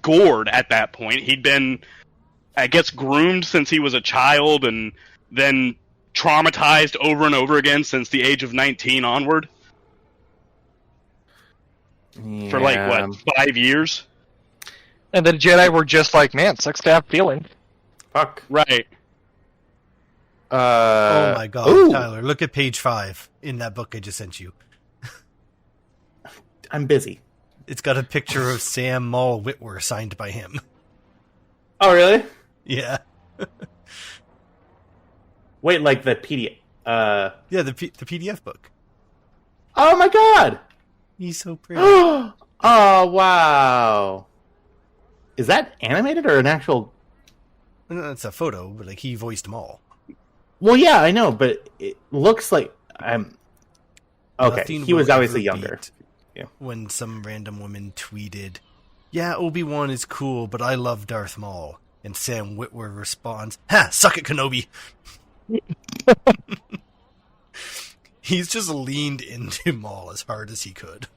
gored at that point. He'd been, I guess, groomed since he was a child, and then traumatized over and over again since the age of 19 onward. Yeah. For like, what, 5 years? And the Jedi were just like, man, sucks to have feelings. Fuck. Right. Oh my god, ooh. Tyler, look at page 5 in that book I just sent you. I'm busy. It's got a picture of Sam Maul Whitwer signed by him. Oh, really? Yeah. Wait, like the PDF? Yeah, the PDF book. Oh my god! He's so pretty. Oh, wow. Is that animated or an actual... That's a photo, but like he voiced Maul. Well, yeah, I know, but it looks like I'm... Okay, Nothing he was will obviously ever younger. beat Yeah. When some random woman tweeted, "Yeah, Obi-Wan is cool, but I love Darth Maul." And Sam Witwer responds, "Ha! Suck it, Kenobi!" He's just leaned into Maul as hard as he could.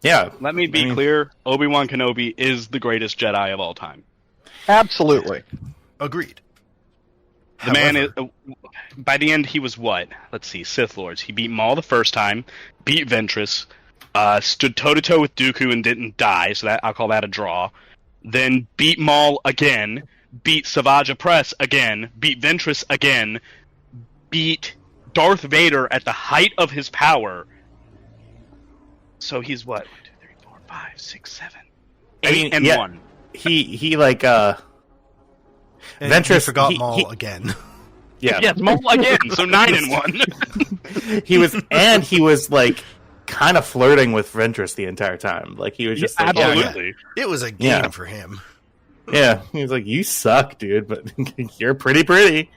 Yeah. Let me be clear, Obi-Wan Kenobi is the greatest Jedi of all time. Absolutely. Agreed. The man is... by the end, he was what? Let's see, Sith Lords. He beat Maul the first time, beat Ventress, stood toe-to-toe with Dooku and didn't die, so that I'll call that a draw. Then beat Maul again, beat Savage Opress again, beat Ventress again, beat Darth Vader at the height of his power. So he's what? 1, 2, 3, 4, 5, 6, 7, 8 and 1. He like And Ventress he forgot Maul again. Yeah. Yes, Maul again. So 9 and 1. he was like kind of flirting with Ventress the entire time. Like he was just like, absolutely. It was a game for him. Yeah, he was like, "You suck, dude, but you're pretty."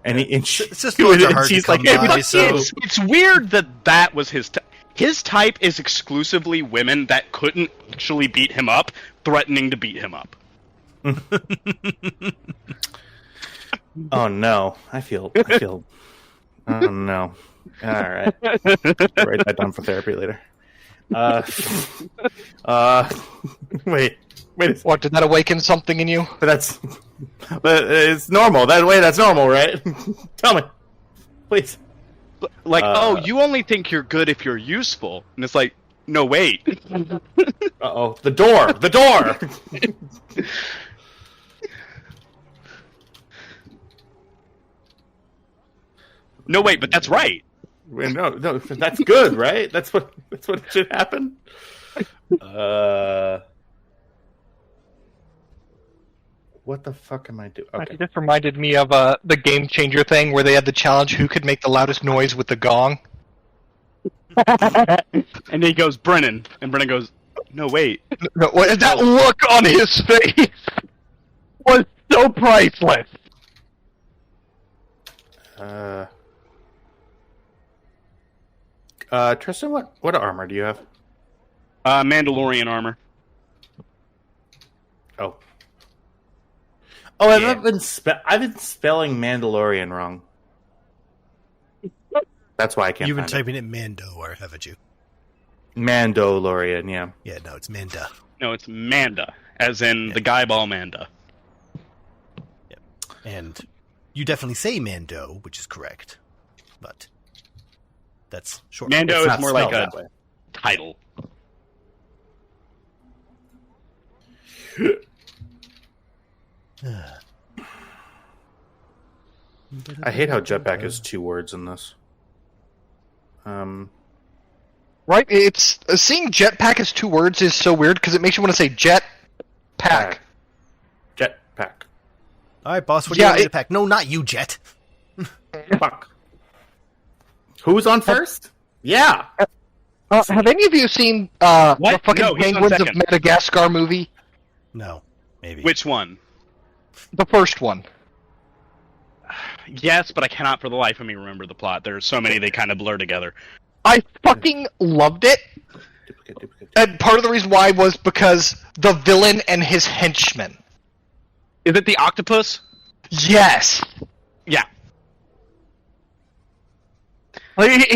And It's just hard to she's come like, by, so It's weird that was his type. His type is exclusively women that couldn't actually beat him up, threatening to beat him up. oh no, I feel. Oh no. All right, write that down for therapy later. Wait. What, did that awaken something in you? But it's normal. That's normal, right? Tell me, please. Like, oh, you only think you're good if you're useful. And it's like, no, wait. Uh-oh. The door! No, wait, but that's right. No, that's good, right? That's what should happen. What the fuck am I doing? Okay. It just reminded me of the Game Changer thing where they had the challenge who could make the loudest noise with the gong. And he goes, Brennan. And Brennan goes, no, wait. No, that look on his face was so priceless. Tristan, what armor do you have? Mandalorian armor. Oh, I've been spelling Mandalorian wrong. That's why I can't. You've been find typing it Mando, or haven't you? Mandalorian, yeah. Yeah, no, it's Manda. No, it's Manda, as in the guy ball Manda. Yep. And you definitely say Mando, which is correct, but that's short. Mando It's is not more like spelled a that way. title. I hate how jetpack is 2 words in this. Right? It's seeing jetpack as 2 words is so weird because it makes you want to say jet pack. Jetpack. All right, boss, what do you want me to pack? No, not you, Jet. Fuck. Who's on first? Yeah. Have any of you seen the fucking No, he's on Penguins of second. Madagascar movie? No, maybe. Which one? The first one. Yes, but I cannot for the life of me remember the plot. There's so many they kind of blur together. I fucking loved it. Duplicate. And part of the reason why was because the villain and his henchmen. Is it the octopus? Yes. Yeah. Like,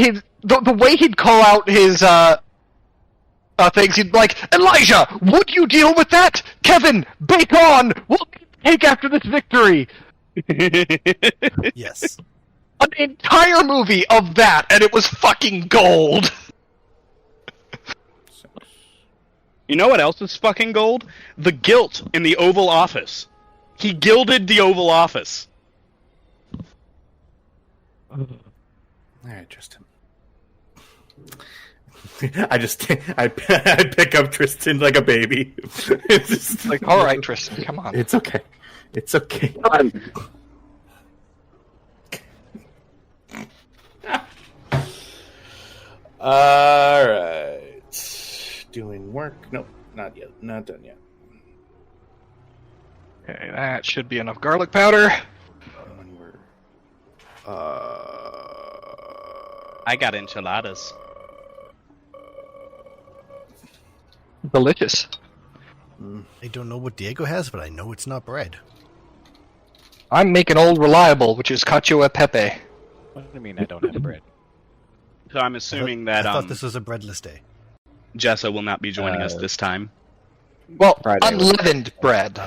the way he'd call out his things, he'd be like, Elijah, would you deal with that? Kevin, bake on! We'll take after this victory! Yes. An entire movie of that, and it was fucking gold! You know what else is fucking gold? The guilt in the Oval Office. He gilded the Oval Office. All right, Tristan. I pick up Tristan like a baby. It's just, Like, alright, Tristan, come on. it's okay. It's okay. All right. Doing work. Nope, not yet. Not done yet. Okay, that should be enough garlic powder. When we're, I got enchiladas. Delicious. I don't know what Diego has, but I know it's not bread. I'm making old reliable, which is cacio e pepe. What do you mean I don't have bread? So I'm assuming that I thought this was a breadless day. Jessa will not be joining us this time. Well, Friday. unleavened bread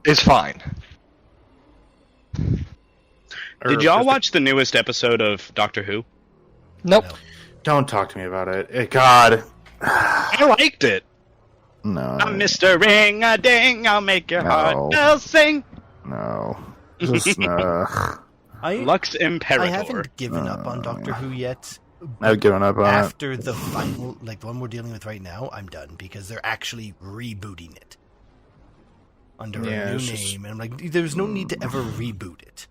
is fine. Did y'all watch the newest episode of Doctor Who? Nope. No. Don't talk to me about it. God. I liked it. No. I'm Mr. Ring-a-Ding, I'll make your heart bell sing. No. Just, Lux Imperator. I haven't given up on Doctor Who yet. I've given up on it. After the final, like the one we're dealing with right now, I'm done because they're actually rebooting it under a new name, and I'm like, there's no need to ever reboot it.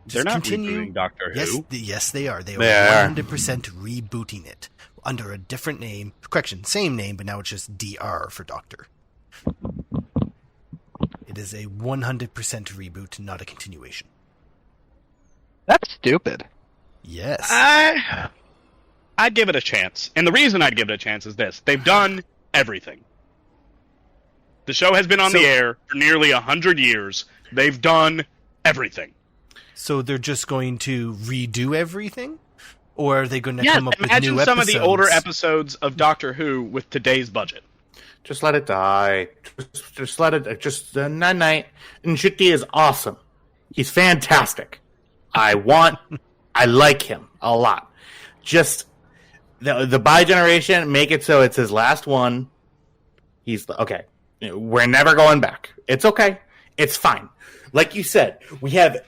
They're not rebooting Doctor Who. Yes, they are. They are They are. 100% rebooting it under a different name. Correction, same name, but now it's just DR for Doctor. It is a 100% reboot, not a continuation. That's stupid. Yes. I'd give it a chance. And the reason I'd give it a chance is this. They've done everything. The show has been on the air for nearly 100 years. They've done everything. So they're just going to redo everything? Or are they going to come up with new imagine episodes? some of the older episodes of Doctor Who with today's budget. Just let it die. Just let it. Just night. Nchuti is awesome. He's fantastic. I like him a lot. Just the bi generation, make it so it's his last one. He's okay. We're never going back. It's okay. It's fine. Like you said, we have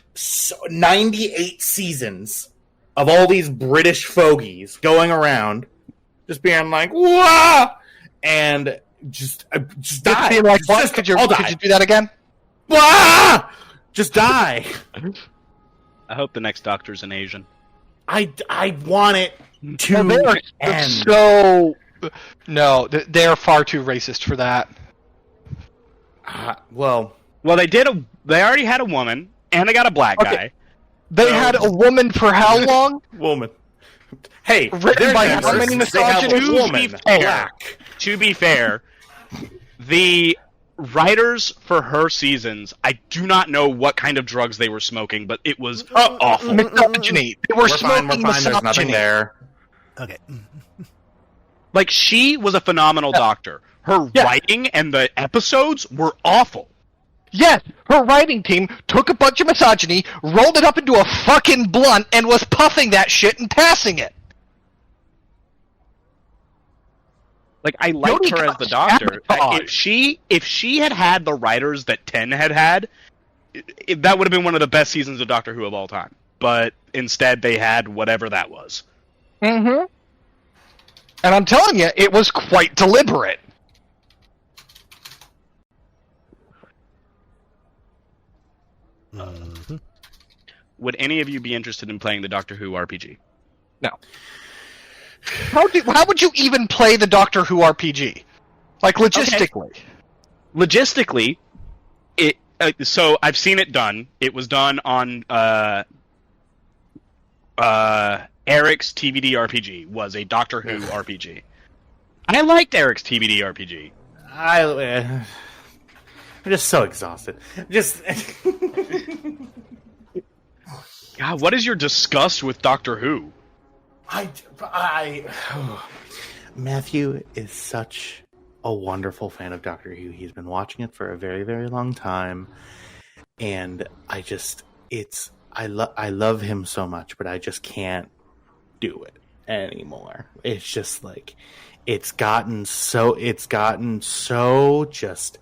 98 seasons of all these British fogies going around, just being like, "Wah!" and just die. Be like, what? Just Could you all die. do that again? Wah! Just die. I hope the next Doctor's an Asian. I want it to end. So no, they're far too racist for that. Well, They already had a woman, and they got a black guy. They had a woman for how long? woman. Hey, Written by how many misogynists? To be fair, the writers for her seasons, I do not know what kind of drugs they were smoking, but it was awful. Misogyny. They were We're fine. smoking There's nothing misogyny. there. Okay. Like, she was a phenomenal doctor. Her writing and the episodes were awful. Yes, her writing team took a bunch of misogyny, rolled it up into a fucking blunt, and was puffing that shit and passing it. Like, I liked her as the doctor. sabotage. If she had the writers that Ten had, that would have been one of the best seasons of Doctor Who of all time. But instead, they had whatever that was. Mm-hmm. And I'm telling you, it was quite deliberate. Mm-hmm. Would any of you be interested in playing the Doctor Who RPG? No. How would you even play the Doctor Who RPG? Like, logistically. Okay. Logistically, so I've seen it done. It was done on Eric's TVD RPG was a Doctor Who RPG. I liked Eric's TVD RPG. I'm just so exhausted. Just God, what is your disgust with Doctor Who? Matthew is such a wonderful fan of Doctor Who. He's been watching it for a very, very long time, and I love him so much, but I just can't do it anymore. It's just like it's gotten so just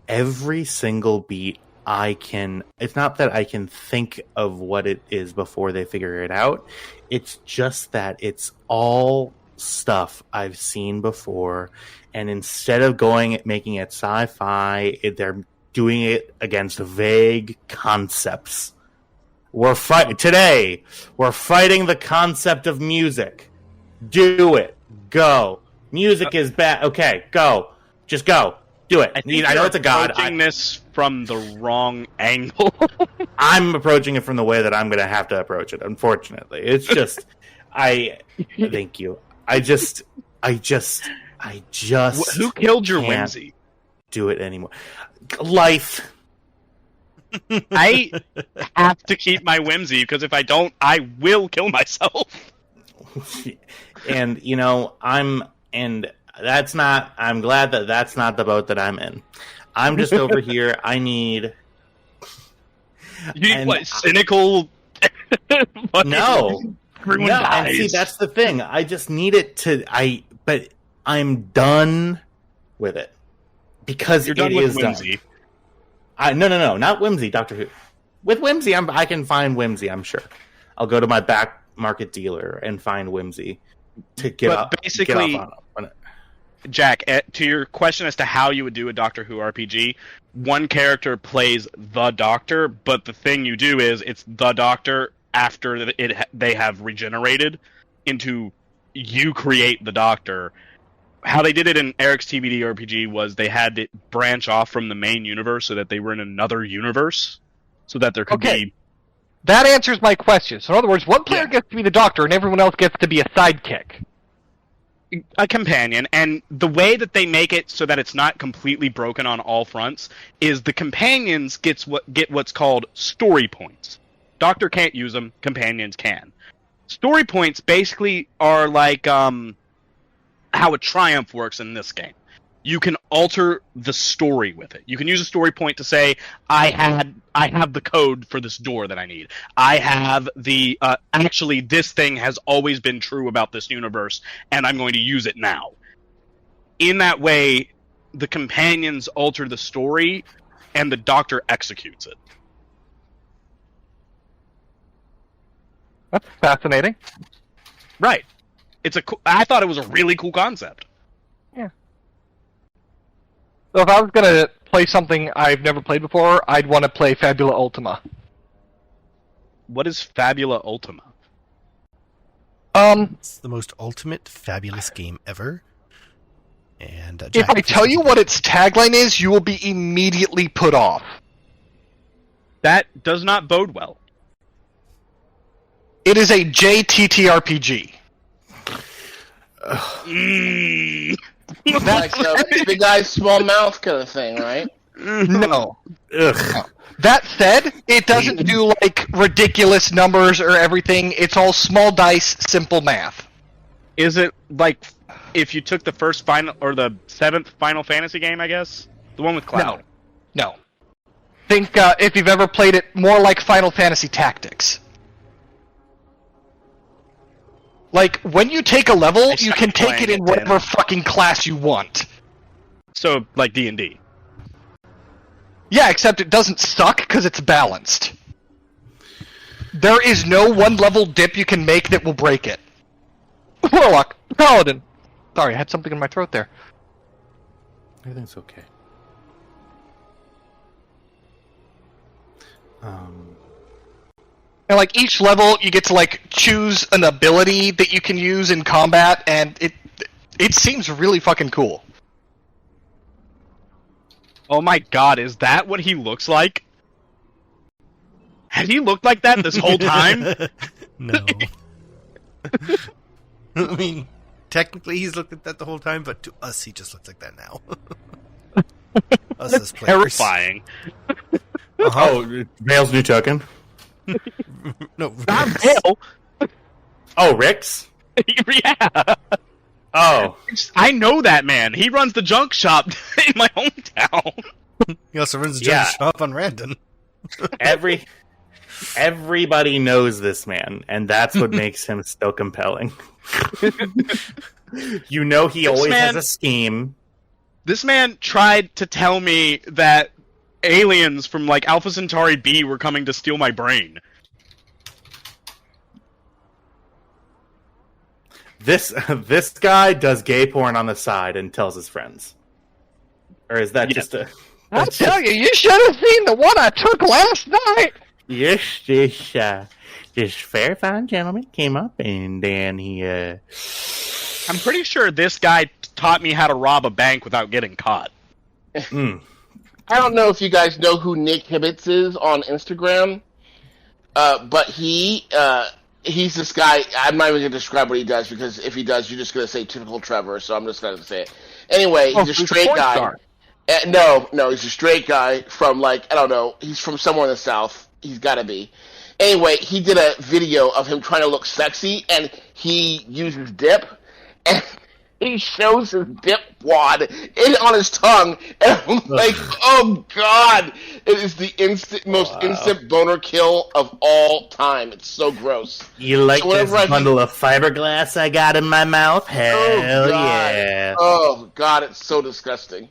every single beat it's not that I can think of what it is before they figure it out. It's just that it's all stuff I've seen before, and instead of making it sci-fi, they're doing it against vague concepts. We're fighting the concept of music. Do it. Go. Music is bad. Okay, go. Just go. Do it. I know it's a god. Approaching this from the wrong angle. I'm approaching it from the way that I'm going to have to approach it. Unfortunately, it's just. Thank you. I just. Who killed your whimsy? Do it anymore. Life. I have to keep my whimsy because if I don't, I will kill myself. And I'm glad that that's not the boat that I'm in. I'm just over here. I need. You need what? Cynical. No. And see, that's the thing. I just need it to. But I'm done with it because you're done with whimsy. No, not whimsy. Doctor Who. With whimsy, I can find whimsy. I'm sure. I'll go to my back market dealer and find whimsy to get off on it. Jack, to your question as to how you would do a Doctor Who RPG, one character plays the Doctor, but the thing you do is it's the Doctor after they have regenerated into you create the Doctor. How they did it in Eric's TBD RPG was they had it branch off from the main universe so that they were in another universe, so that there could be... That answers my question. So in other words, one player gets to be the Doctor and everyone else gets to be a sidekick. A companion, and the way that they make it so that it's not completely broken on all fronts is the companions get what's called story points. Doctor can't use them, companions can. Story points basically are like how a triumph works in this game. You can alter the story with it. You can use a story point to say, I have the code for this door that I need. I have the, actually this thing has always been true about this universe, and I'm going to use it now. In that way, the companions alter the story, and the Doctor executes it. That's fascinating. Right. I thought it was a really cool concept. Yeah. So if I was going to play something I've never played before, I'd want to play Fabula Ultima. What is Fabula Ultima? It's the most ultimate fabulous game ever. And Jack, if I tell you what its tagline is, you will be immediately put off. That does not bode well. It is a JTTRPG. Like the big guy's small mouth kind of thing, right? No. Ugh. That said, it doesn't do like ridiculous numbers or everything. It's all small dice, simple math. Is it like if you took the first final or the 7th Final Fantasy game, I guess? The one with Cloud. No. Think if you've ever played it, more like Final Fantasy Tactics. Like, when you take a level, you can take it in whatever fucking class you want. So, like D&D. Yeah, except it doesn't suck because it's balanced. There is no one-level dip you can make that will break it. Warlock, Paladin. Sorry, I had something in my throat there. Everything's okay. And like each level, you get to like choose an ability that you can use in combat, and it seems really fucking cool. Oh my god, is that what he looks like? Has he looked like that this whole time? No. I mean, technically he's looked at that the whole time, but to us he just looks like that now. Us as players. Terrifying. Oh, Vale's new token? No, not Vale. Oh, Rick's? Yeah. Oh, I know that man. He runs the junk shop in my hometown. He also runs a Yeah. junk shop on Randon. everybody knows this man, and that's what makes him so compelling. You know, he always has a scheme. This man tried to tell me that aliens from like Alpha Centauri B were coming to steal my brain. This guy does gay porn on the side and tells his friends. Or is that just a... I tell you, you should have seen the one I took last night. Yes, this fair fine gentleman came up and then he... I'm pretty sure this guy taught me how to rob a bank without getting caught. Mm. I don't know if you guys know who Nick Hibbets is on Instagram, but he's this guy. I'm not even going to describe what he does, because if he does, you're just going to say typical Trevor, so I'm just going to say it. Anyway, he's a straight guy. Star. No, he's a straight guy from, like, I don't know, he's from somewhere in the South. He's got to be. Anyway, he did a video of him trying to look sexy, and he uses dip, and he shows his dip wad on his tongue, and I'm like, oh god, it is the most instant boner kill of all time. It's so gross. You like So this bundle of fiberglass I got in my mouth? Hell yeah. Oh god, it's so disgusting.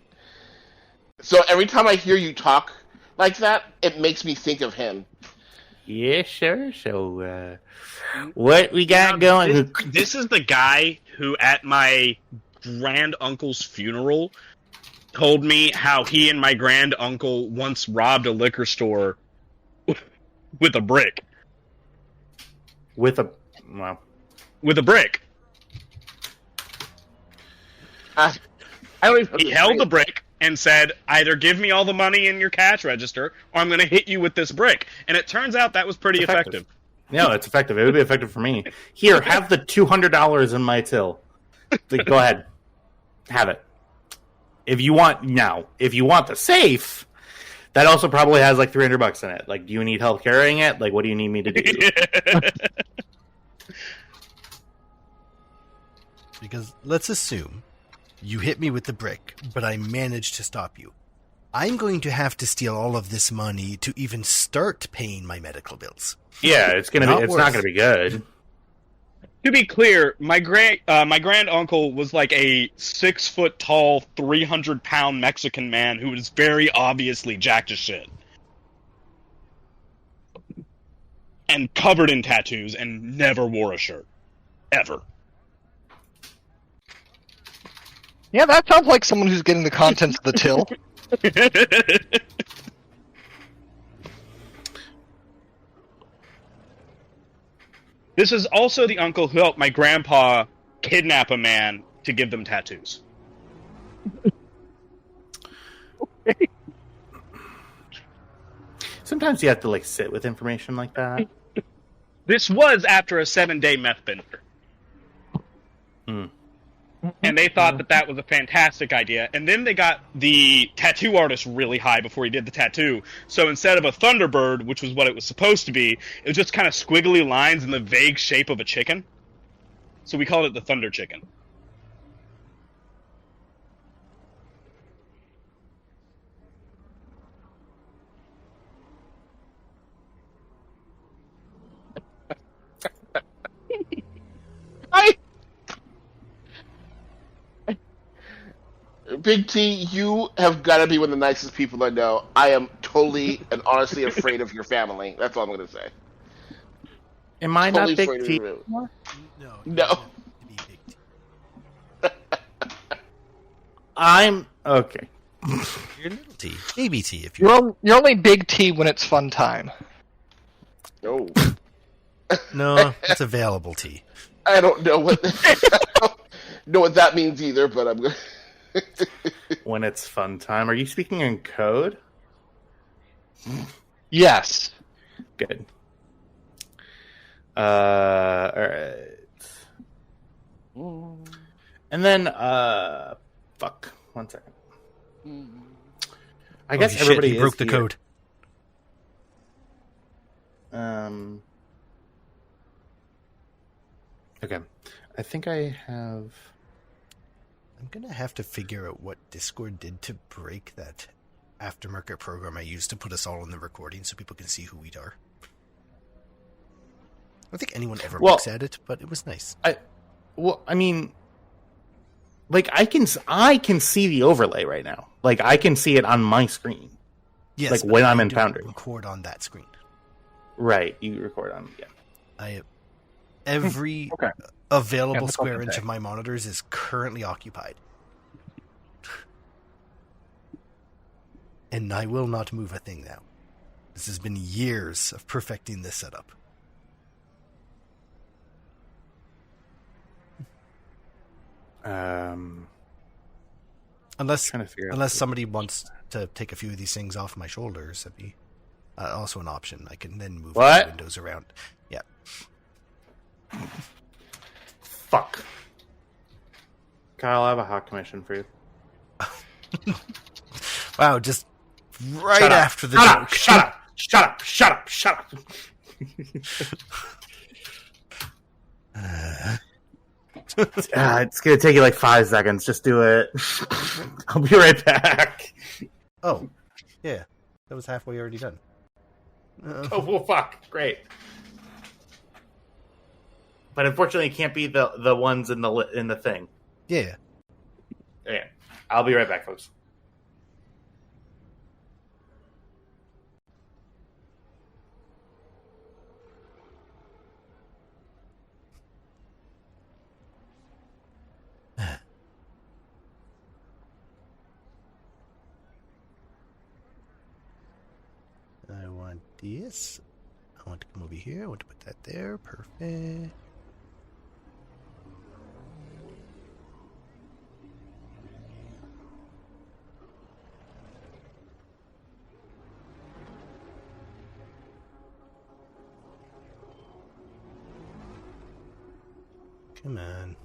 So every time I hear you talk like that, it makes me think of him. Yeah, sure. So, what we got going? This is the guy who, at my grand uncle's funeral, told me how he and my grand uncle once robbed a liquor store with a brick. With a... Well... With a brick. I don't even He held the brick and said, either give me all the money in your cash register, or I'm going to hit you with this brick. And it turns out that was pretty effective. No, it's effective. It would be effective for me. Here, have the $200 in my till. Go ahead. Have it. If you want the safe, that also probably has like $300 in it. Like, do you need help carrying it? Like, what do you need me to do? Because let's assume you hit me with the brick, but I managed to stop you. I'm going to have to steal all of this money to even start paying my medical bills. Yeah, it's not gonna be good. To be clear, my grand uncle was like a 6 foot tall, 300-pound Mexican man who was very obviously jacked as shit. And covered in tattoos and never wore a shirt. Ever. Yeah, that sounds like someone who's getting the contents of the till. This is also the uncle who helped my grandpa kidnap a man to give them tattoos. Sometimes you have to like sit with information like that. This was after a 7-day meth bender. Hmm. And they thought that was a fantastic idea. And then they got the tattoo artist really high before he did the tattoo. So instead of a Thunderbird, which was what it was supposed to be, it was just kind of squiggly lines in the vague shape of a chicken. So we called it the Thunder Chicken. Big T, you have got to be one of the nicest people I know. I am totally and honestly afraid of your family. That's all I'm going to say. Am I Totally not Big afraid of T? you. No. No. You have to be big T. I'm okay. You're little T. Baby T, if you will. You're only big T when it's fun time. No. No, it's available T. I don't know what know what that means either, but I'm going When it's fun time. Are you speaking in code? Yes. Good. Alright. And then, fuck. 1 second. I guess Holy everybody shit, he broke is the here. code. Okay. I think I have... I'm gonna have to figure out what Discord did to break that aftermarket program I used to put us all in the recording so people can see who we are. I don't think anyone ever looks at it, but it was nice. I mean, like I can see the overlay right now. Like I can see it on my screen. Yes, like when I'm in Foundry. Record on that screen. Right, you record on Every available square inch of my monitors is currently occupied. And I will not move a thing now. This has been years of perfecting this setup. Unless somebody wants to take a few of these things off my shoulders, that'd be also an option. I can then move the windows around. Yeah. Fuck. Kyle, I have a hot commission for you. Wow, just after the joke. Shut up. It's gonna take you like 5 seconds. Just do it. I'll be right back. Oh, yeah. That was halfway already done. Oh, well, fuck. Great. But unfortunately, it can't be the ones in the thing. Yeah. Yeah. I'll be right back, folks. I want this. I want to come over here. I want to put that there. Perfect. Come on.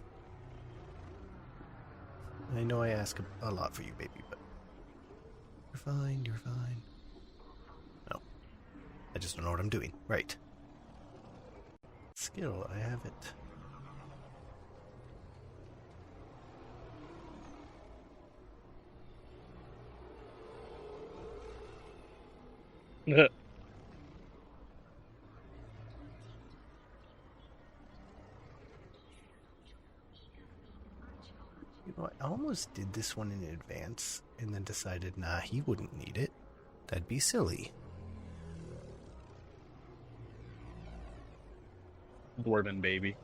I know I ask a lot for you, baby, but you're fine, you're fine. No. I just don't know what I'm doing. Right. Skill, I have it. You know, I almost did this one in advance and then decided, nah, he wouldn't need it. That'd be silly. Dwarven baby.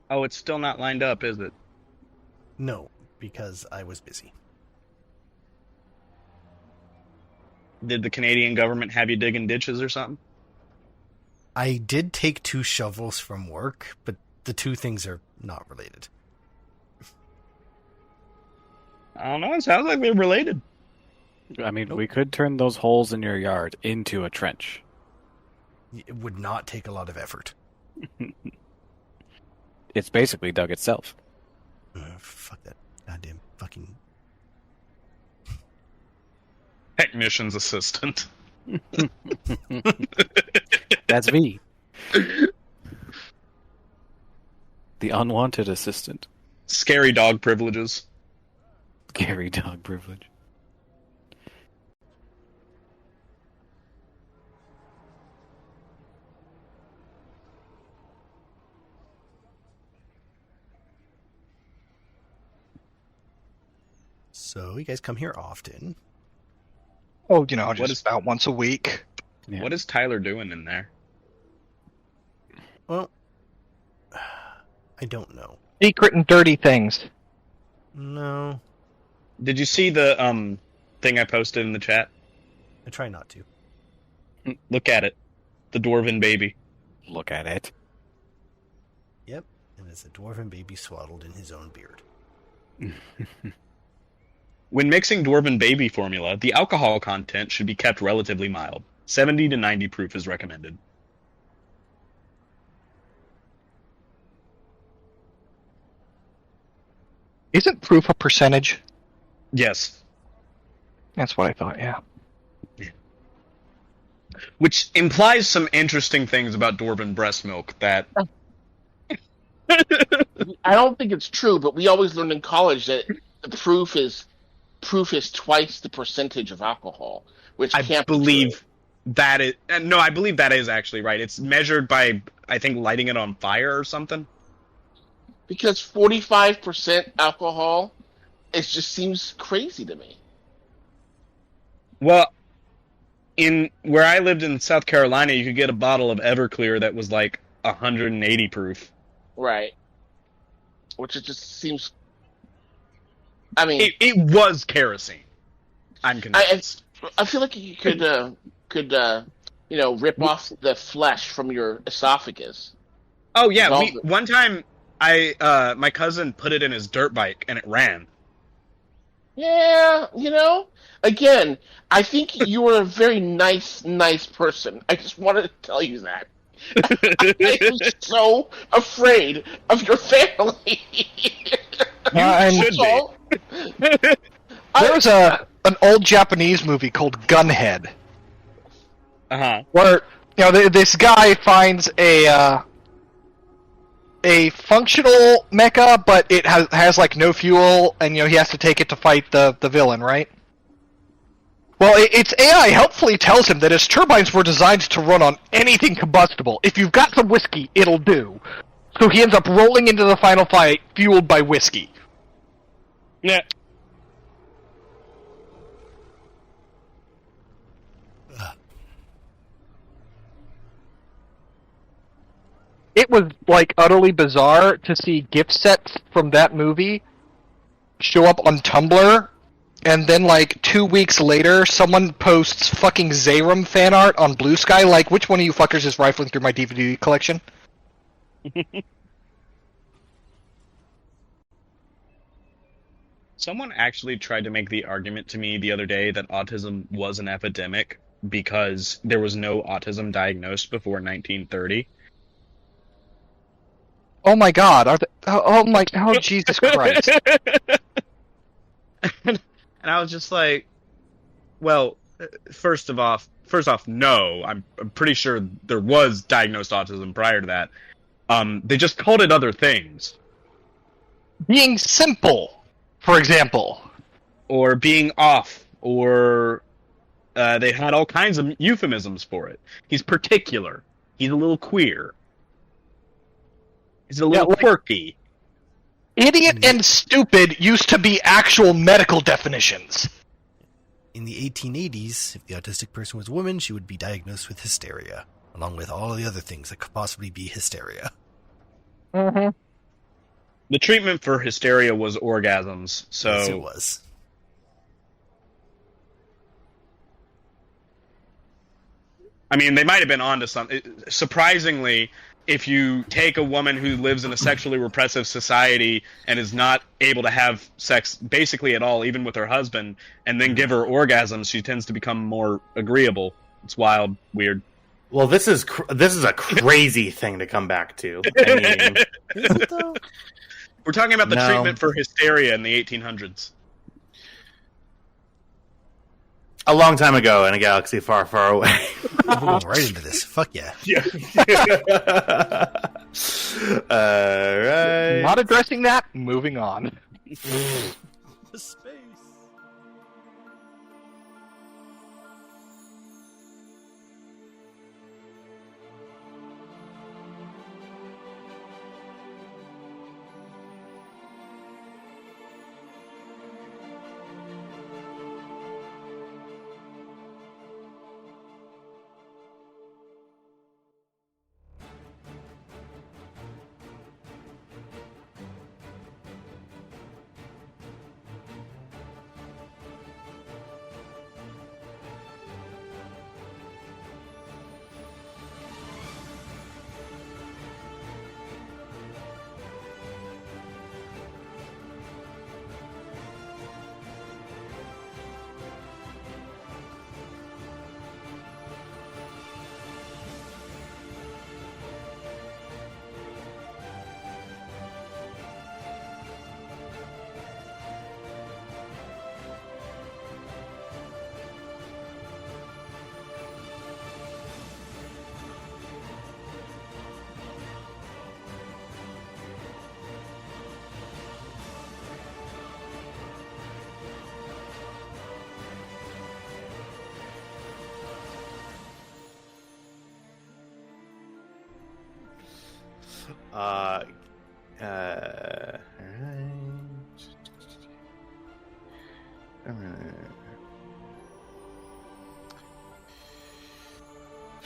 Oh, it's still not lined up, is it? No, because I was busy. Did the Canadian government have you digging ditches or something? I did take 2 shovels from work, but the 2 things are not related. I don't know. It sounds like they're related. I mean, we could turn those holes in your yard into a trench. It would not take a lot of effort. It's basically dug itself. Fuck that goddamn fucking... Technician's assistant. That's me. The unwanted assistant. Scary dog privileges. Scary dog privilege. So, you guys come here often. Oh, just about once a week. Yeah. What is Tyler doing in there? Well, I don't know. Secret and dirty things. No, Did you see the thing I posted in the chat? I try not to. Look at it. The Dwarven baby. Look at it. Yep, and it's a dwarven baby swaddled in his own beard. When mixing Dwarven baby formula, the alcohol content should be kept relatively mild. 70 to 90 proof is recommended. Isn't proof a percentage? Yes. That's what I thought, yeah. Which implies some interesting things about Dwarven breast milk that... I don't think it's true, but we always learned in college that the proof is twice the percentage of alcohol, which can't believe that is... No, I believe that is actually right. It's measured by, I think, lighting it on fire or something. Because 45% alcohol, it just seems crazy to me. Well, in where I lived in South Carolina, you could get a bottle of Everclear that was like 180 proof. Right. Which it just seems... I mean... It was kerosene. I'm convinced. I feel like you could rip off the flesh from your esophagus. Oh, yeah. One time, my cousin put it in his dirt bike, and it ran. Yeah, again, I think you are a very nice person. I just wanted to tell you that. I am so afraid of your family. You should be. There's an old Japanese movie called Gunhead. Uh-huh. Where, this guy finds a functional mecha, but it has like no fuel, and he has to take it to fight the villain, right? Well, its AI helpfully tells him that his turbines were designed to run on anything combustible. If you've got some whiskey, it'll do. So he ends up rolling into the final fight, fueled by whiskey. Yeah. It was, like, utterly bizarre to see gift sets from that movie show up on Tumblr, and then, like, 2 weeks later, someone posts fucking Zayram fan art on Blue Sky, like, which one of you fuckers is rifling through my DVD collection? Someone actually tried to make the argument to me the other day that autism was an epidemic because there was no autism diagnosed before 1930. Oh my god, oh Jesus Christ. And I was just like, well, first off, no, I'm pretty sure there was diagnosed autism prior to that. They just called it other things. Being simple, for example. Or being off, or they had all kinds of euphemisms for it. He's particular. He's a little queer. He's a little quirky. Idiot and stupid used to be actual medical definitions. In the 1880s, if the autistic person was a woman, she would be diagnosed with hysteria, along with all the other things that could possibly be hysteria. Mm-hmm. The treatment for hysteria was orgasms, so... Yes, it was. I mean, they might have been onto something. Surprisingly, if you take a woman who lives in a sexually repressive society and is not able to have sex basically at all, even with her husband, and then give her orgasms, she tends to become more agreeable. It's wild, weird. Well, this is a crazy thing to come back to. I mean, Is it, though? We're talking about the No. treatment for hysteria in the 1800s. a long time ago in a galaxy far, far away. We're going right into this. Fuck yeah. Yeah. All right. Not addressing that, moving on. Space. Alright.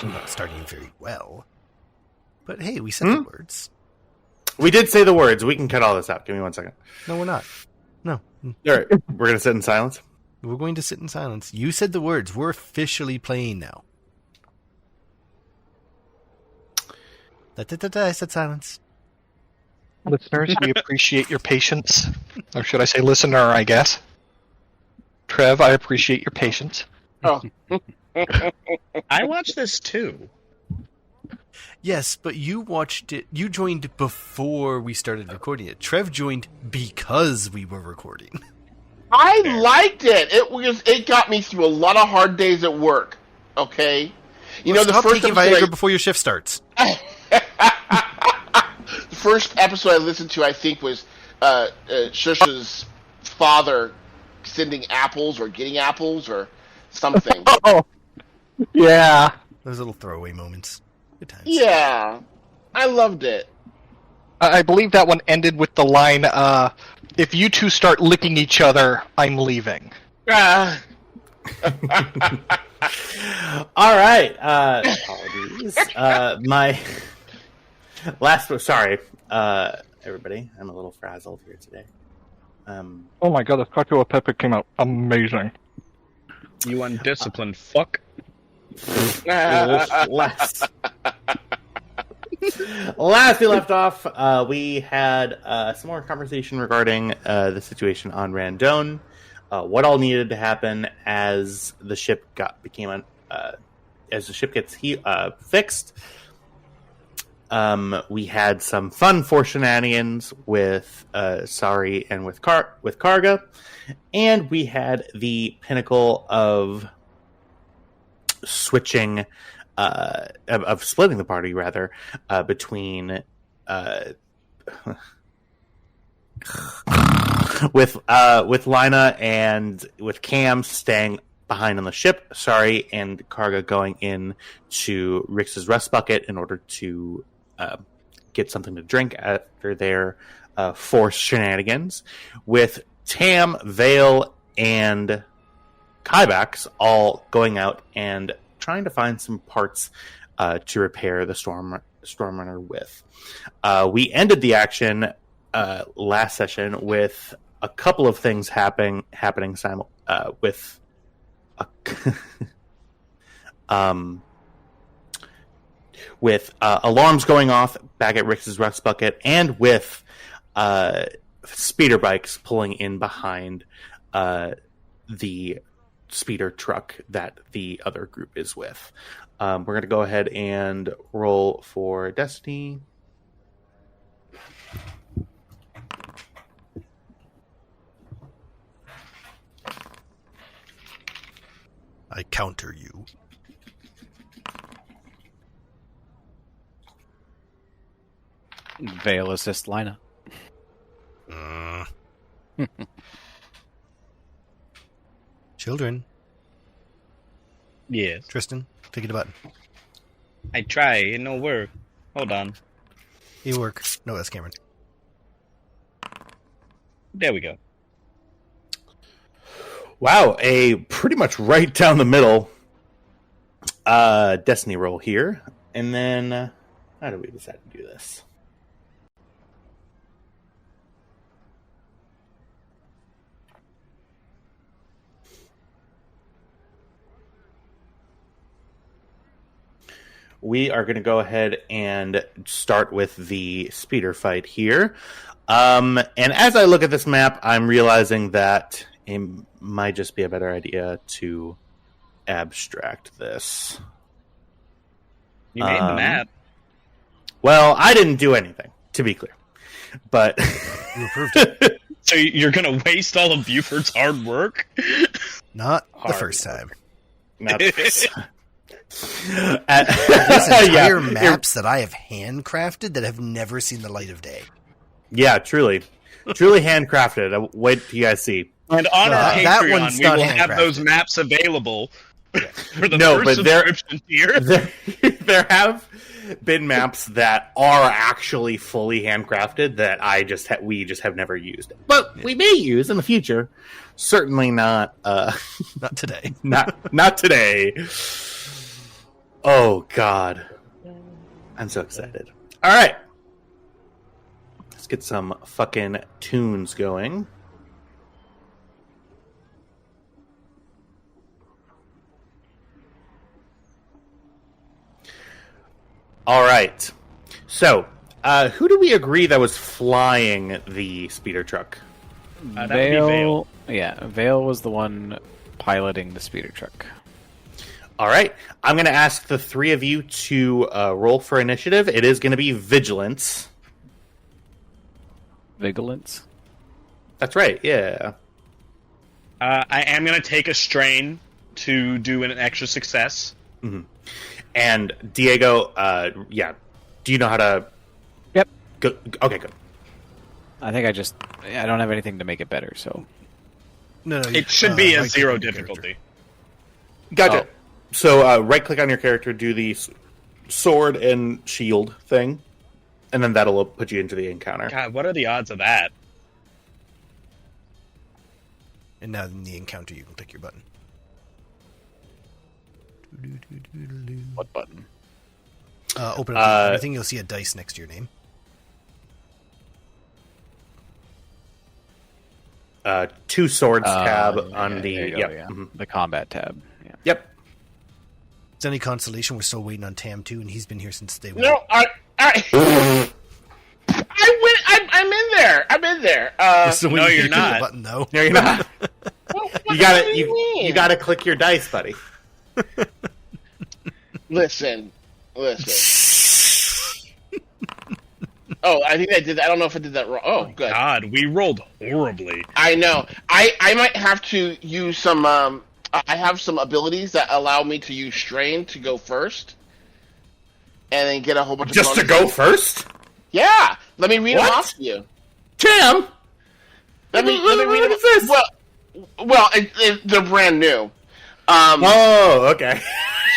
I'm not starting very well. But hey, we said the words. We did say the words. We can cut all this out. Give me 1 second. No, we're not. No. All right. We're going to sit in silence. We're going to sit in silence. You said the words. We're officially playing now. I said silence. Listeners, we appreciate your patience. Or should I say listener, I guess. Trev, I appreciate your patience. Oh. I watched this too. Yes, but you watched it. You joined before we started recording it. Trev joined because we were recording. I liked it. It got me through a lot of hard days at work. Okay, Stop taking Viagra before your shift starts. The first episode I listened to, I think, was Shusha's father sending apples or getting apples or something. Oh, yeah. Those little throwaway moments. Good times. Yeah, I loved it. I believe that one ended with the line, if you two start licking each other, I'm leaving. Ah. All right. Apologies. My last. Sorry, everybody. I'm a little frazzled here today. Oh my god, the Cacio e Pepe came out amazing. You undisciplined fuck. Last we left off, we had some more conversation regarding the situation on Randone, what all needed to happen as the ship gets fixed. We had some fun for shenanigans with Sari and with Karga, and we had the pinnacle of switching. Of splitting the party, rather, between with Lina and with Cam staying behind on the ship, and Karga going in to Rix's rest bucket in order to get something to drink after their forced shenanigans, with Tam, Vale, and Kybax all going out and trying to find some parts to repair the Stormrunner with. We ended the action last session with a couple of things happening with with alarms going off back at Rix's rest bucket, and with speeder bikes pulling in behind the speeder truck that the other group is with. We're going to go ahead and roll for Destiny. I counter you. Veil assist Lina. Children. Yes. Tristan, click the button. I try. It no work. Hold on. You work. No, that's Cameron. There we go. Wow, a pretty much right down the middle Destiny roll here. And then, how do we decide to do this? We are going to go ahead and start with the speeder fight here. And as I look at this map, I'm realizing that it might just be a better idea to abstract this. You made the map. Well, I didn't do anything, to be clear. But You approved it. So you're going to waste all of Buford's hard work? Not the first time. not this. There's entire maps that I have handcrafted that have never seen the light of day. Yeah, truly handcrafted. Wait till you guys see. And on our that Patreon, one's we not will have handcrafted. those maps available for the No, first but subscription tier. bin maps that are actually fully handcrafted that we just have never used, but we may use in the future. Certainly not. Not today. Not today. Oh God, I'm so excited. All right, let's get some fucking tunes going. All right. So, who do we agree that was flying the speeder truck? That would be Vale. Yeah, Vale was the one piloting the speeder truck. All right. I'm going to ask the three of you to roll for initiative. It is going to be vigilance. Vigilance? That's right. Yeah. I am going to take a strain to do an extra success. Mm-hmm. And Diego, do you know how to... Yep. Go? Okay, good. I think I don't have anything to make it better, so... No, It should be a right 0 click on your difficulty. Gotcha. Oh. So right-click on your character, do the sword and shield thing, and then that'll put you into the encounter. God, what are the odds of that? And now in the encounter, you can click your button. What button? Open up everything. You'll see a dice next to your name. Two swords tab on there you the... go, Yep. yeah. Mm-hmm. The combat tab. Yeah. Yep. Is any consolation? We're still waiting on Tam too, and he's been here since day one. No, I'm in there. I'm in there. So no, you're not. The button though. No, you're not. What You gotta click your dice, buddy. Listen. Oh, I think I did. I don't know if I did that wrong. Oh, good. God, we rolled horribly. I know. I might have to use some. I have some abilities that allow me to use strain to go first, and then get a whole bunch of Just to bonuses. go first? Yeah. Let me read them What? off to you. Tam! Let me read What them. is this? Well, they're brand new. Oh, okay.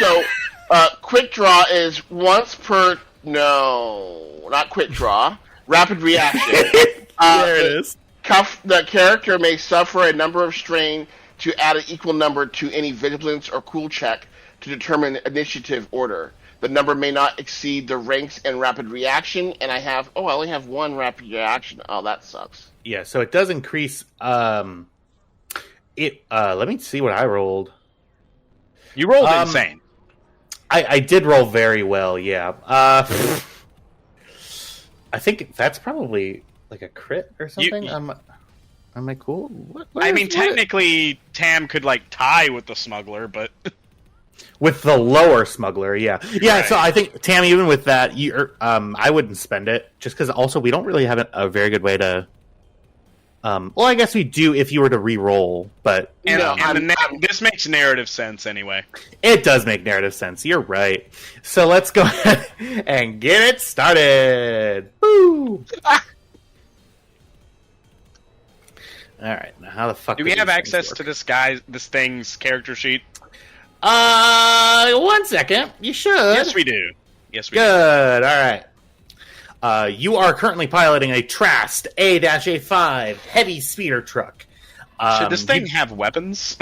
So, quick draw is once per. No, not quick draw. Rapid reaction. There it is. The character may suffer a number of strain to add an equal number to any vigilance or cool check to determine initiative order. The number may not exceed the ranks in rapid reaction, and I only have one rapid reaction. Oh, that sucks. Yeah, so it does increase. Let me see what I rolled. You rolled insane. I did roll very well, yeah. I think that's probably like a crit or something. Am I cool? Technically, Tam could tie with the smuggler, but with the lower smuggler, yeah. Right. So I think Tam, even with that, I wouldn't spend it just because also we don't really have a very good way to. Well, I guess we do if you were to re-roll, but this makes narrative sense anyway. It does make narrative sense. You're right. So let's go ahead and get it started. Woo! All right. Now, how the fuck do we have access to this thing's character sheet? 1 second. You should. Yes, we do. Good. All right. You are currently piloting a Trast A-A5 heavy speeder truck. Should this thing have weapons?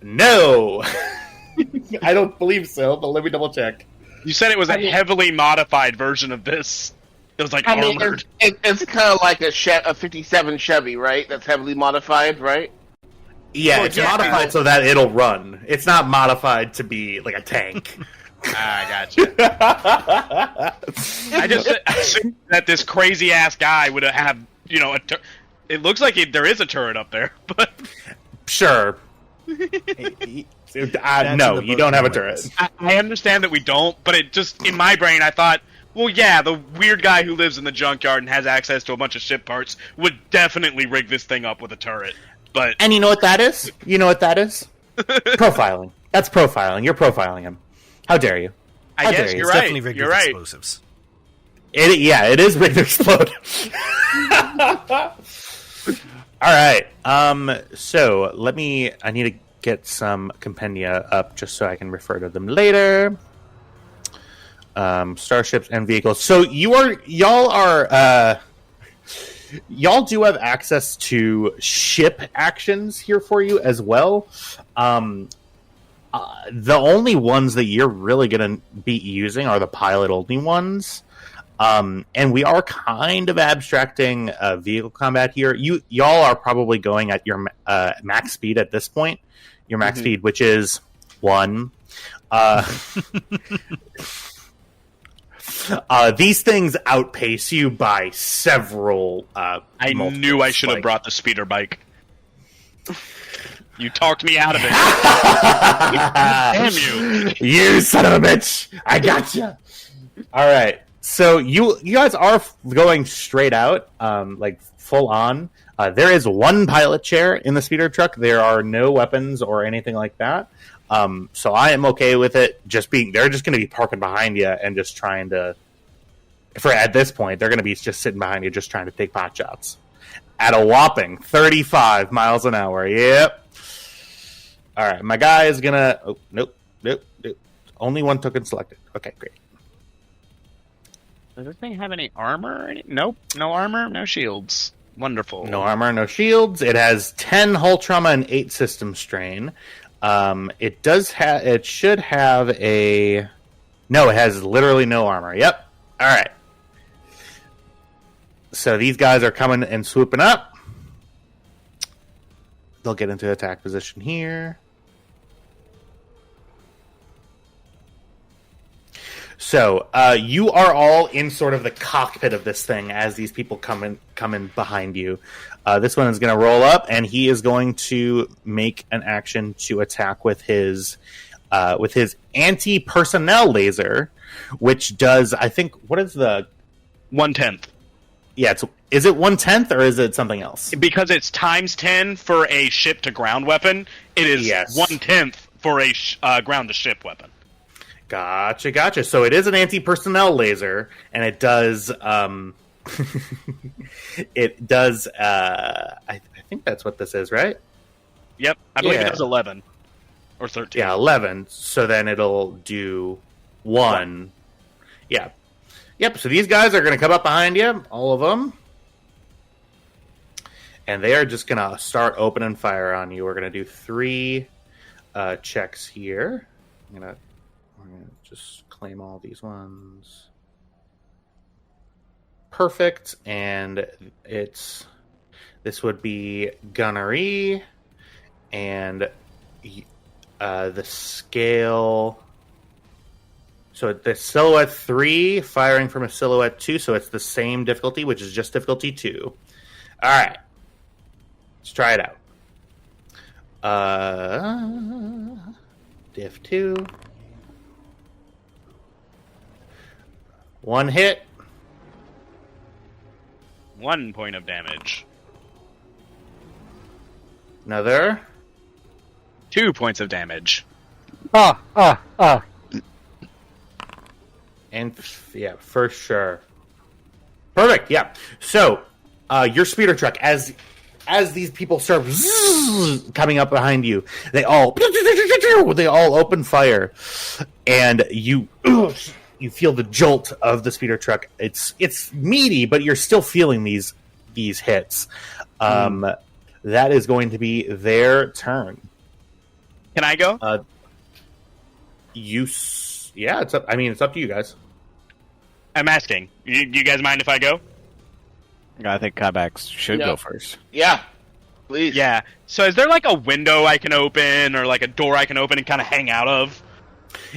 No. I don't believe so, but let me double check. You said it was a heavily modified version of this. It was armored. It's kind of like a 57 Chevy, right? That's heavily modified, right? Yeah, it's modified so that it'll run. It's not modified to be like a tank. I gotcha. I just assumed that this crazy ass guy would have it looks like there is a turret up there, but sure. No, you don't have a turret. I understand that we don't, but it just in my brain I thought, well, yeah, the weird guy who lives in the junkyard and has access to a bunch of ship parts would definitely rig this thing up with a turret. And you know what that is? Profiling. That's profiling. You're profiling him. How dare you? I guess you're right. Definitely rigged You're with right. explosives. It is rigged to explode. All right. So I need to get some compendia up just so I can refer to them later. starships and vehicles. So y'all do have access to ship actions here for you as well. The only ones that you're really going to be using are the pilot-only ones. And we are kind of abstracting vehicle combat here. Y'all are probably going at your max speed at this point. Your max speed, which is 1. These things outpace you by several. I knew I should have brought the speeder bike. You talked me out of it. Damn you! You son of a bitch! I gotcha. All right, so you guys are going straight out, like full on. There is one pilot chair in the speeder truck. There are no weapons or anything like that. So I am okay with it just being. They're just going to be parking behind you and just trying to. At this point, they're going to be just sitting behind you, just trying to take pot shots at a whopping 35 miles an hour. Yep. All right, my guy is gonna. Oh, nope. Only one token selected. Okay, great. Does this thing have any armor? Nope. No armor, no shields. Wonderful. No armor, no shields. It has 10 hull trauma and 8 system strain. It does have. It should have a. No, it has literally no armor. Yep. All right. So these guys are coming and swooping up. They'll get into attack position here. So you are all in sort of the cockpit of this thing as these people come in behind you. This one is going to roll up, and he is going to make an action to attack with his anti-personnel laser, which does, I think, what is the 1/10? Yeah, is it 1/10 or is it something else? Because it's times 10 for a ship to ground weapon. It is 1/10 for a ground to ship weapon. Gotcha. So it is an anti-personnel laser, and it does. It does. I think that's what this is, right? Yep, I believe it does 11 or 13. Yeah, 11. So then it'll do 1. Yeah. Yep. So these guys are going to come up behind you, all of them, and they are just going to start opening fire on you. We're going to do 3 checks here. We're going to just claim all these ones. Perfect. And this would be gunnery, and the scale. So the silhouette 3 firing from a silhouette 2, so it's the same difficulty, which is just difficulty 2. All right, let's try it out. Diff 2. 1 hit. 1 point of damage. Another. 2 points of damage. And yeah, for sure. Perfect. Yeah. So, your speeder truck, as these people start coming up behind you, they all open fire, and you feel the jolt of the speeder truck. It's meaty, but you're still feeling these hits. That is going to be their turn. Can I go? Yeah, it's up. I mean, it's up to you guys. I'm asking. You guys mind if I go? I think Kabax should go first. Yeah, please. Yeah. So is there like a window I can open or like a door I can open and kind of hang out of?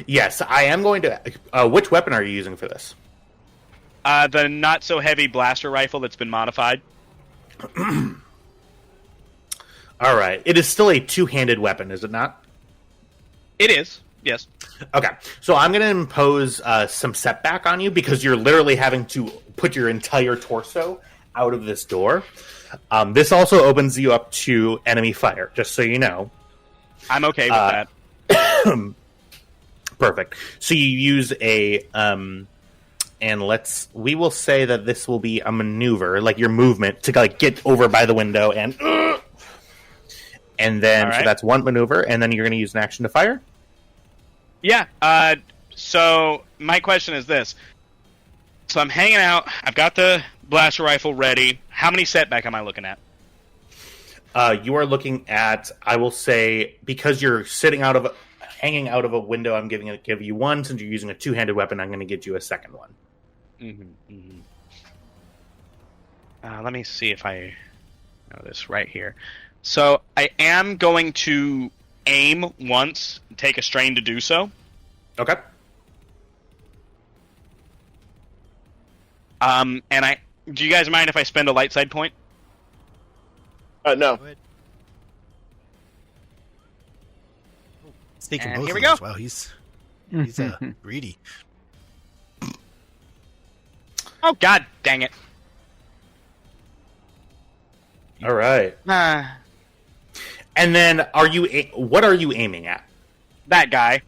Yes, I am going to... which weapon are you using for this? The not-so-heavy blaster rifle that's been modified. All right. It is still a two-handed weapon, is it not? It is, yes. Okay. So I'm going to impose some setback on you because you're literally having to put your entire torso out of this door. This also opens you up to enemy fire, just so you know. I'm okay with that. Perfect. So you use a... and we will say that this will be a maneuver, like your movement, to like get over by the window and then, right. So that's one maneuver, and then you're going to use an action to fire? Yeah, So my question is this: so I'm hanging out. I've got the blaster rifle ready. How many setback am I looking at? You are looking at, I will say, because you're hanging out of a window, I'm give you one. Since you're using a two-handed weapon, I'm going to give you a second one. Let me see if I know this right here. So I am going to aim once, take a strain to do so. Okay. And do you guys mind if I spend a light side point? No. He's taking And both here of we those. go. Wow, he's greedy. Oh, god dang it. All right. And then, what are you aiming at? That guy.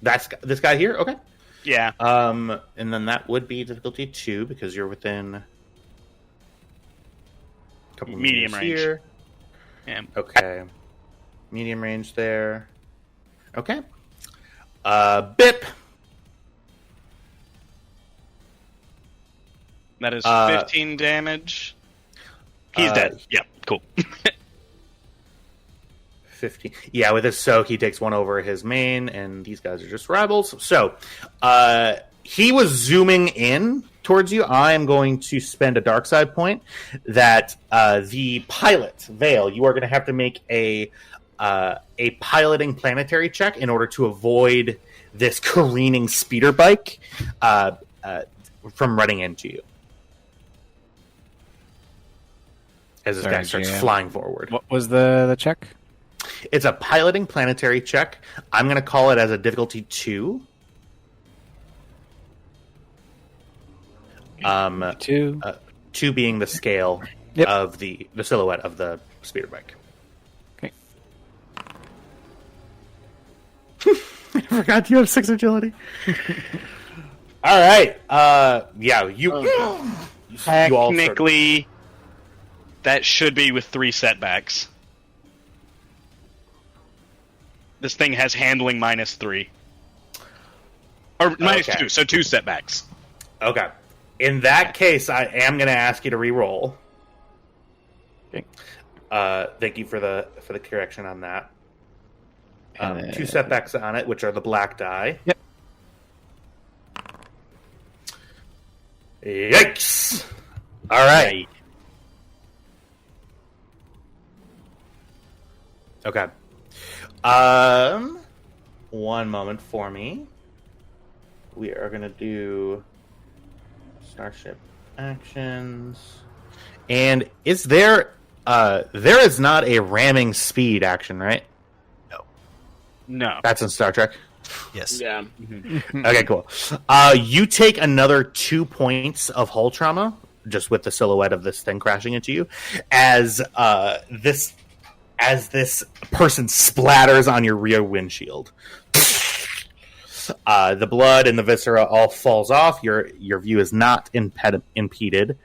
That's this guy here? Okay. Yeah. And then that would be difficulty 2 because you're within a couple Medium meters range. here. Yeah. Okay. Medium range there. Okay. Bip. That is 15 damage. He's dead. Yeah, cool. 15. Yeah, with his soak, he takes one over his main, and these guys are just rivals. So, he was zooming in towards you. I am going to spend a dark side point that the pilot, Vale, you are going to have to make a piloting planetary check in order to avoid this careening speeder bike from running into you. As this guy starts flying forward. What was the check? It's a piloting planetary check. I'm going to call it as a difficulty 2. 2. 2 being the scale of the silhouette of the speeder bike. Okay. I forgot you have 6 agility. All right. Yeah, you all Technically, that should be with 3 setbacks. This thing has handling -3. Or -2, so 2 setbacks. Okay. In that case, I am going to ask you to re-roll. Okay. Thank you for the correction on that. 2 setbacks on it, which are the black die. Yep. Yikes! All right. Okay. One moment for me. We are going to do Starship actions. And is there is not a ramming speed action, right? No. That's in Star Trek. Yes. Yeah. Okay, cool. You take another 2 points of hull trauma just with the silhouette of this thing crashing into you as this person splatters on your rear windshield. The blood and the viscera all falls off. Your view is not impeded,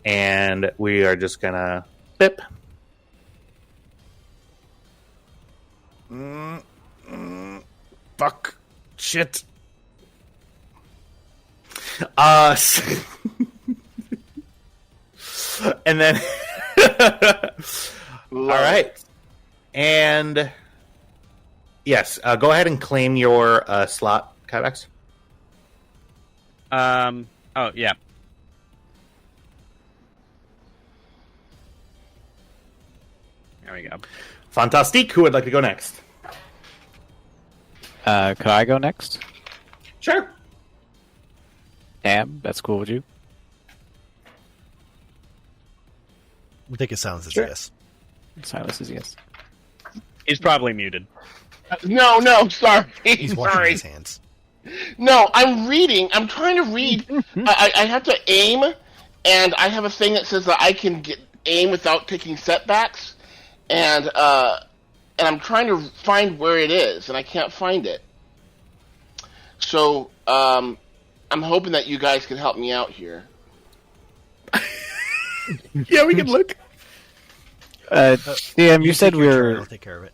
and we are just gonna bip. Fuck. Shit. And then all right. And yes, go ahead and claim your slot, Kyvax. Oh, yeah. There we go. Fantastique. Who would like to go next? Could I go next? Sure. Damn, that's cool with you. We'll take a silence as Sure. yes. Silas is yes. He's probably muted. No, sorry. He's washing Sorry. his hands. No, I'm reading. I'm trying to read. I have to aim, and I have a thing that says that I can aim without taking setbacks, and I'm trying to find where it is, and I can't find it. So I'm hoping that you guys can help me out here. Yeah, we can look. DM, you said take your turn, we're I'll take care of it.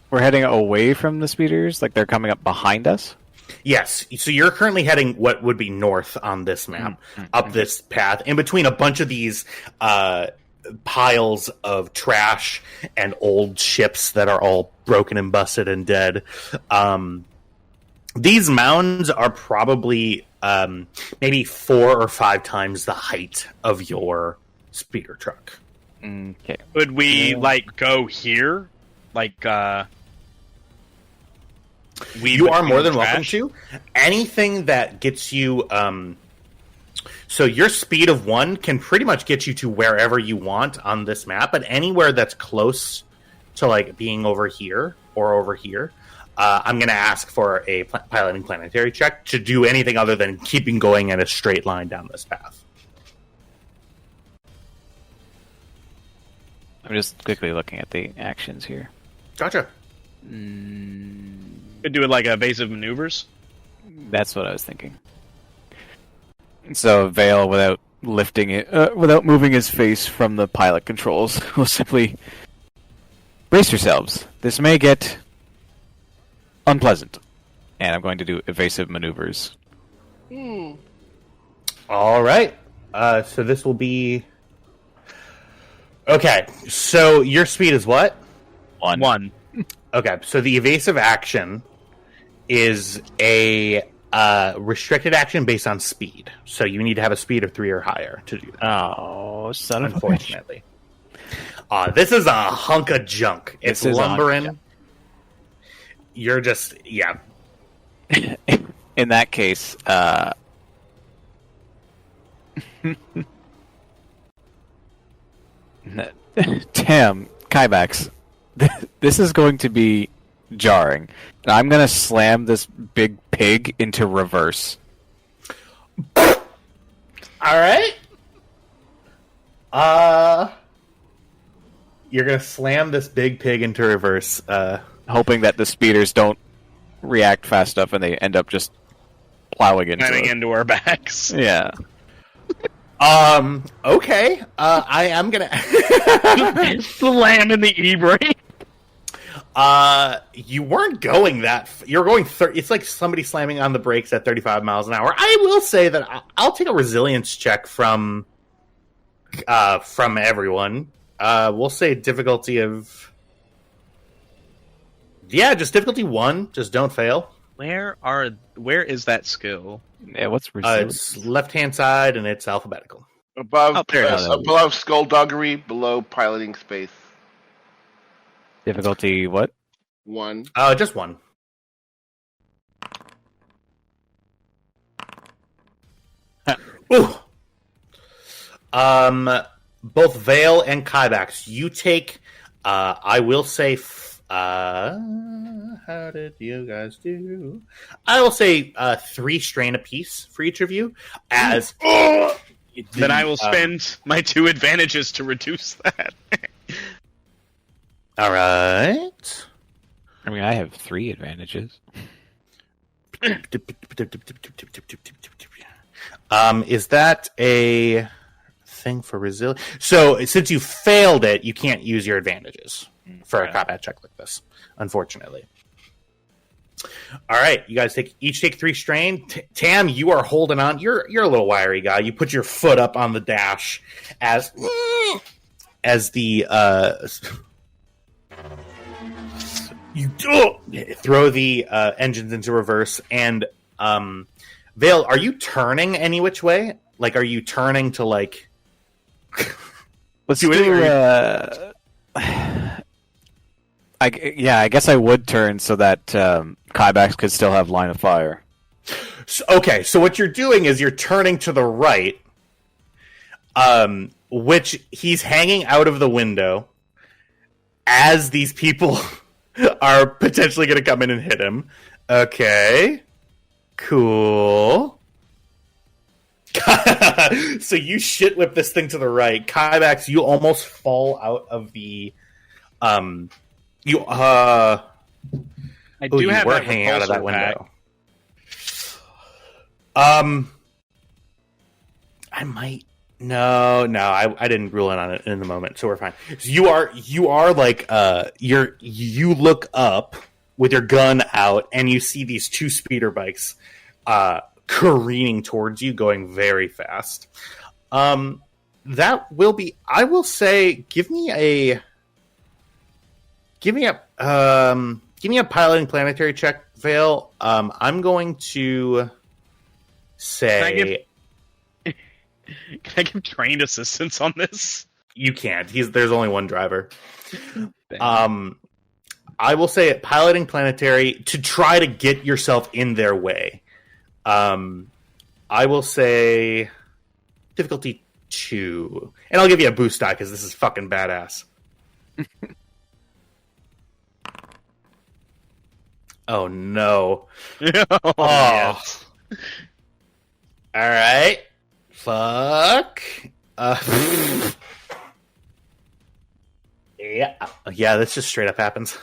We're heading away from the speeders, like they're coming up behind us. Yes. So you're currently heading what would be north on this map, up this path, in between a bunch of these piles of trash and old ships that are all broken and busted and dead. These mounds are probably maybe 4 or 5 times the height of your speeder truck. Okay. Would we go here? You are more than welcome to. Anything that gets you so your speed of 1 can pretty much get you to wherever you want on this map, but anywhere that's close to being over here or over here, I'm going to ask for a piloting planetary check to do anything other than keeping going in a straight line down this path. I'm just quickly looking at the actions here. Gotcha. Could do it like evasive maneuvers. That's what I was thinking. So Vale, without lifting it, without moving his face from the pilot controls, will simply brace yourselves. This may get unpleasant, and I'm going to do evasive maneuvers. All right. So this will be okay. So your speed is what? 1. Okay. So the evasive action is a restricted action based on speed. So you need to have a speed of 3 or higher to do that. Oh, son of a bitch. Unfortunately. This is a hunk of junk. It's lumbering. You're just, yeah. In that case, Tam, Kybax, this is going to be jarring. I'm going to slam this big pig into reverse. All right. You're going to slam this big pig into reverse. Hoping that the speeders don't react fast enough and they end up just plowing into our backs. Yeah. Okay. I am going to slam in the e-brake. You weren't going that. You're going 30. It's like somebody slamming on the brakes at 35 miles an hour. I will say that I'll take a resilience check from everyone. We'll say difficulty of just difficulty 1. Just don't fail. Where is that skill? Yeah, what's resilience? It's left hand side and it's alphabetical. Above skullduggery, below piloting space. Difficulty what? 1. Just 1. Ooh. Both Vale and Kybax, you take. I will say. How did you guys do? I will say 3 strain apiece for each of you. As then I will spend my 2 advantages to reduce that. All right. I mean, I have 3 advantages. Is that a thing for resilience? So, since you failed it, you can't use your advantages for a combat check like this, unfortunately. All right, you guys each take 3 strain. Tam, you are holding on. You're a little wiry guy. You put your foot up on the dash as the you throw the engines into reverse. And Vale, are you turning any which way? Like, are you turning to like? Let's do. I guess I would turn so that Kybax could still have line of fire. Okay, so what you're doing is you're turning to the right, which he's hanging out of the window as these people are potentially going to come in and hit him. Okay, cool. So you shit whip this thing to the right. Kybax, you almost fall out of the... I do have were that hanging out of that window. I might No, I didn't rule in on it in the moment, so we're fine. So you are like you look up with your gun out, and you see these two speeder bikes careening towards you, going very fast. That will be. I will say, give me a piloting planetary check, Vale. I'm going to say. Can I give trained assistance on this? You can't. There's only one driver. I will say it, piloting planetary to try to get yourself in their way. I will say difficulty 2, and I'll give you a boost die because this is fucking badass. Oh no! Oh, yes. All right. Fuck. Yeah, this just straight up happens.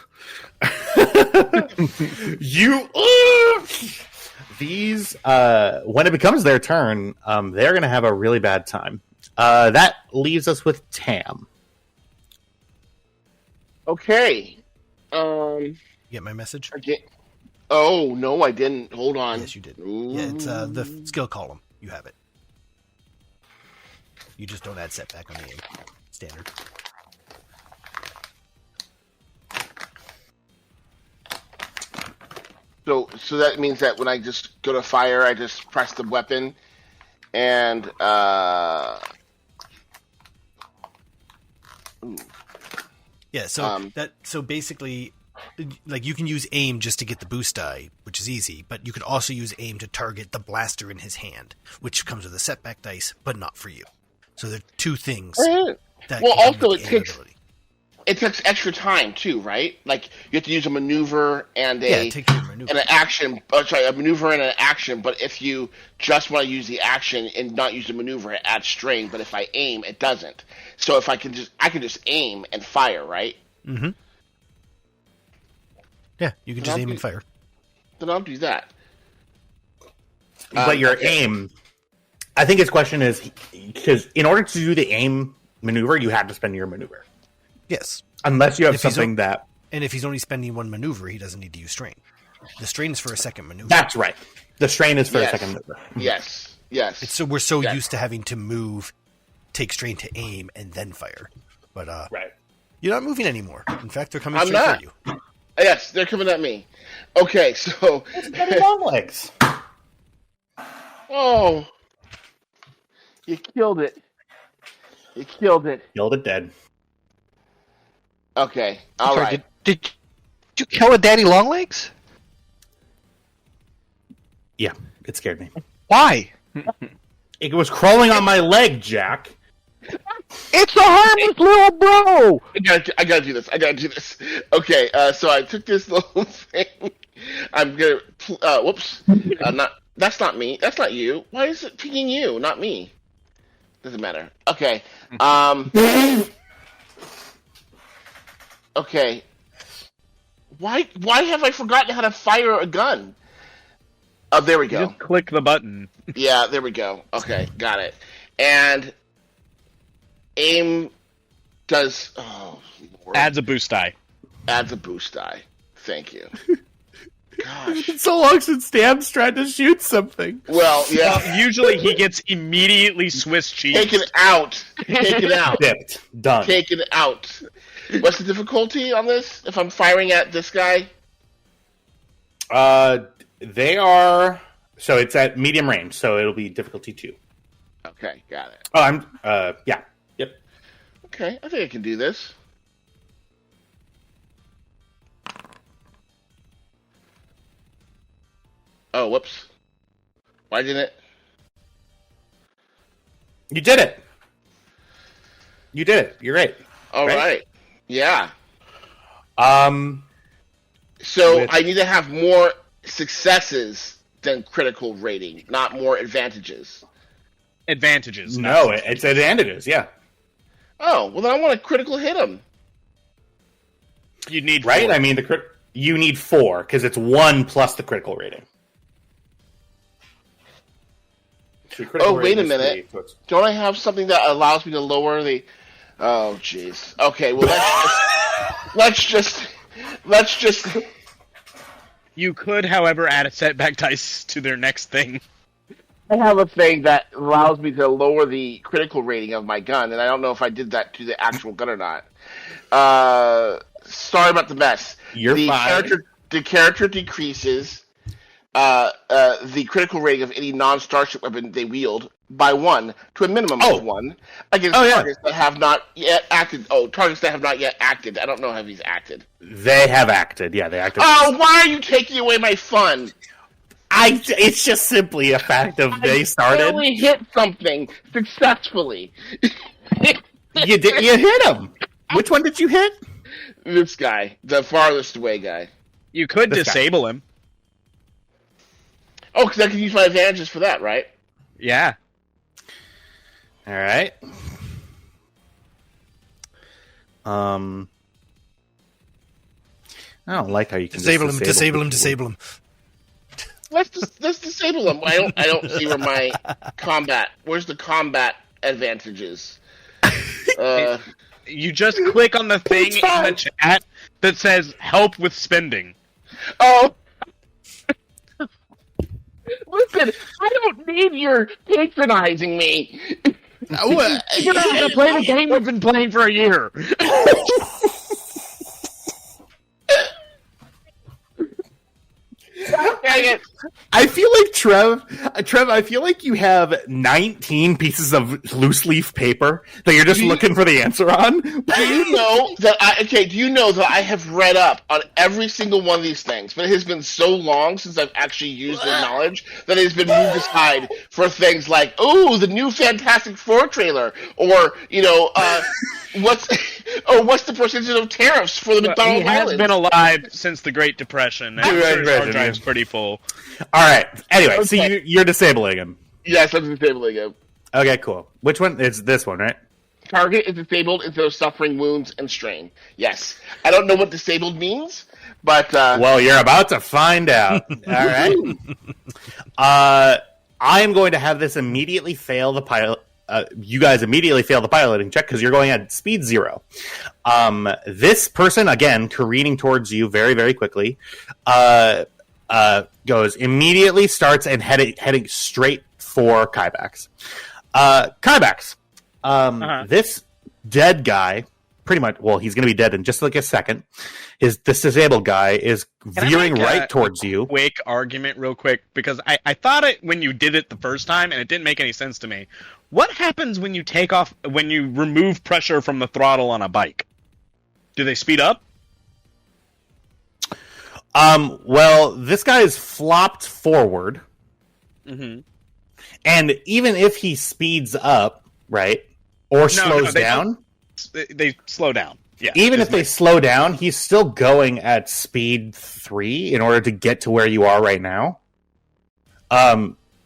These when it becomes their turn, they're gonna have a really bad time. That leaves us with Tam. Okay. You get my message? Oh no, I didn't. Hold on. Yes, you did. Yeah, it's the skill column. You have it. You just don't add setback on the aim. Standard. So that means that when I just go to fire, I just press the weapon, and Yeah. So basically, like, you can use aim just to get the boost die, which is easy, but you could also use aim to target the blaster in his hand, which comes with a setback dice, but not for you. So there are two things. That well, come also with the aim ability. it takes extra time too, right? Like you have to use a maneuver and it takes your maneuver. and an action. A maneuver and an action. But if you just want to use the action and not use the maneuver, it adds strain. But if I aim, it doesn't. So if I can just aim and fire, right? Mm-hmm. Yeah, you can just aim and fire. Then I'll do that. But your aim, I think his question is, because in order to do the aim maneuver, you have to spend your maneuver. Yes. Unless you have something that... And if he's only spending one maneuver, he doesn't need to use strain. The strain is for a second maneuver. That's right. The strain is for a second maneuver. Yes. We're so used to having to move, take strain to aim, and then fire. But right. You're not moving anymore. In fact, they're coming straight for you. Yes, they're coming at me. Okay, so... It's got long legs. Oh. You killed it. Killed it dead. Okay, all right. Did you kill a daddy longlegs? Yeah, it scared me. Why? It was crawling on my leg, Jack. It's a harmless little bro! I gotta do this. Okay, so I took this little thing. I'm gonna... whoops. That's not me. That's not you. Why is it picking you, not me? Doesn't matter. Okay. Okay. Why have I forgotten how to fire a gun? Oh, there we go. Just click the button. Yeah, there we go. Okay, got it. And aim does... Oh, Lord. Adds a boost die. Adds a boost die. Thank you. Gosh. It's so long since Stam's tried to shoot something. Well, yeah. Usually he gets immediately Swiss cheese. Taken out. Dipped. Done. Taken out. What's the difficulty on this? If I'm firing at this guy? They are... So it's at medium range, so it'll be difficulty 2. Okay, got it. Oh, yeah. Yep. Okay, I think I can do this. Oh, whoops. Why didn't it? You did it. You're right. All right. Yeah. So I need to have more successes than critical rating, not more advantages. Advantages. No, it's advantages, yeah. Oh, well then I want to critical hit him. You need right? 4. I mean, you need 4, because it's 1 plus the critical rating. Oh, wait a minute. Don't I have something that allows me to lower the... Oh, jeez. Okay, well, let's just... You could, however, add a setback dice to their next thing. I have a thing that allows me to lower the critical rating of my gun, and I don't know if I did that to the actual gun or not. Sorry about the mess. You're fine. The character decreases the critical rating of any non-starship weapon they wield by 1 to a minimum of 1 against targets that have not yet acted. Oh, targets that have not yet acted. I don't know if he's acted. They have acted. Yeah, they acted. Oh, why are you taking away my fun? It's just simply a fact of they started. I only hit something successfully. You hit him. Which one did you hit? This guy, the farthest away guy. You could disable him. Oh, because I can use my advantages for that, right? Yeah. All right. I don't like how you can disable him. Let's disable him. I don't see where my combat. Where's the combat advantages? You just click on the thing in the chat that says "Help with spending." Oh. Listen, I don't need your patronizing me. You're not going to play the game we've been playing for a year. I feel like Trev, I feel like you have 19 pieces of loose leaf paper that you're just looking for the answer on. Do you know that I have read up on every single one of these things, but it has been so long since I've actually used the knowledge that it has been moved aside for things like, oh, the new Fantastic Four trailer, or, what's the percentage of tariffs for the McDonald's He has been alive since the Great Depression. I'm sure his hard drive's pretty full. All right. Anyway, so you're disabling him. Yes, I'm disabling him. Okay, cool. Which one? It's this one, right? Target is disabled instead of suffering wounds and strain. Yes. I don't know what disabled means, but... Well, you're about to find out. All right. I am going to have this immediately fail the pilot. You guys immediately fail the piloting check because you're going at speed 0. This person, again, careening towards you very, very quickly, immediately starts and heading straight for Kybax. Kybax, this dead guy, pretty much, well, he's going to be dead in just like a second. This disabled guy is veering right towards you. Quick argument real quick, because I thought it when you did it the first time, and it didn't make any sense to me. What happens when you remove pressure from the throttle on a bike? Do they speed up? Well, this guy is flopped forward. Mm-hmm. And even if he speeds up, right, or slows down... They slow down. Yeah. Even if they slow down, he's still going at speed 3 in order to get to where you are right now.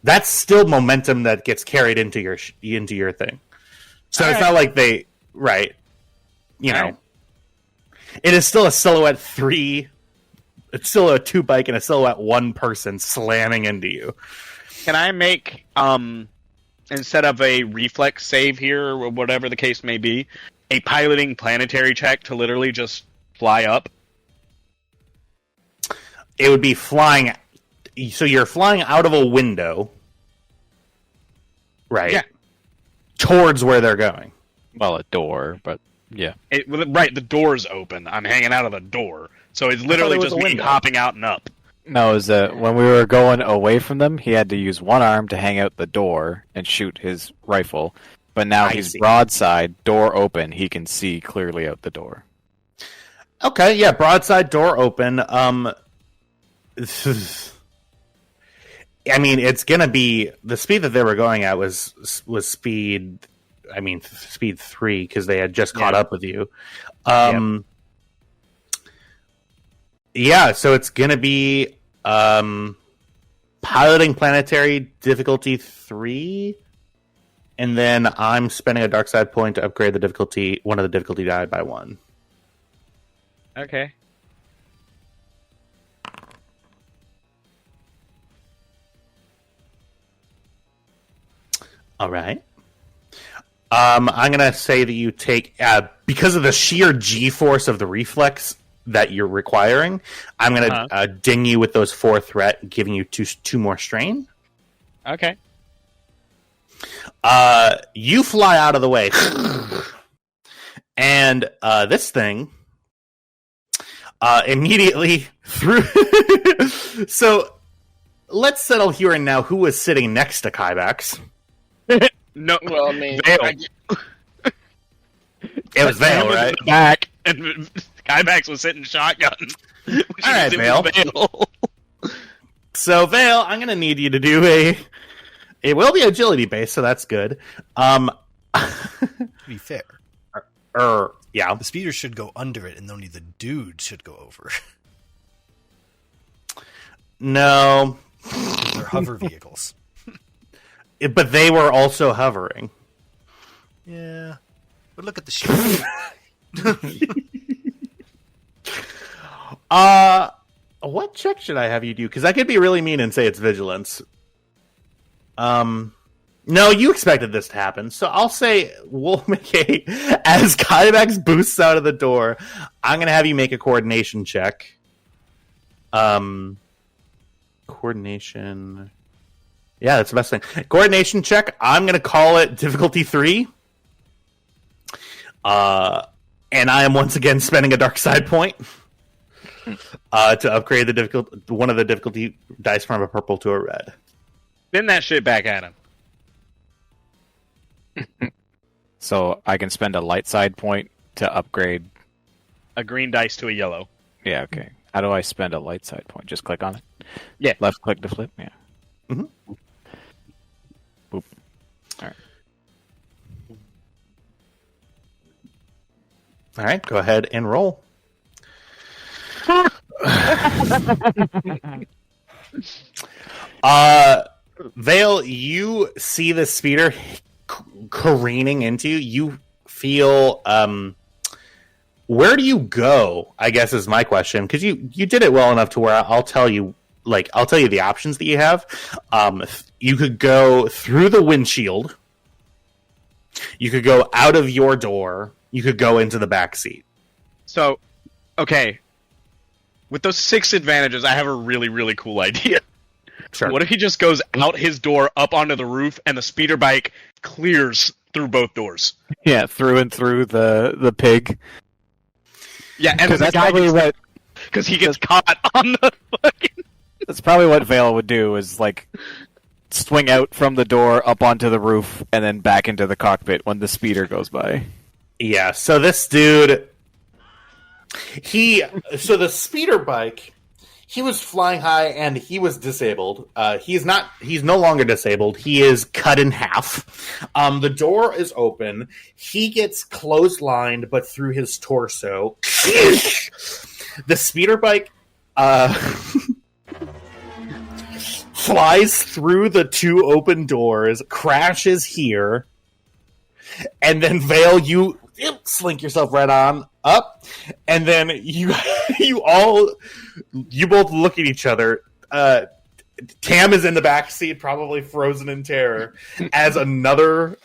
That's still momentum that gets carried into your thing. So it's not like they... Right. It is still a silhouette 3... It's still a 2 bike and a silhouette 1 person slamming into you. Can I make, instead of a reflex save here, or whatever the case may be, a piloting planetary check to literally just fly up? It would be flying... So you're flying out of a window, right? Yeah. Towards where they're going. Well, a door, but yeah. Right, the door's open. I'm hanging out of the door. So it's literally just me hopping out and up. No, it was when we were going away from them, he had to use one arm to hang out the door and shoot his rifle. But now he's broadside, door open. He can see clearly out the door. Okay, yeah, broadside, door open. I mean, it's going to be... The speed that they were going at was speed... I mean, speed 3, because they had just caught up with you. Yeah, so it's going to be piloting planetary difficulty 3, and then I'm spending a dark side point to upgrade the difficulty, one of the difficulty die by 1. Okay. All right. I'm going to say that you take, because of the sheer G-force of the reflex that you're requiring, I'm going to ding you with those 4 threat, giving you two more strain. Okay. You fly out of the way. And this thing immediately through... So, let's settle here and now who was sitting next to Kybax. No, Well, I mean, It was Vale, right? Back, and Kybax was sitting shotgun. All right, Vale. So, Vale, I'm going to need you to do it will be agility based, so that's good. To be fair, yeah. the speeder should go under it, and only the dude should go over. No. They're hover vehicles. But they were also hovering. Yeah. But look at the shield. What check should I have you do? Because I could be really mean and say it's vigilance. No, you expected this to happen, so I'll say we'll make as Kybax boosts out of the door, I'm gonna have you make a coordination check. Coordination. Yeah, that's the best thing. Coordination check. I'm gonna call it difficulty 3. And I am once again spending a dark side point to upgrade one of the difficulty dice from a purple to a red. Spin that shit back at him. So I can spend a light side point to upgrade A green dice to a yellow. Yeah, okay. How do I spend a light side point? Just click on it? Yeah. Left click to flip? Yeah. Mm-hmm. Boop. Alright. Alright, go ahead and roll. Vale, you see the speeder careening into you. You feel, where do you go, I guess is my question. Because you did it well enough to where I'll tell you the options that you have. You could go through the windshield. You could go out of your door. You could go into the back seat. So, okay. With those 6 advantages, I have a really, really cool idea. Sure. What if he just goes out his door, up onto the roof, and the speeder bike clears through both doors? Yeah, through and through the pig. Yeah, and that's probably what... Because he gets caught on the fucking... That's probably what Vale would do, is, like, swing out from the door, up onto the roof, and then back into the cockpit when the speeder goes by. Yeah, so this dude... So the speeder bike... He was flying high and he was disabled. He's no longer disabled. He is cut in half. The door is open. He gets clotheslined, but through his torso. The speeder bike flies through the 2 open doors, crashes here, and then Vale, you slink yourself right on up, and then you both look at each other. Tam is in the back seat, probably frozen in terror, as another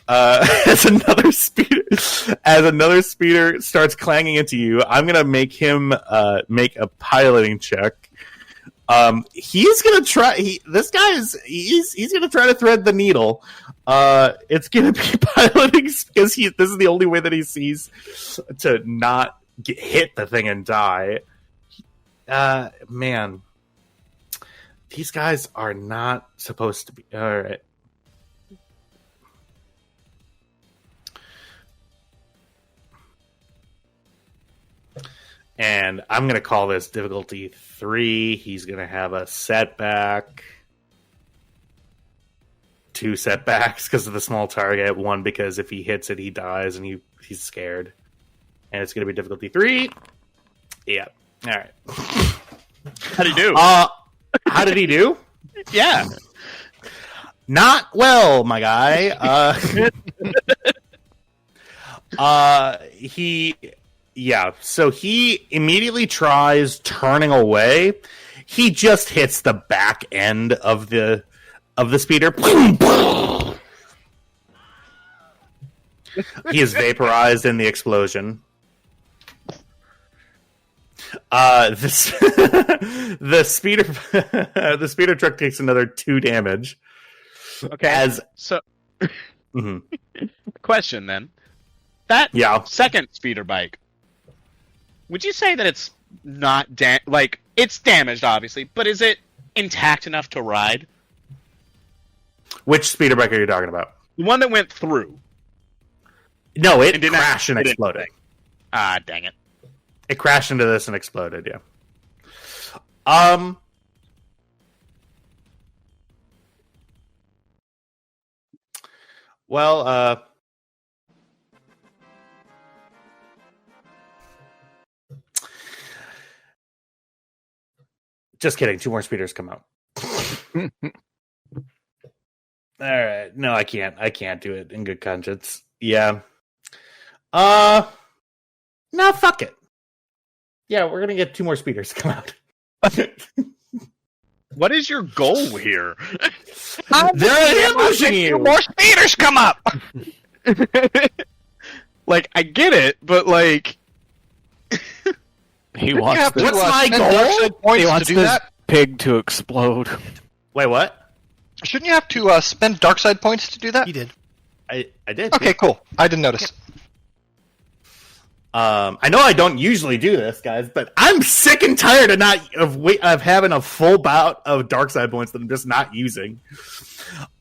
speeder starts clanging into you. I'm gonna make him make a piloting check. He's gonna try. He's gonna try to thread the needle. It's gonna be piloting because this is the only way that he sees to not hit the thing and die. Man, these guys are not supposed to be. All right. And I'm going to call this difficulty 3. He's going to have a setback. 2 setbacks because of the small target. 1 because if he hits it, he dies and he's scared. And it's going to be difficulty 3. Yeah. All right. How'd he do? How did he do? Yeah. Not well, my guy. So he immediately tries turning away. He just hits the back end of the speeder. He is vaporized in the explosion. The speeder truck takes another 2 damage. Okay. Question then. That second speeder bike, would you say that it's not it's damaged, obviously, but is it intact enough to ride? Which speeder bike are you talking about? The one that went through. No, it crashed and exploded. Ah, dang it. It crashed into this and exploded, yeah. Well, just kidding. 2 more speeders come out. All right. No, I can't. I can't do it in good conscience. Yeah. No, fuck it. Yeah, we're gonna get 2 more speeders to come out. What is your goal here? They're ambushing you. 2 more speeders come up. Like, I get it, but like, He wants What's my goal? He wants this pig to explode. Wait, what? Shouldn't you have to spend dark side points to do that? He did. I did. Okay, cool. I didn't notice. I know I don't usually do this, guys, but I'm sick and tired of having a full bout of dark side points that I'm just not using.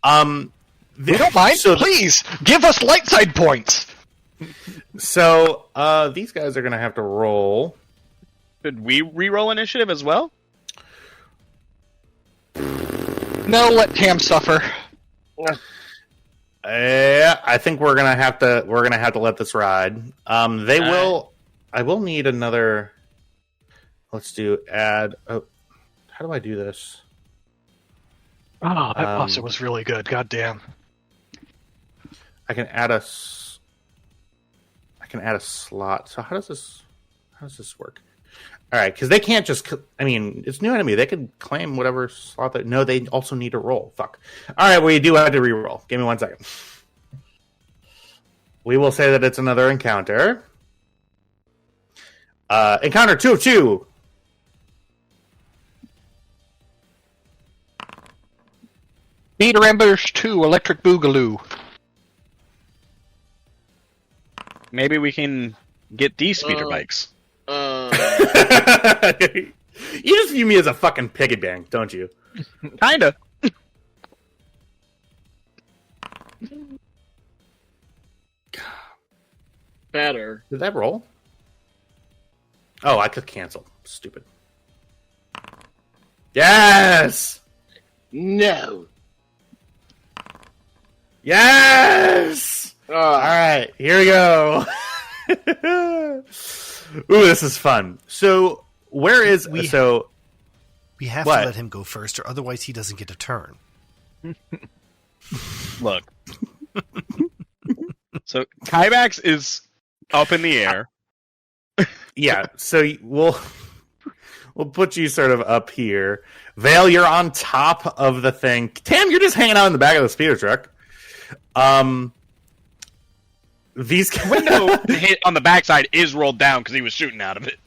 We don't mind. Please give us light side points. So these guys are gonna have to roll. Should we re-roll initiative as well? No, let Tam suffer. I think we're gonna have to let this ride. I will need another. Let's do add. Oh, how do I do this? Oh, that pasta was really good. God damn. I can add a slot. So how does this work? All right, because they can't just. I mean, it's new enemy. They can claim whatever slot. No, they also need to roll. Fuck. All right, we do have to re-roll. Give me 1 second. We will say that it's another encounter. Encounter 2 of 2. Speeder Ambush 2, Electric Boogaloo. Maybe we can get these speeder bikes. You just view me as a fucking piggy bank, don't you? Kinda. Better. Did that roll? Oh, I could cancel. Stupid. Yes! No. Yes! Alright, here we go. Ooh, this is fun. So, where is... We have what? to let him go first, or otherwise he doesn't get a turn. Look. So, Kybax is up in the air. Yeah, so we'll put you sort of up here. Vale, you're on top of the thing. Tam, you're just hanging out in the back of the speeder truck. These window hit on the backside is rolled down because he was shooting out of it.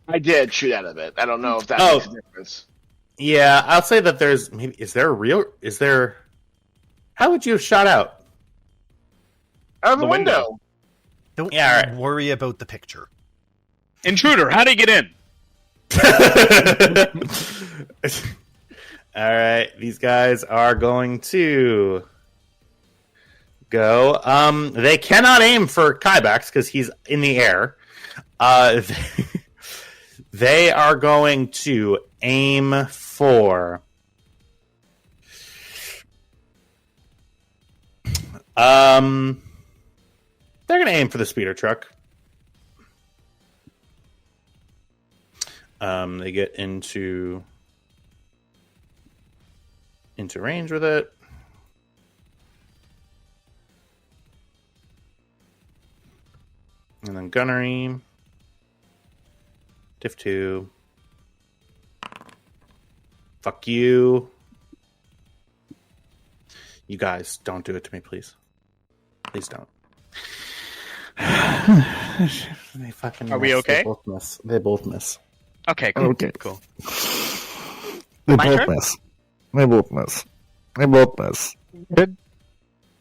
I did shoot out of it. I don't know if that makes a difference. Yeah, I'll say that there's maybe. Is there? How would you have shot out? Out of the window. Don't right. worry about the picture. Intruder, how do you get in? All right, these guys are going to go. They cannot aim for Kybax because he's in the air. They are going to aim for. They're going to aim for the speeder truck. They get into range with it. And then gunnery. Diff 2. Fuck you. You guys, don't do it to me, please. Please don't. They fucking Are we miss. okay? They both miss. Okay, cool. Okay. Cool. They My both turn? miss. They both miss. They both miss. Could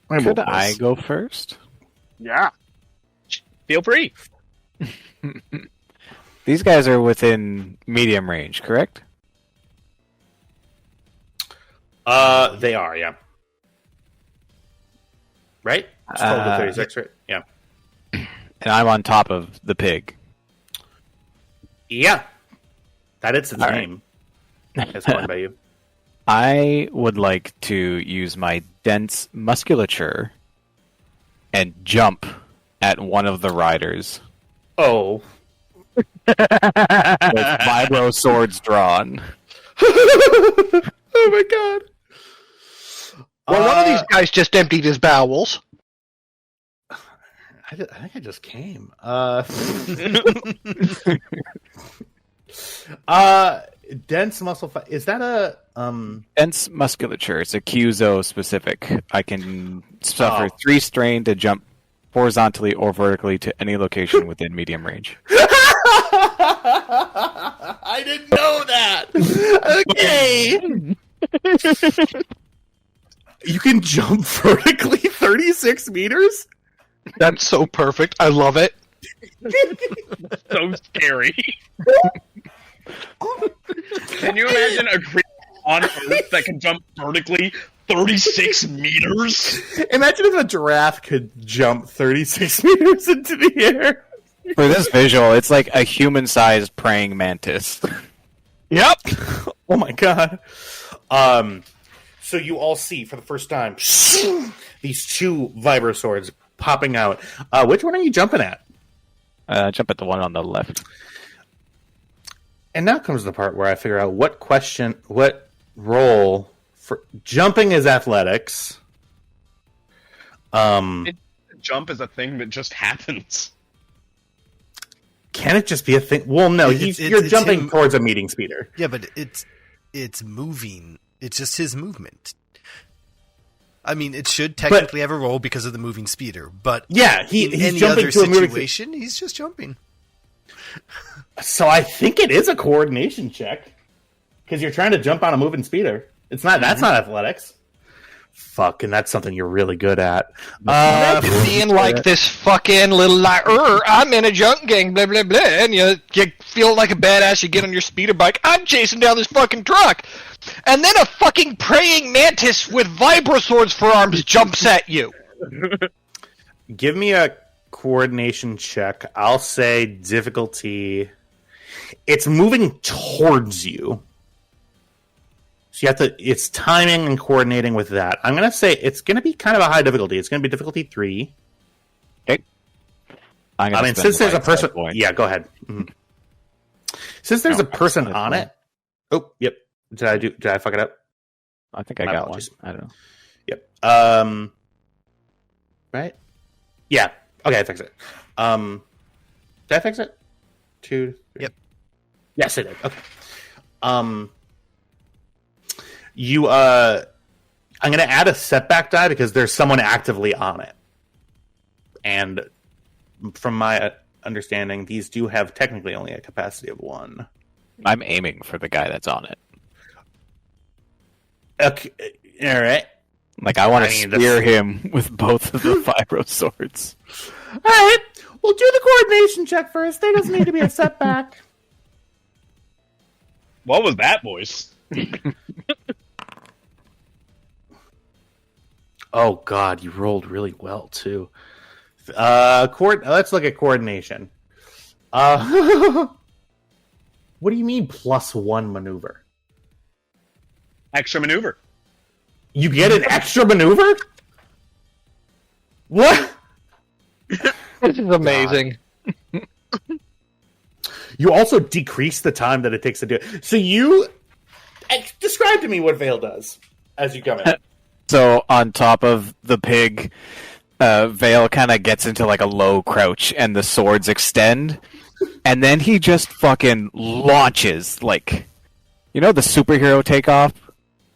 They both I miss. go first? Yeah. Feel free. These guys are within medium range, correct? They are, yeah. Right? It's 12 to 36, right? Yeah. And I'm on top of the pig. Yeah. That is its All right. name. It's going by you. I would like to use my dense musculature and jump at one of the riders Oh. with vibro swords drawn. Oh my god. Well, one of these guys just emptied his bowels. I think I just came. Dense muscle. Is that a Dense musculature. It's a QZO specific. I can suffer Oh. 3 strain to jump horizontally or vertically to any location within medium range. I didn't know that. Okay. You can jump vertically 36 meters? That's so perfect. I love it. So scary. Can you imagine a creature on Earth that can jump vertically 36 meters? Imagine if a giraffe could jump 36 meters into the air. For this visual, it's like a human-sized praying mantis. Yep. Oh my god. So you all see for the first time these 2 vibro swords popping out. Which one are you jumping at? Jump at the one on the left. And now comes the part where I figure out what role for jumping is athletics. Jump is a thing that just happens. Can it just be a thing? Well, no, you're it's jumping him- towards a meeting speeder. Yeah, but it's moving. It's just his movement. I mean, it should technically have a role because of the moving speeder, but Yeah, in he's any jumping other to a moving situation, he's just jumping. So I think it is a coordination check because you're trying to jump on a moving speeder. It's not. That's not athletics. Fuck, and that's something you're really good at. Being like this fucking little like, I'm in a junk gang, blah blah blah, and you feel like a badass. You get on your speeder bike. I'm chasing down this fucking truck, and then a fucking praying mantis with vibro swords for arms jumps at you. Give me a coordination check. I'll say difficulty. It's moving towards you. So you have to, it's timing and coordinating with that. I'm going to say it's going to be kind of a high difficulty. It's going to be difficulty 3. Okay. I mean, since there's a person... Yeah, go ahead. Mhm. Since there's a person on it... Oh, yep. Did I fuck it up? I think I My got apologies. one. I don't know. Yep. Right? Yeah. Okay, I fixed it. Did I fix it? 2, 3. Yep. Yes, I did. Okay. I'm going to add a setback die because there's someone actively on it. And from my understanding, these do have technically only a capacity of 1. I'm aiming for the guy that's on it. Okay. All right. Like, I want to I mean, spear him with both of the vibro swords. All right. We'll do the coordination check first. There doesn't need to be a setback. What was that voice? Oh God, you rolled really well too. Let's look at coordination. What do you mean +1 maneuver? Extra maneuver. You get an extra maneuver? What? This is amazing. You also decrease the time that it takes to do it. So you describe to me what Vale does as you come in. So, on top of the pig, Vale kind of gets into like a low crouch and the swords extend. And then he just fucking launches, like, you know, the superhero takeoff?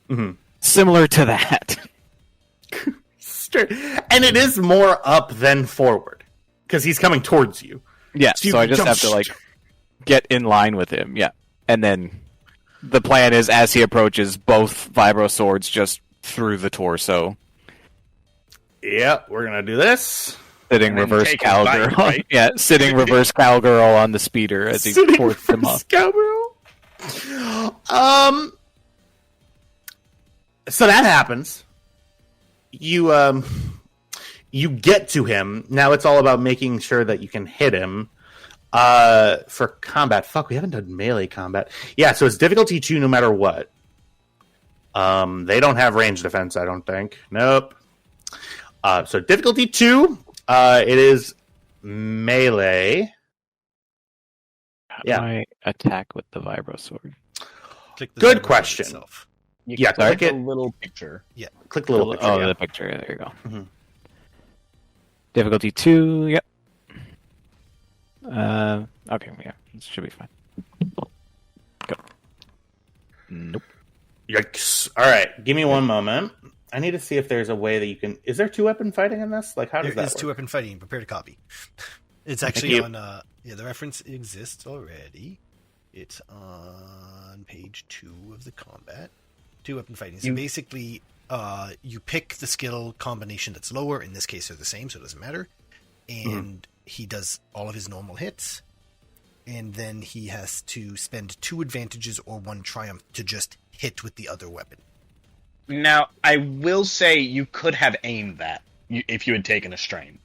Mm-hmm. Similar to that. And it is more up than forward because he's coming towards you. Yeah, so I just have to like get in line with him. Yeah, and then the plan is as he approaches, both vibro swords just through the torso. Yep, we're gonna do this. Sitting reverse cowgirl. Bite, right? Yeah, sitting reverse cowgirl on the speeder as he forces him off. Cowgirl. So that happens. You get to him. Now it's all about making sure that you can hit him. For combat, fuck, we haven't done melee combat. Yeah, so it's difficulty 2 no matter what. They don't have range defense, I don't think. Nope. So difficulty 2, it is melee. How do I attack with the vibro sword? Click the Good vibro question. itself. Yeah, Click click the it. little picture. Yeah. Click the little picture. Oh, yeah. the picture. There you go. Mhm. Difficulty 2. Yep. Okay, yeah, this should be fine. Go. Nope. Yikes. Alright, give me one moment. I need to see if there's a way that you can... Is there 2-weapon fighting in this? Like, how does There that is work? 2-weapon fighting. Prepare to copy. It's Thank actually you. on... yeah, the reference exists already. It's on page 2 of the combat. 2-weapon fighting. So basically, you pick the skill combination that's lower. In this case, they're the same, so it doesn't matter. And he does all of his normal hits. And then he has to spend 2 advantages or 1 triumph to just hit with the other weapon. Now, I will say you could have aimed that if you had taken a strain.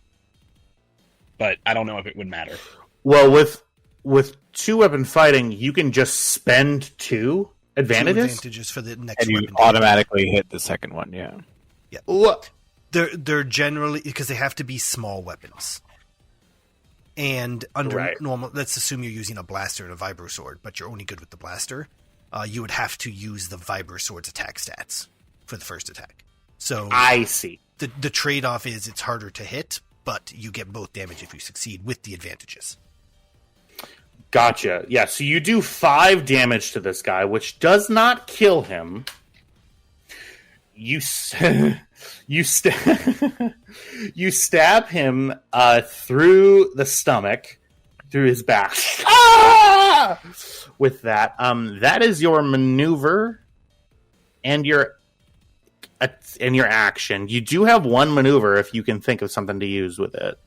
But I don't know if it would matter. Well, with 2-weapon fighting, you can just spend 2 advantages? 2 advantages for the next And you weapon. automatically hit the second one, yeah. What? They're generally... Because they have to be small weapons. And under normal... Let's assume you're using a blaster and a vibro sword, but you're only good with the blaster. You would have to use the vibro sword's attack stats for the first attack. So I see. The trade-off is it's harder to hit, but you get both damage if you succeed with the advantages. Gotcha. Yeah, so you do 5 damage to this guy, which does not kill him. You you stab him through the stomach, through his back. Ah! With that, that is your maneuver and your action. You do have 1 maneuver if you can think of something to use with it.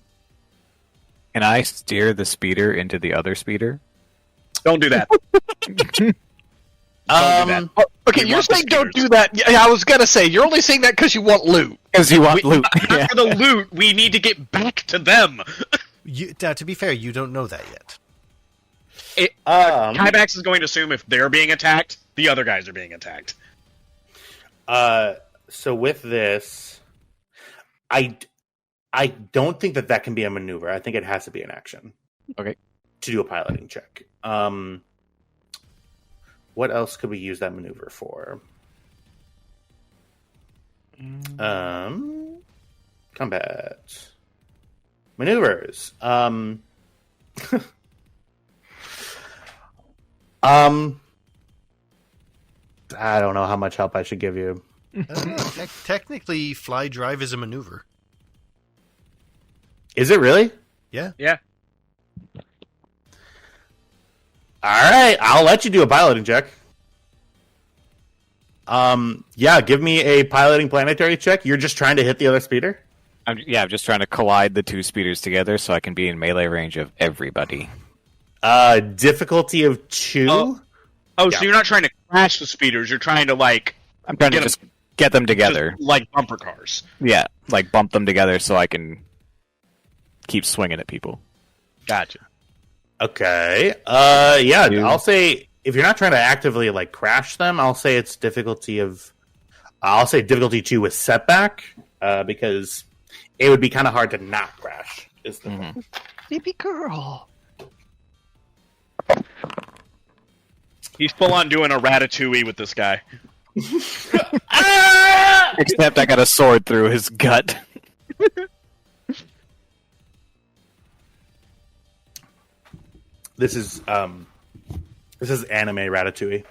Can I steer the speeder into the other speeder? Don't do that. Don't do that. Okay, We you're want the saying don't speeders. do that. Yeah, I was gonna say you're only saying that because you want loot. Because you want loot. Not for the loot. We need to get back to them. Now, to be fair, you don't know that yet. Kybax is going to assume if they're being attacked, the other guys are being attacked. So with this, I don't think that can be a maneuver. I think it has to be an action. Okay. To do a piloting check. What else could we use that maneuver for? Combat. Maneuvers. I don't know how much help I should give you. I don't know. Technically, fly drive is a maneuver. Is it really? Yeah. Yeah. All right, I'll let you do a piloting check. Yeah, give me a piloting planetary check. You're just trying to hit the other speeder? I'm just trying to collide the 2 speeders together so I can be in melee range of everybody. Difficulty of 2? Oh, Yeah. so you're not trying to crash the speeders. You're trying to, I'm trying to just get them together. just like bumper cars. Yeah, like bump them together so I can keep swinging at people. Gotcha. Okay. Yeah, Two. I'll say if you're not trying to actively like crash them, I'll say it's difficulty 2 with setback, because it would be kind of hard to not crash. Is the Mhm. Baby girl. He's full on doing a ratatouille with this guy. Except I got a sword through his gut. This is anime Ratatouille.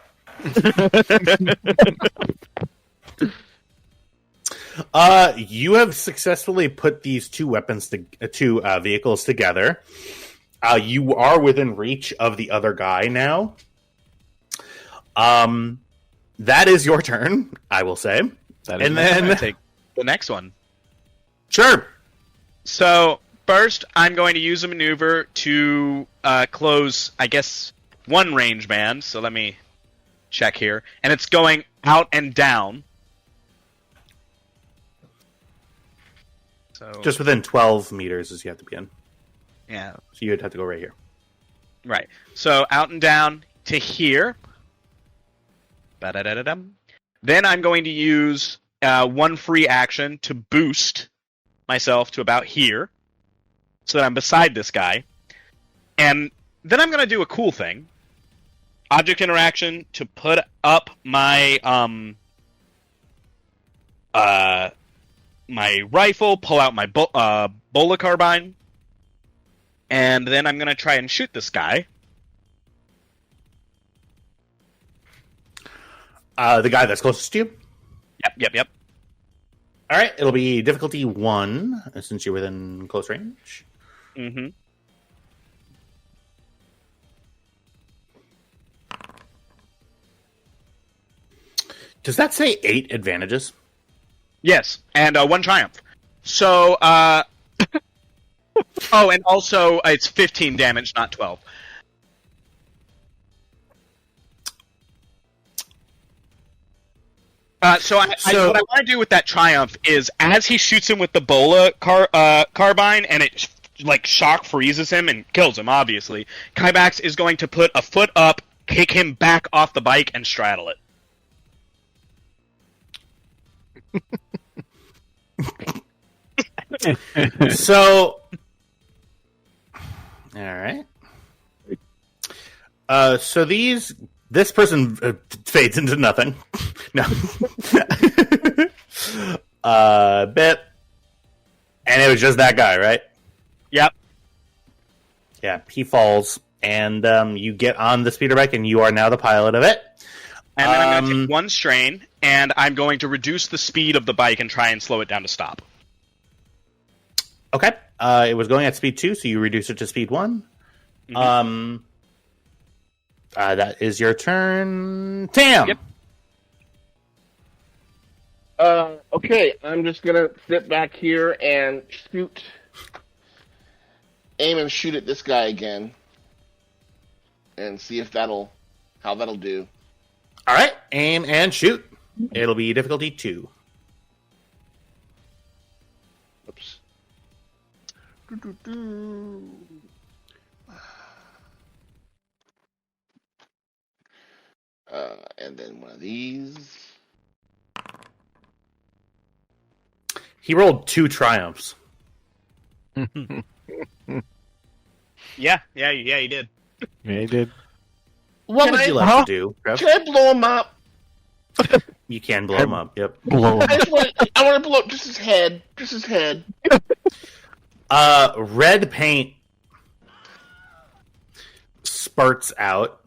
You have successfully put these two vehicles together. You are within reach of the other guy now. That is your turn, I will say. And then take the next one. Sure. So first, I'm going to use a maneuver to close, I guess, one range band. So let me check here, and it's going out and down. So just within 12 meters as you have to be in. Yeah. So you'd have to go right here. Right. So out and down to here. Ba-da-da-da-dum. Then I'm going to use one free action to boost myself to about here, so that I'm beside this guy. And then I'm going to do a cool thing. Object interaction to put up my my rifle, pull out my bola carbine, and then I'm going to try and shoot this guy. The guy that's closest to you? Yep. All right, it'll be difficulty 1, since you're within close range. Mm-hmm. Does that say 8 advantages? Yes, and 1 triumph. So, oh, and also it's 15 damage, not 12. So what I want to do with that triumph is, as he shoots him with the bola carbine, and it like shock freezes him and kills him, obviously, Kybax is going to put a foot up, kick him back off the bike, and straddle it. So, all right. So this person fades into nothing. No. Bit. And it was just that guy, right? Yep. Yeah, he falls, and you get on the speeder bike, and you are now the pilot of it. And then I'm going to take 1 strain, and I'm going to reduce the speed of the bike and try and slow it down to stop. Okay. It was going at speed 2, so you reduce it to speed 1. Mm-hmm. That is your turn. Tam! Yep. Okay, I'm just gonna sit back here and aim and shoot at this guy again, and see if how that'll do. All right, aim and shoot. It'll be difficulty 2. Oops. And then one of these. He rolled 2 triumphs. Yeah, he did. Yeah, he did. What would you like to do, Trev? Can I blow him up? You can blow him up, yep. Blow him. I want to blow up just his head. Red paint spurts out.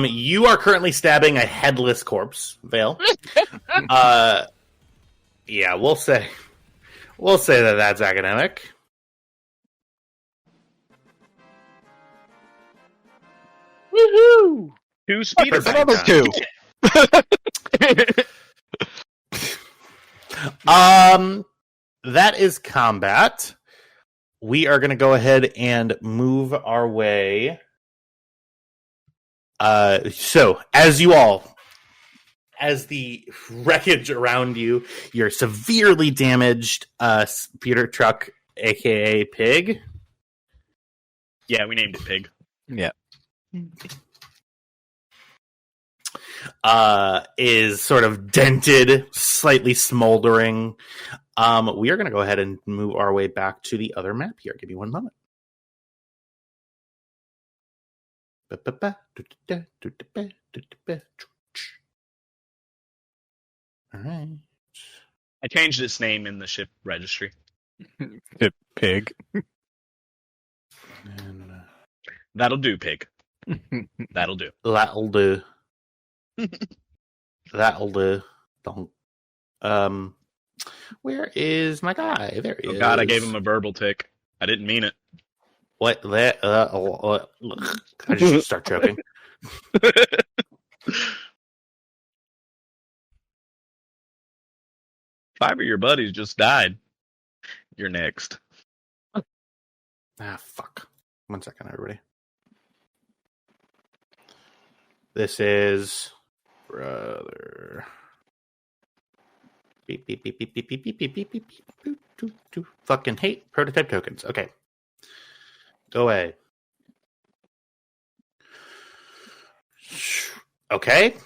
You are currently stabbing a headless corpse, Vale. Yeah, we'll say that that's academic. Woohoo! 2 speeder Another bikes. 2. That is combat. We are going to go ahead and move our way. So, as the wreckage around you, your severely damaged speeder truck, aka Pig. Yeah, we named it Pig. Yeah. Is sort of dented, slightly smoldering. We are going to go ahead and move our way back to the other map here. Give me one moment. All right. I changed its name in the ship registry. Pig. And, That'll do, Pig. That'll do. that'll do. That'll do. Don't. Where is my guy? There he is. Oh God, I gave him a verbal tick. I didn't mean it. What? I just start choking. Five of your buddies just died. You're next. Ah, fuck. 1 second, everybody. This is brother. Beep beep beep beep beep beep beep beep beep beep beep. Fucking hate prototype tokens. Okay. Go away. Okay.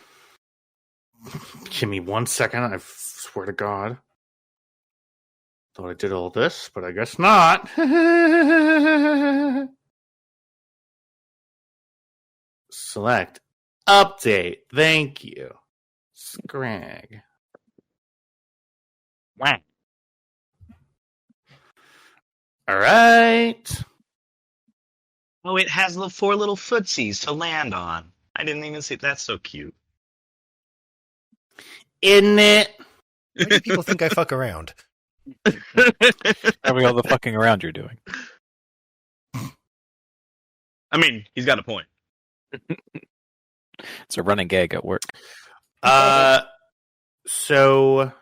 Give me 1 second. I swear to God. Thought I did all this, but I guess not. Select. Update. Thank you. Scrag. Wow. All right. Oh, it has the 4 little footsies to land on. I didn't even see. That's so cute. Isn't it? Why do people think I fuck around? Probably all the fucking around you're doing. I mean, he's got a point. It's a running gag at work. So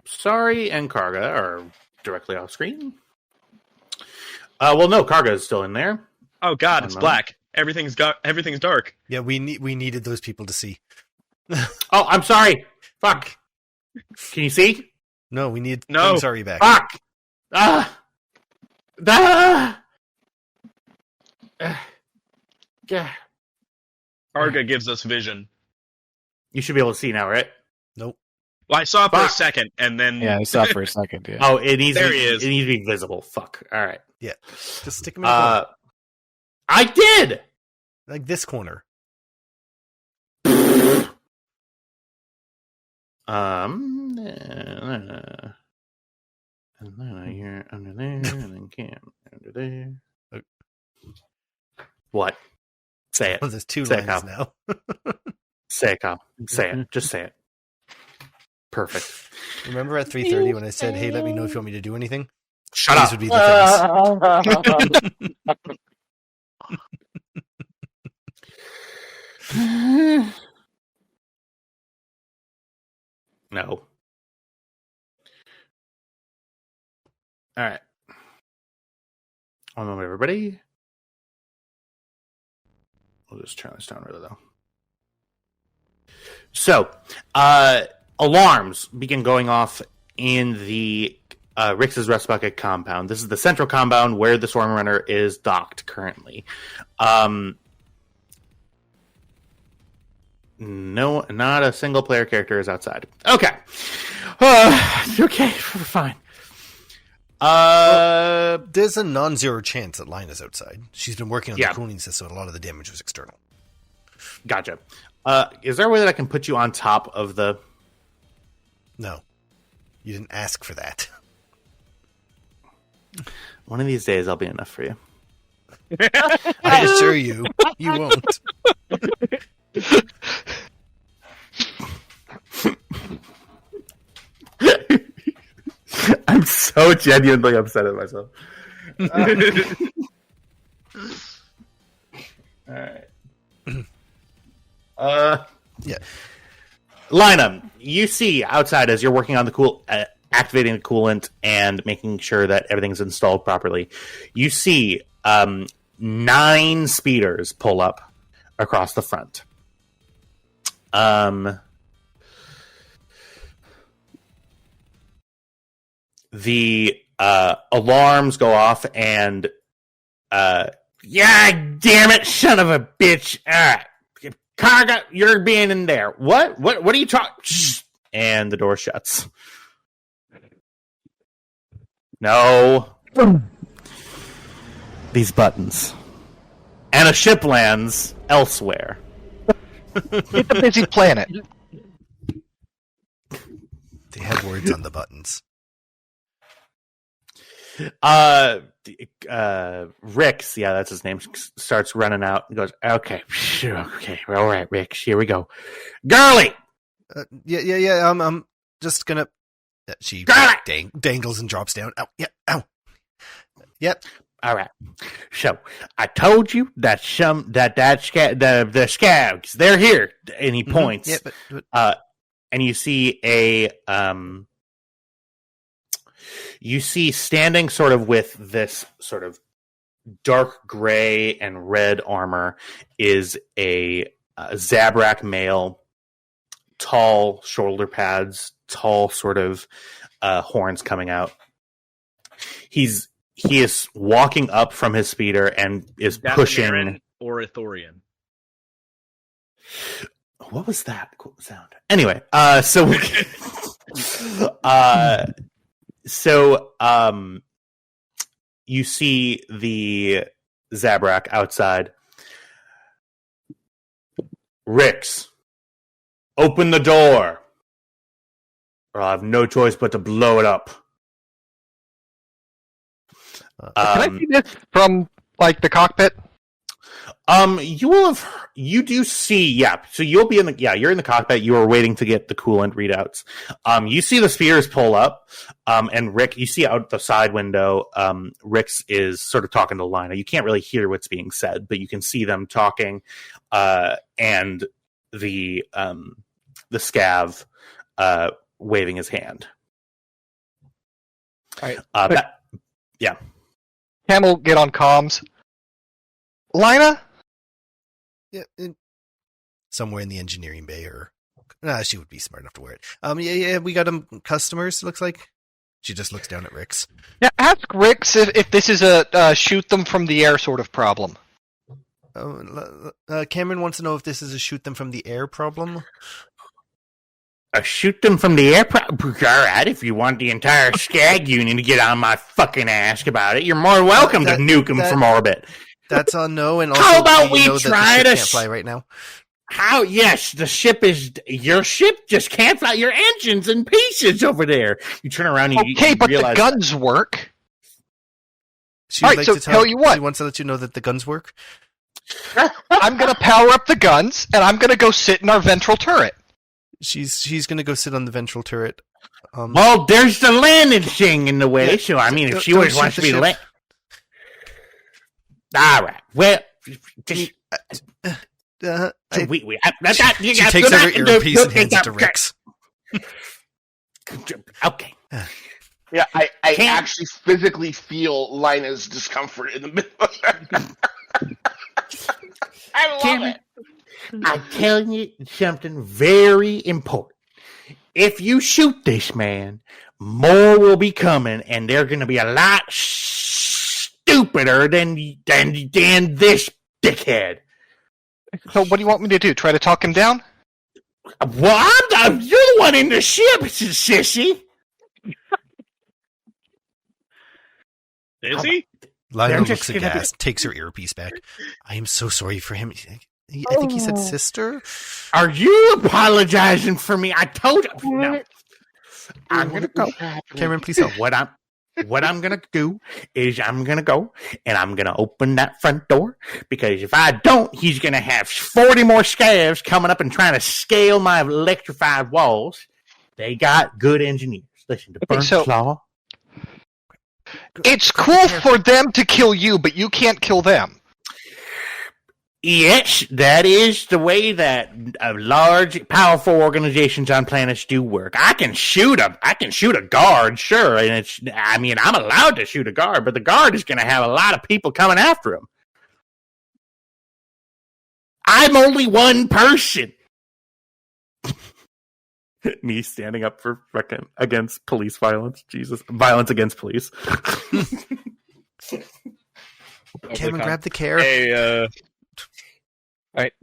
Sorry and Karga are directly off screen. Well, no, Karga is still in there. Oh God, it's black. Everything's dark. Yeah, we needed those people to see. Oh, I'm sorry. Fuck. Can you see? No, we need. No. I'm sorry, back. Fuck. Yeah. Karga gives us vision. You should be able to see now, right? Nope. Well, I saw it for a Fuck. second, and then Yeah, I saw it for a second. Yeah. Oh, it needs. There he is. It needs to be visible. Fuck. All right. Yeah. Just stick them in the corner. I did. Like this corner. And then here under there, and then Cam under there. What? Say it. Oh, there's two Say it, lines Kyle. now. Say it, Kyle. Say it. Just say it. Perfect. Remember at 3:30 when I said, "Hey, let me know if you want me to do anything." Shut These up. would be the things. No. All right. One moment, everybody. We'll just turn this down really low. So, alarms begin going off in the Rix's Rest Bucket compound. This is the central compound where the Storm Runner is docked currently. No, not a single player character is outside. Okay. Okay, we're fine. There's a non-zero chance that Lina's outside. She's been working on the cooling system, and a lot of the damage was external. Gotcha. Is there a way that I can put you on top of the... No. You didn't ask for that. One of these days, I'll be enough for you. I assure you, you won't. I'm so genuinely upset at myself. All right. Yeah. Lina, you see outside as you're working on the activating the coolant and making sure that everything's installed properly. You see 9 speeders pull up across the front. The alarms go off and yeah, damn it, son of a bitch. Karga, you're being in there. What are you talking? And the door shuts. No. These buttons. And a ship lands elsewhere. It's a busy planet. They have words on the buttons. Rix, yeah, that's his name, starts running out and goes, okay, all right, Rix, here we go. Girly! Yeah, I'm just gonna... That she dangles and drops down. Ow, yeah, ow. Yep. All right. So I told you that the scabs, they're here, and he points. Yeah, but and you see you see standing sort of with this sort of dark gray and red armor is a Zabrak male, tall shoulder pads, tall sort of horns coming out. He is walking up from his speeder and is pushing. Or Ithorian. What was that cool sound? Anyway, you see the Zabrak outside. Rix, open the door, or I'll have no choice but to blow it up. Can I see this from like the cockpit? You do see, yeah. So you'll be you're in the cockpit. You are waiting to get the coolant readouts. You see the spears pull up, and Rick, you see out the side window, Rix is sort of talking to Lina. You can't really hear what's being said, but you can see them talking, and the scav, waving his hand. All right. Yeah. Cam will get on comms. Lina? Yeah, somewhere in the engineering bay, or she would be smart enough to wear it. Yeah, we got customers. Looks like she just looks down at Rix. Yeah, ask Rix if this is a shoot them from the air sort of problem. Cameron wants to know if this is a shoot them from the air problem. Shoot them from the air. All right, if you want the entire Skag Union to get on my fucking ass about it, you're more welcome to nuke them from orbit. That's on no. And also, how about we try to can't fly right now? How? Yes, your ship just can't fly. Your engine's in pieces over there. You turn around. And you but realize the guns work. She would like to tell you what. She wants to let you know that the guns work. I'm going to power up the guns, and I'm going to go sit in our ventral turret. She's going to go sit on the ventral turret. Well, there's the landing thing in the way, so I mean, if she always wants to be land. All right. Well, just, she takes her earpiece and hands it to Rix. Okay. Yeah, I actually physically feel Lina's discomfort in the middle of that. I love it. I'm telling you something very important. If you shoot this man, more will be coming, and they're going to be a lot stupider than this dickhead. So what do you want me to do? Try to talk him down? Well, you're the one in the ship, sissy. Is he? Lina looks aghast, takes her earpiece back. I am so sorry for him. I think he said sister. Are you apologizing for me? I told you. No. I'm going to go. Cameron, please help. What I'm going to do is I'm going to go and I'm going to open that front door, because if I don't, he's going to have 40 more scavs coming up and trying to scale my electrified walls. They got good engineers. Listen to Burnt Claw. It's cool for them to kill you, but you can't kill them. Yes, that is the way that large, powerful organizations on planets do work. I can shoot a guard, sure, and I'm allowed to shoot a guard, but the guard is going to have a lot of people coming after him. I'm only one person. Me standing up for fucking against police violence. Jesus, violence against police. Cameron, grab the care. Hey, all right.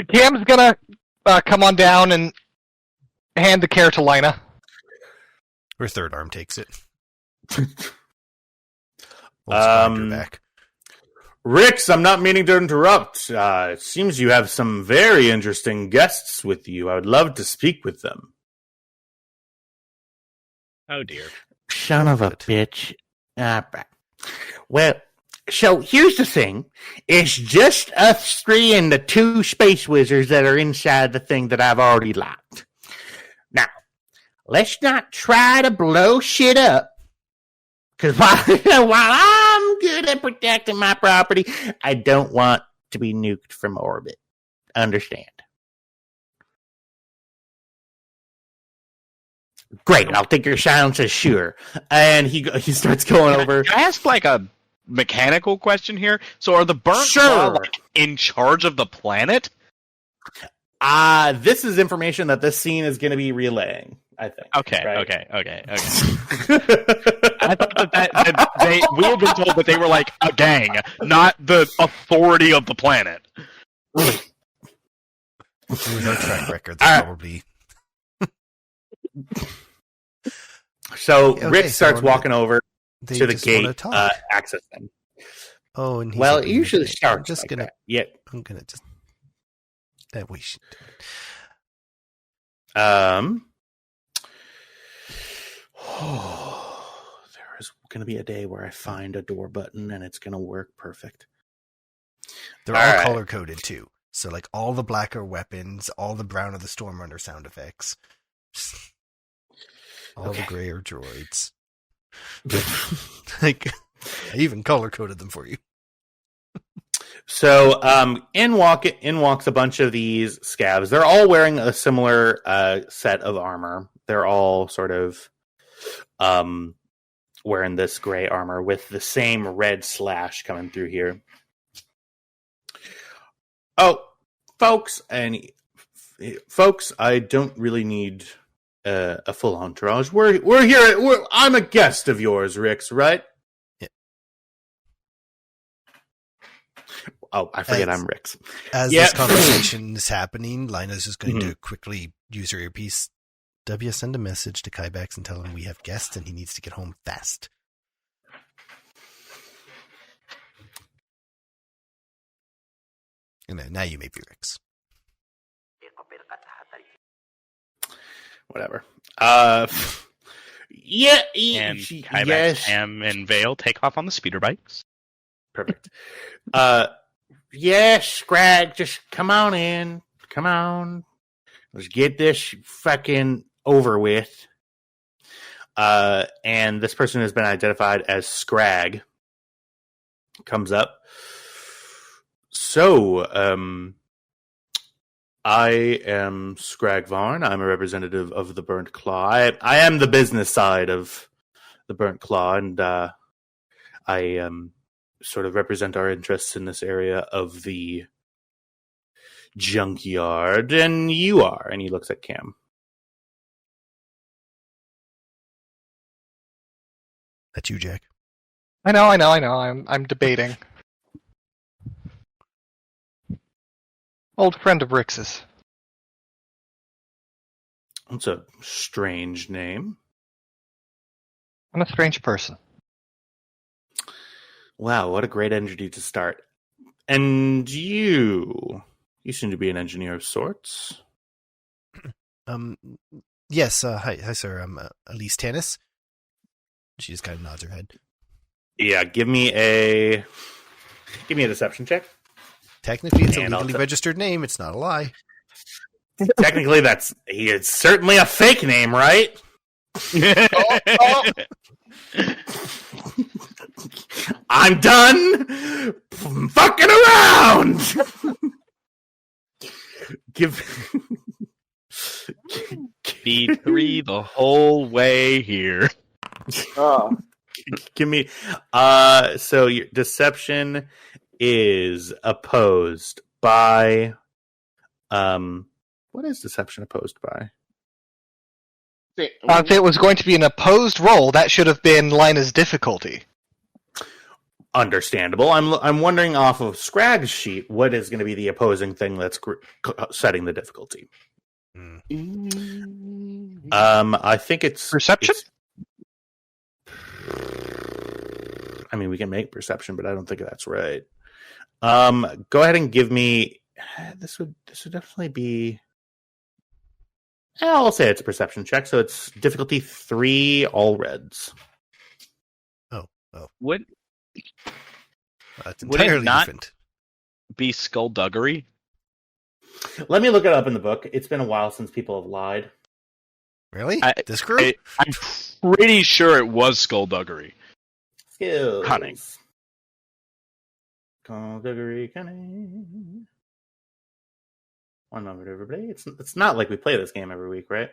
Cam's gonna come on down and hand the care to Lina. Her third arm takes it. Back. Rix, I'm not meaning to interrupt. It seems you have some very interesting guests with you. I would love to speak with them. Oh dear. Son of a bitch. Well, so here's the thing. It's just us three and the two space wizards that are inside the thing that I've already locked. Now, let's not try to blow shit up. Because while I'm good at protecting my property, I don't want to be nuked from orbit. Understand? Great, I'll take your silence as sure. And he starts going over. Can I ask like a mechanical question here? So are the burnt claw like, in charge of the planet? This is information that this scene is going to be relaying, I think. Okay, right? okay. I thought that we had been told that they were like a gang, not the authority of the planet. With our track record, they're probably... So Rick starts walking over to the gate access thing. Oh, and it usually starts. I'm just gonna. That. Yeah, I'm gonna just. That we should. There is going to be a day where I find a door button and it's going to work perfect. They're all color coded too. So like all the black are weapons, all the brown are the Stormrunner sound effects. All the gray are droids. Like, I even color coded them for you. So, in walks a bunch of these scabs. They're all wearing a similar set of armor. They're all sort of wearing this gray armor with the same red slash coming through here. Oh, folks, I don't really need a full entourage. We're here. I'm a guest of yours, Rix, right? Yeah. Oh, I forget I'm Rix. As this conversation is happening, Lina's just going to quickly use her earpiece. W, send a message to Kybax and tell him we have guests and he needs to get home fast. And then, now you may be Rix. Whatever. Yeah. And Kybax, Sam, and Vale take off on the speeder bikes. Perfect. Yeah, Scrag, just come on in. Come on. Let's get this fucking over with. And this person has been identified as Scrag comes up. So, I am Scrag Varn. I'm a representative of the Burnt Claw. I am the business side of the Burnt Claw, and I sort of represent our interests in this area of the junkyard, and you are. And he looks at Cam. That's you, Jack. I know. I'm debating. Old friend of Rix's. That's a strange name. I'm a strange person. Wow, what a great energy to start. And you seem to be an engineer of sorts. Yes, hi sir, I'm Elise Tanis. She just kind of nods her head. Yeah, give me a deception check. Technically, it's a legally registered name. It's not a lie. Technically, it's certainly a fake name, right? I'm done fucking around. Give B3 the whole way here. Oh. Give me. So your deception is opposed by. What is deception opposed by? If it was going to be an opposed roll, that should have been Lina's difficulty. Understandable. I'm wondering off of Scrag's sheet what is going to be the opposing thing that's setting the difficulty. I think it's perception. I mean, we can make perception, but I don't think that's right. Go ahead and give me. This would definitely be. I'll say it's a perception check, so it's difficulty 3, all reds. Oh. Would that's entirely not different. Be skullduggery? Let me look it up in the book. It's been a while since people have lied. Really? This crew? I'm pretty sure it was skullduggery. Skills. Cunning. Skullduggery cunning. One moment, everybody. It's not like we play this game every week, right?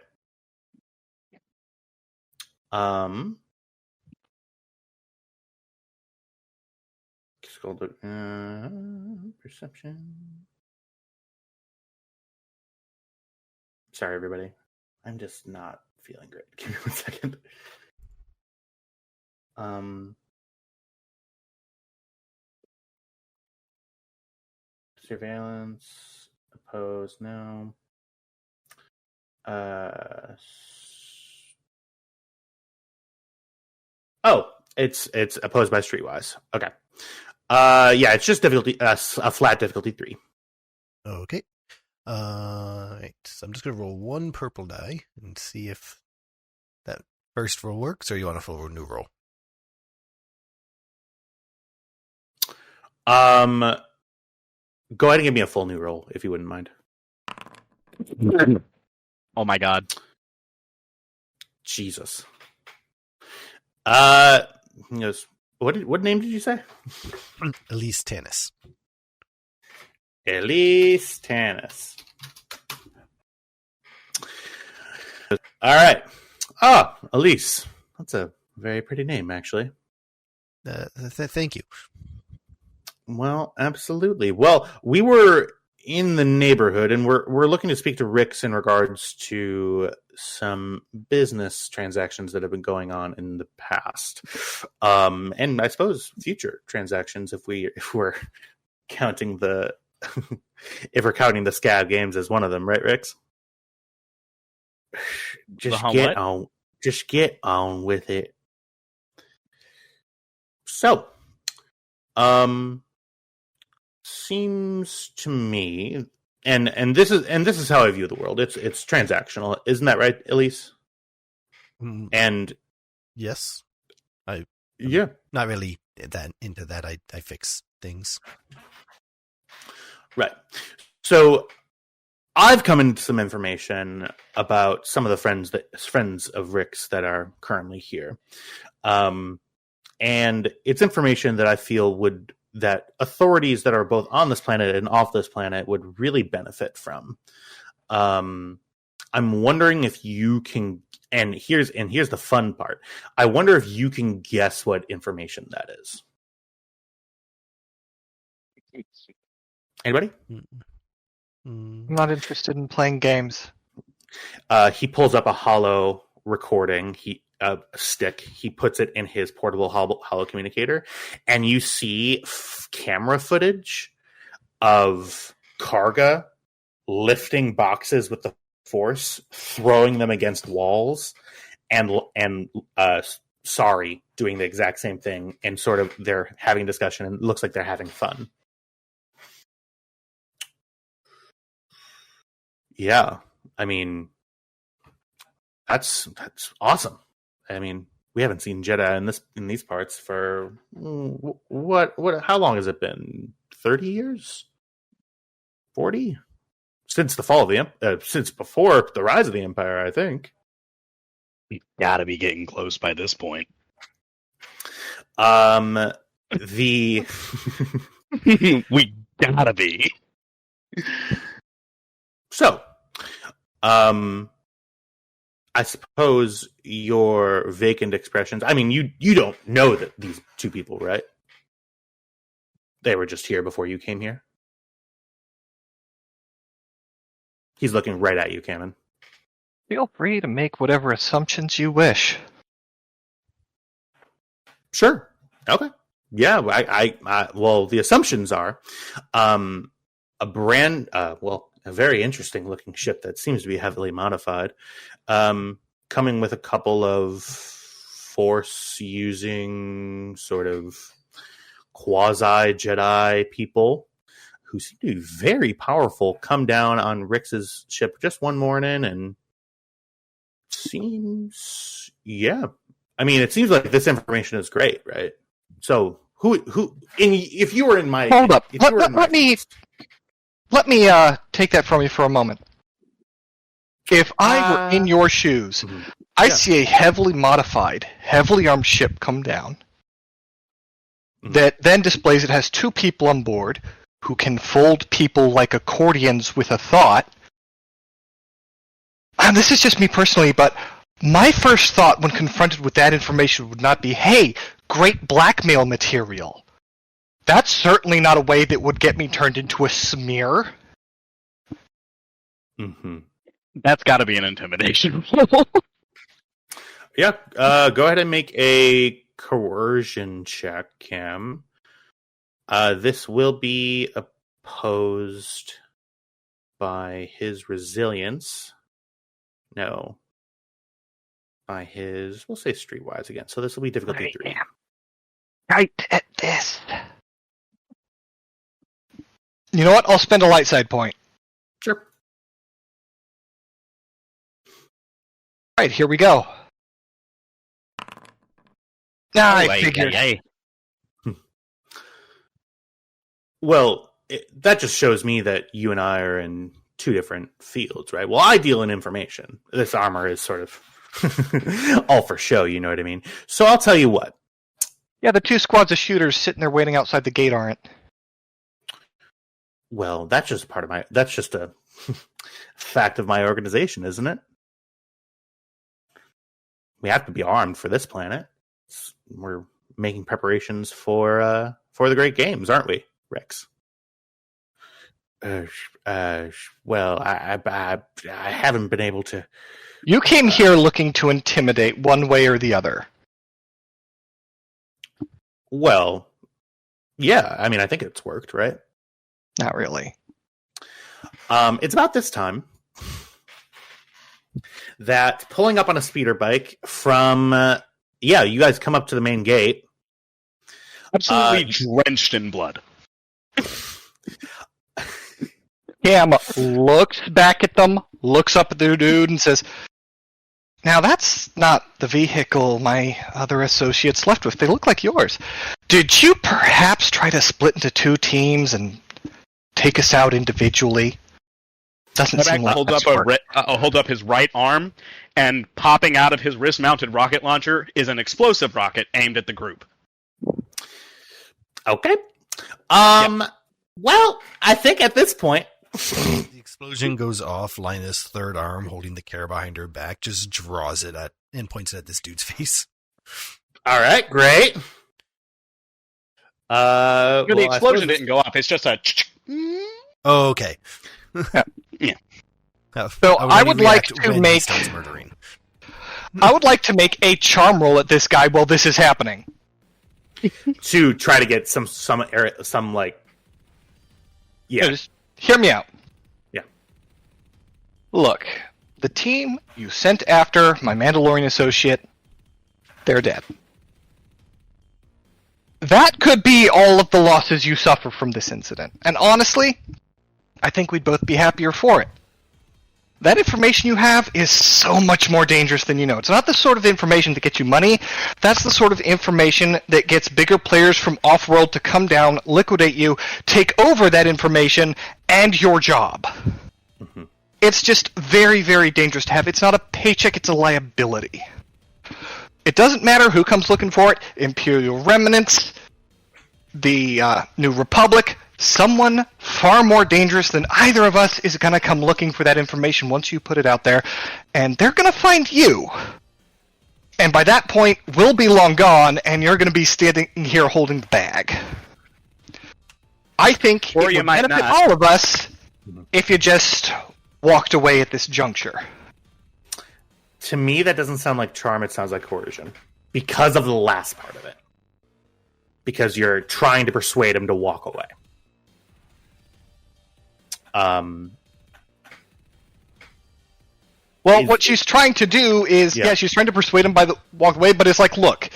Perception. Sorry, everybody. I'm just not feeling great. Give me 1 second. Surveillance. Opposed. No. Oh, it's opposed by Streetwise. Okay. Yeah, it's just difficulty a flat difficulty 3. Okay. Right. So I'm just gonna roll 1 purple die and see if that first roll works, or you want to roll a new roll. Go ahead and give me a full new roll if you wouldn't mind. Oh my god. Jesus. He goes, what name did you say? Elise Tanis. Elise Tanis. All right. Oh, Elise. That's a very pretty name, actually. Thank you. Well, absolutely. Well, we were in the neighborhood, and we're looking to speak to Rix in regards to some business transactions that have been going on in the past, and I suppose future transactions if we're counting the if we're counting the scab games as one of them, right, Rix? Just get on with it. So, seems to me, and this is how I view the world. It's transactional, isn't that right, Elise? And yes, yeah, not really that into that. I fix things. Right. So I've come into some information about some of the friends of Rick's that are currently here. And it's information that I feel that authorities that are both on this planet and off this planet would really benefit from. I'm wondering if you can, and here's the fun part. I wonder if you can guess what information that is. Anybody? I'm not interested in playing games. He pulls up a hollow recording. A stick. He puts it in his portable hollow communicator, and you see camera footage of Karga lifting boxes with the Force, throwing them against walls, and Sorry doing the exact same thing, and sort of they're having discussion, and it looks like they're having fun. Yeah, I mean, that's awesome. I mean, we haven't seen Jedi in these parts for what? How long has it been? 30 years? 40? Since the fall of the since before the rise of the Empire, I think. We gotta be getting close by this point. We gotta be. So, I suppose your vacant expressions. I mean, you don't know that these two people, right? They were just here before you came here. He's looking right at you, Cameron. Feel free to make whatever assumptions you wish. Sure. Okay. Yeah. Well, the assumptions are, a very interesting looking ship that seems to be heavily modified, coming with a couple of Force using sort of quasi Jedi people who seem to be very powerful, come down on Rix's ship just one morning, and seems, yeah. I mean, it seems like this information is great, right? So if you were in my... Hold up. Let me take that from you for a moment. If I were in your shoes, I see a heavily modified, heavily armed ship come down that then displays it has 2 people on board who can fold people like accordions with a thought. And this is just me personally, but my first thought when confronted with that information would not be, hey, great blackmail material. That's certainly not a way that would get me turned into a smear. Mm-hmm. That's got to be an intimidation. Yeah, go ahead and make a coercion check, Cam. This will be opposed by his resilience. No. By his, we'll say streetwise again. So this will be difficulty 3. Right at this. You know what? I'll spend a light side point. Sure. Right, here we go. I figured. Well, that just shows me that you and I are in 2 different fields, right? Well, I deal in information. This armor is sort of all for show, you know what I mean? So I'll tell you what. Yeah, the 2 squads of shooters sitting there waiting outside the gate aren't. Well, that's just that's just a fact of my organization, isn't it? We have to be armed for this planet. We're making preparations for the great games, aren't we, Rex? Well, I haven't been able to. You came here looking to intimidate one way or the other. Well, yeah. I mean, I think it's worked, right? Not really. It's about this time that pulling up on a speeder bike from, you guys come up to the main gate. Absolutely drenched in blood. Cam looks back at them, looks up at the dude, and says, now that's not the vehicle my other associates left with. They look like yours. Did you perhaps try to split into 2 teams and take us out individually? Doesn't seem like hold up his right arm, and popping out of his wrist-mounted rocket launcher is an explosive rocket aimed at the group. Okay. Well, I think at this point... The explosion goes off. Linus' third arm, holding the care behind her back, just draws it at and points it at this dude's face. All right, great. The explosion didn't go off. It's just a... Oh, okay. Yeah. So I would like to make... I would like to make a charm roll at this guy while this is happening. To try to get some like... Yeah. So just hear me out. Yeah. Look, the team you sent after my Mandalorian associate, they're dead. That could be all of the losses you suffer from this incident. And honestly, I think we'd both be happier for it. That information you have is so much more dangerous than you know. It's not the sort of information that gets you money. That's the sort of information that gets bigger players from off-world to come down, liquidate you, take over that information, and your job. Mm-hmm. It's just very, very dangerous to have. It's not a paycheck, it's a liability. It doesn't matter who comes looking for it. Imperial Remnants, the New Republic, someone far more dangerous than either of us is going to come looking for that information once you put it out there, and they're going to find you. And by that point, we'll be long gone, and you're going to be standing here holding the bag. I think it would benefit all of us if you just walked away at this juncture. To me, that doesn't sound like charm, it sounds like coercion. Because of the last part of it. Because you're trying to persuade him to walk away. Well, what she's trying to do is, she's trying to persuade him by the walk away, but it's like, look,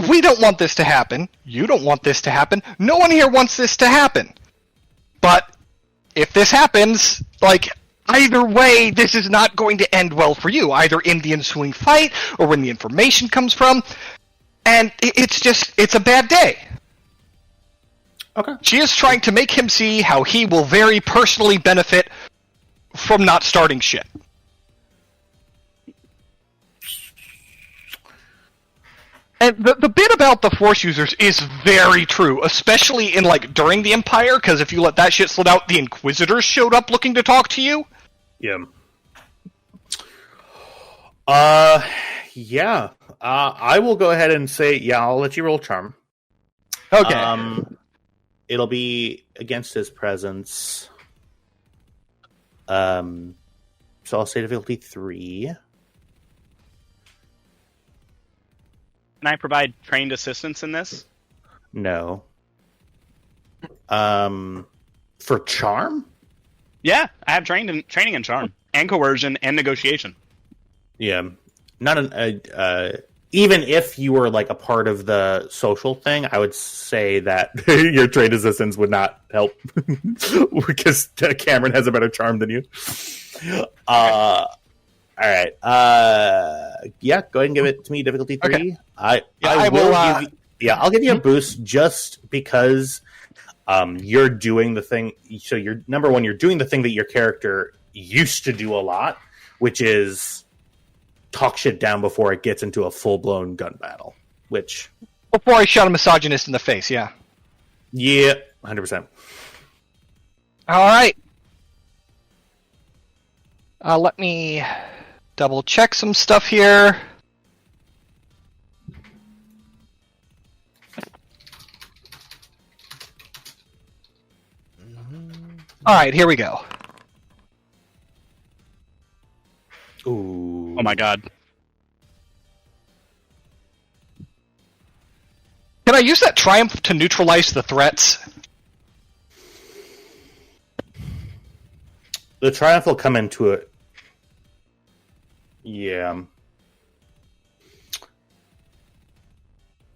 we don't want this to happen. You don't want this to happen. No one here wants this to happen. But if this happens, like, either way, this is not going to end well for you, either in the ensuing fight or when the information comes from. And it's a bad day. Okay. She is trying to make him see how he will very personally benefit from not starting shit. And the bit about the Force users is very true, especially in, like, during the Empire, because if you let that shit slip out, the Inquisitors showed up looking to talk to you. Yeah. Yeah. I will go ahead and say, yeah, I'll let you roll charm. Okay. It'll be against his presence. So I'll say difficulty 3. Can I provide trained assistance in this? No. For charm? Yeah, I have training in charm and coercion and negotiation. Yeah. Not even if you were like a part of the social thing, I would say that your trade assistance would not help because Cameron has a better charm than you. All right. Yeah, go ahead and give it to me. Difficulty 3. Okay. I'll give you a boost just because you're doing the thing. So you're number one. You're doing the thing that your character used to do a lot, which is talk shit down before it gets into a full-blown gun battle, which... Before I shot a misogynist in the face, yeah. Yeah, 100%. Alright. Let me double-check some stuff here. Alright, here we go. Ooh. Oh my god. Can I use that triumph to neutralize the threats? The triumph will come into it. Yeah.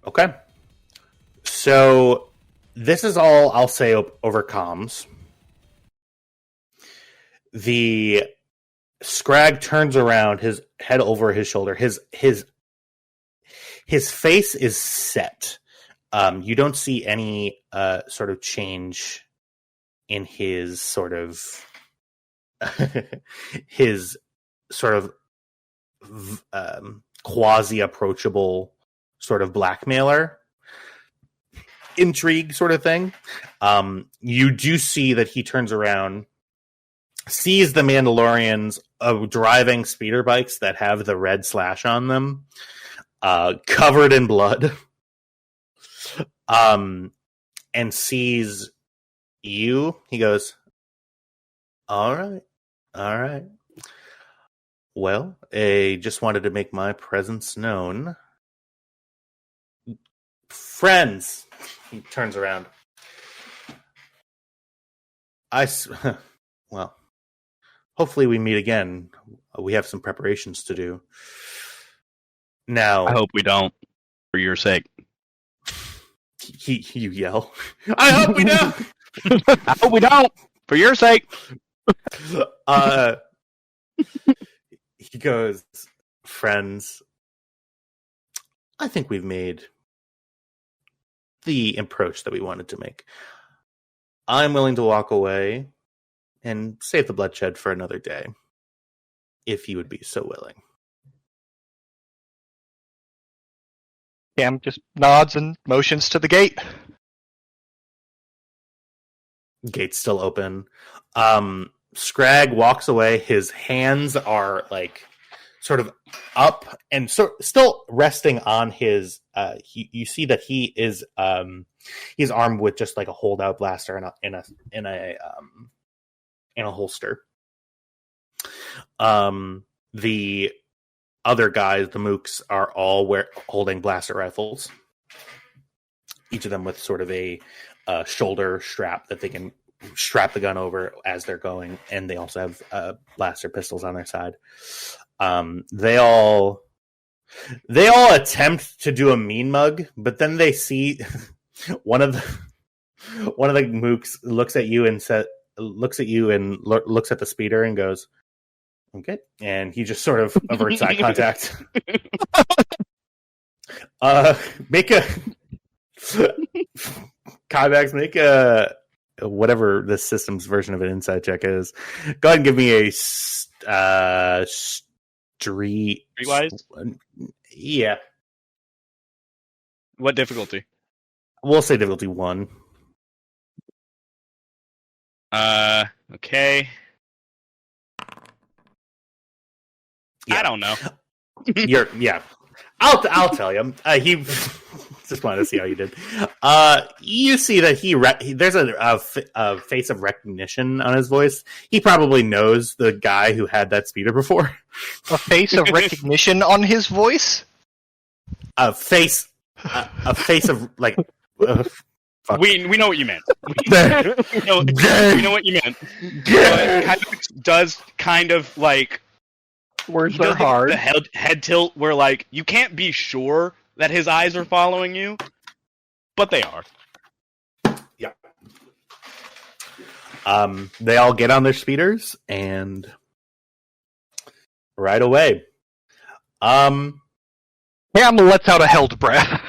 Okay. So this is all I'll say over comms. The Scrag turns around, his head over his shoulder. His face is set. You don't see any sort of change in his sort of his sort of quasi-approachable sort of blackmailer intrigue sort of thing. You do see that he turns around, sees the Mandalorians driving speeder bikes that have the red slash on them, covered in blood, and sees you. He goes, all right. Well, I just wanted to make my presence known. Friends, he turns around. Well, hopefully we meet again. We have some preparations to do. Now, I hope we don't, for your sake. You yell. I hope we don't. I hope we don't, for your sake. He goes, friends, I think we've made the approach that we wanted to make. I'm willing to walk away and save the bloodshed for another day, if you would be so willing. Cam just nods and motions to the gate. Gate's still open. Scrag walks away. His hands are like sort of up and still resting on his. You see that he is he's armed with just like a holdout blaster in a holster. The other guys, the mooks, are all holding blaster rifles. Each of them with sort of a shoulder strap that they can strap the gun over as they're going, and they also have blaster pistols on their side. They all attempt to do a mean mug, but then they see one of the mooks looks at you and looks at the speeder and goes, "Okay," and he just sort of averts eye contact. Make a Kybax, make a whatever the system's version of an inside check is. Go ahead and give me a Streetwise? Yeah. What difficulty? We'll say difficulty 1. Okay. Yeah. I don't know. Yeah. I'll tell you. He just wanted to see how you did. You see that there's a face of recognition on his voice. He probably knows the guy who had that speeder before. A face of recognition on his voice? A face of like. Fuck. We know what you meant. we know what you meant. It kind of does kind of like words are hard. The head tilt where like you can't be sure that his eyes are following you, but they are. Yeah. They all get on their speeders and right away. Cam lets out a held breath.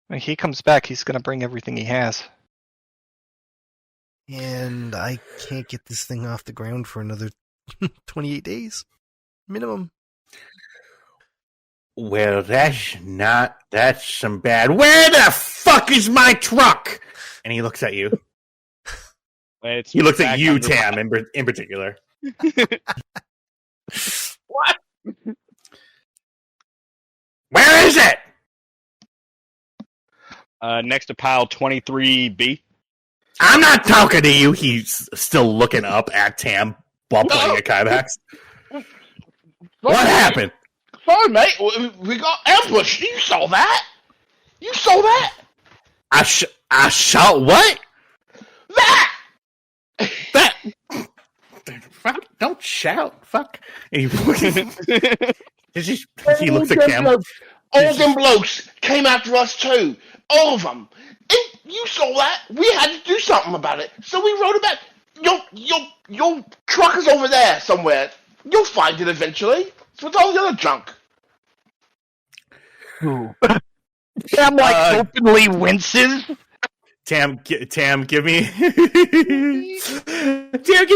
When he comes back, he's going to bring everything he has. And I can't get this thing off the ground for another 28 days. Minimum. Well, that's some bad. Where the fuck is my truck? And he looks at you. He looks at you, Tam, in particular. What? Where is it? Next to pile 23B. I'm not talking to you. He's still looking up at Tam while playing a Kymax. What happened? Sorry, mate. We got ambushed. You saw that? You saw that? I shot what? That! That! Fuck, don't shout. Fuck. And he looks at Cam. All them blokes came after us too. All of them. And you saw that. We had to do something about it. So we wrote about your truck is over there somewhere. You'll find it eventually. It's with all the other junk. Tam openly winces. Tam, give me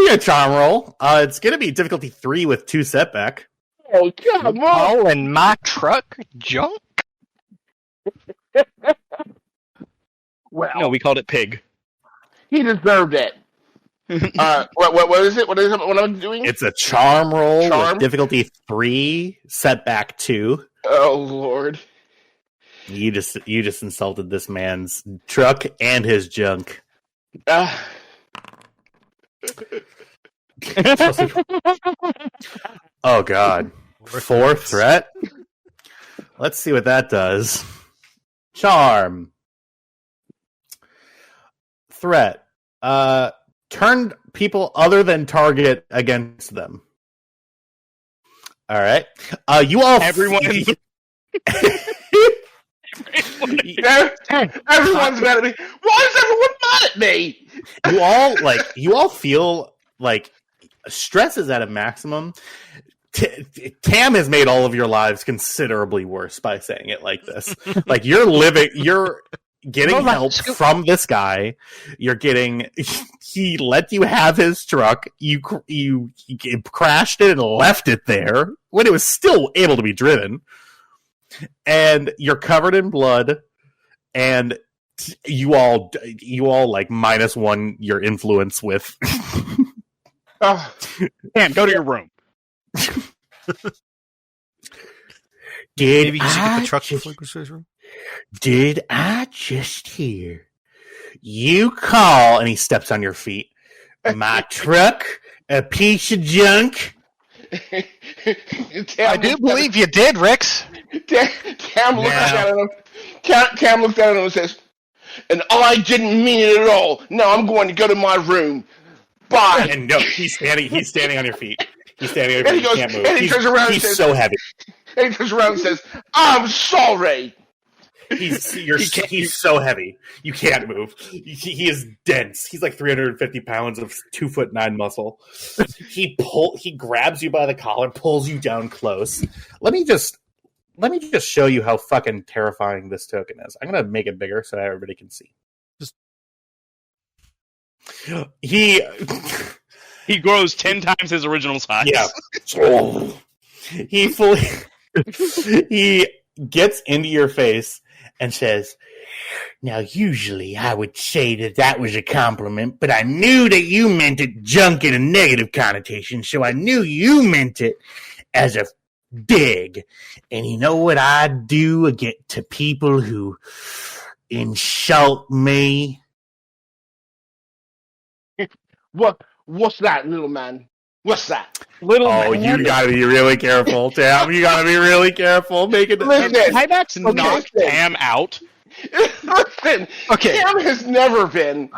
a charm roll. It's gonna be difficulty 3 with 2 setback. Oh, come on. Oh, and my truck junk? Well, No, we called it pig. he deserved it. What is it? What am I doing? It's a charm roll Charm? with difficulty 3, setback 2. Oh, Lord. You just insulted this man's truck and his junk. Oh God. 4 threat. Let's see what that does. Charm. Threat. Turn people other than target against them. All right. You all. Everyone. Everyone's mad at me. Why is everyone mad at me? You all feel like stress is at a maximum. Tam has made all of your lives considerably worse by saying it like this. Like you're getting help from this guy. He let you have his truck. You crashed it and left it there when it was still able to be driven. And you're covered in blood, and you all like -1 your influence with. Dan, go to your room. Maybe you should get the truck before he goes to his room. Did I just hear you call? And he steps on your feet. My truck, a piece of junk. I do believe you did, Rex. Cam looked at him. Cam looked at him and says, "And I didn't mean it at all. Now I'm going to go to my room. Bye." And no, he's standing on your feet. He's standing on your feet. He goes, He can't move. and he turns around and he's says, so heavy. And he turns around and says, "I'm sorry." He's so heavy. You can't move. He is dense. He's like 350 pounds of 2'9" muscle. He grabs you by the collar, pulls you down close. Let me just let me just show you how fucking terrifying this token is. I'm gonna make it bigger so everybody can see. He grows 10 times his original size. Yeah. He gets into your face and says, "Now, usually I would say that was a compliment, but I knew that you meant it junk in a negative connotation, so I knew you meant it as a dig. And you know what I do get to people who insult me?" What's that, little man? What's that? You gotta be really careful, Tam. You gotta be really careful. Listen, Hyback's knocked Tam out. Listen, Okay. Tam has never been.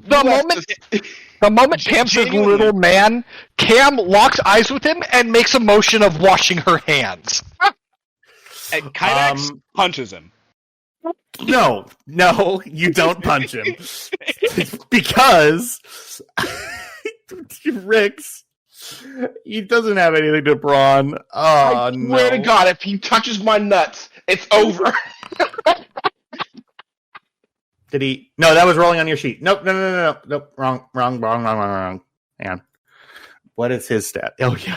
The moment Cam says little man, Cam locks eyes with him and makes a motion of washing her hands. And Kydax punches him. No, you don't punch him. Because Rick's, he doesn't have anything to brawn. I swear to God, if he touches my nuts, it's over. Did he? No, that was rolling on your sheet. Nope, no. Wrong. Hang on. What is his stat? Oh, yeah.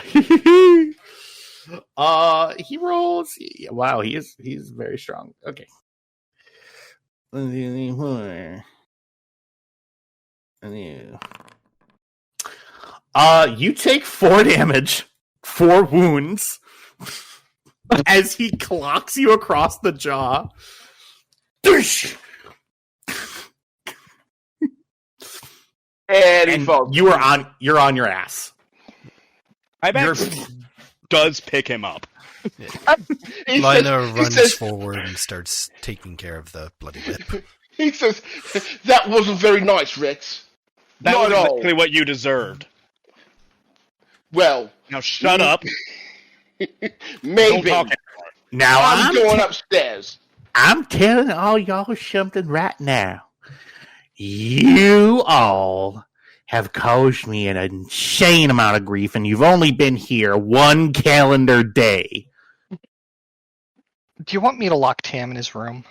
He rolls. Wow, he's very strong. Okay. You take 4 damage, 4 wounds, as he clocks you across the jaw. And you're on your ass. Hyback does pick him up. Lina runs forward and starts taking care of the bloody lip. He says, "That wasn't very nice, Rex. That Not was at all. exactly what you deserved. Well, Now shut up. Maybe. Don't talk Now I'm going upstairs. I'm telling all y'all something right now. You all have caused me an insane amount of grief, and you've only been here 1 calendar day. Do you want me to lock Tam in his room?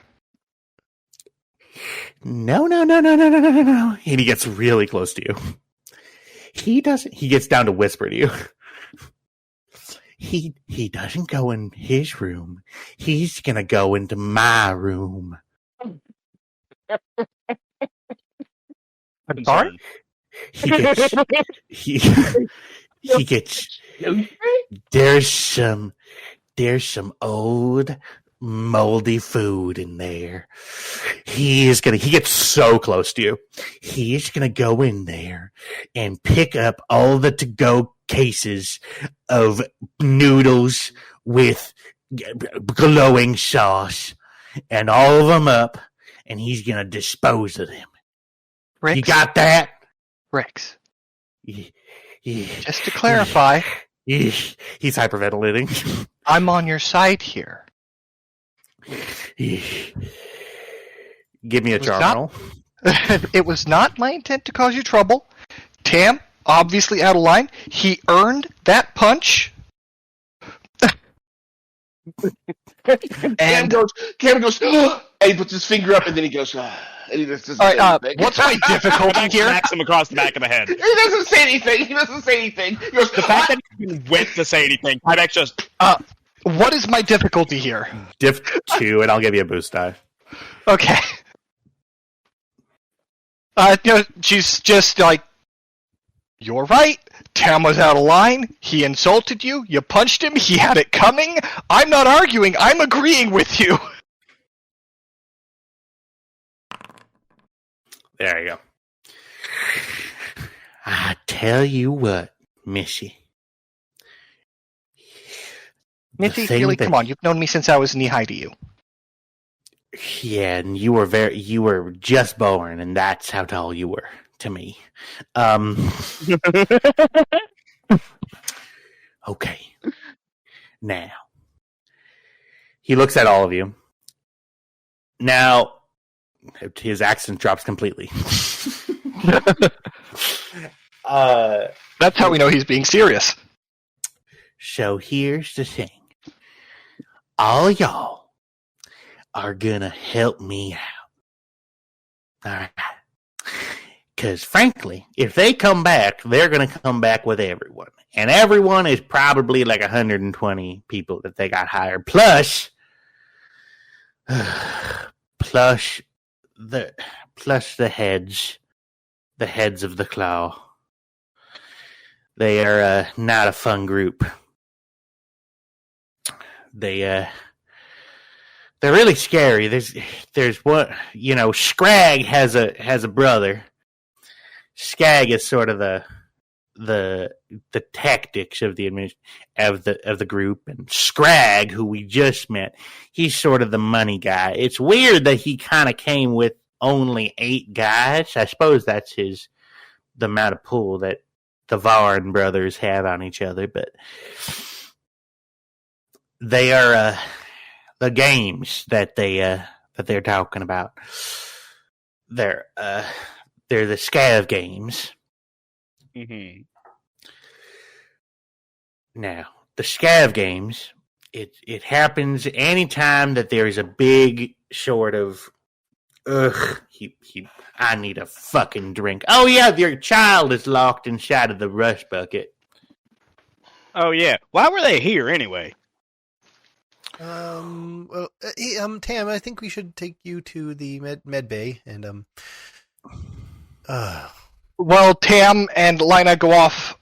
No. And he gets really close to you. He doesn't. He gets down to whisper to you. He doesn't go in his room. He's gonna go into my room. I'm sorry? He gets there's some old moldy food in there. He gets so close to you. He's gonna go in there and pick up all the to-go cases of noodles with glowing sauce and all of them up, and he's gonna dispose of them. Rex? You got that? Rex. Yeah. Just to clarify, He's hyperventilating. I'm on your side here. Give me a charm roll. It was not my intent to cause you trouble. Tam, obviously out of line. He earned that punch. Cam goes, and he puts his finger up, and then he goes, and he just doesn't say anything. What's my difficulty here? Smacks him across the back of the head. He doesn't say anything. He goes, The fact that he even went to say anything, Hyback just... What is my difficulty here? Diff 2, and I'll give you a boost die. Okay. She's just like, you're right. Tam was out of line. He insulted you. You punched him. He had it coming. I'm not arguing. I'm agreeing with you. There you go. I tell you what, Missy. Missy, really, come on. You've known me since I was knee-high to you. Yeah, and you were just born, and that's how tall you were to me. Okay. Now, he looks at all of you. Now, his accent drops completely. That's how we know he's being serious. So here's the thing. all y'all are gonna help me out. All right. Because frankly, if they come back, they're gonna come back with everyone. And everyone is probably like 120 people that they got hired. Plus the heads of the claw. They are not a fun group. They're really scary. There's one, Scrag has a brother. Skag is sort of the tactics of the group, and Scrag, who we just met, he's sort of the money guy. It's weird that he kind of came with only 8 guys. I suppose that's the amount of pull that the Varn brothers have on each other, but they are the games that they're talking about. They're the Scav games. Mm-hmm. Now, the Scav games, it happens anytime that there is a big sort of I need a fucking drink. Oh yeah, your child is locked inside of the rush bucket. Oh yeah. Why were they here anyway? Well, hey, Tam, I think we should take you to the med bay and Well, Tam and Lina go off.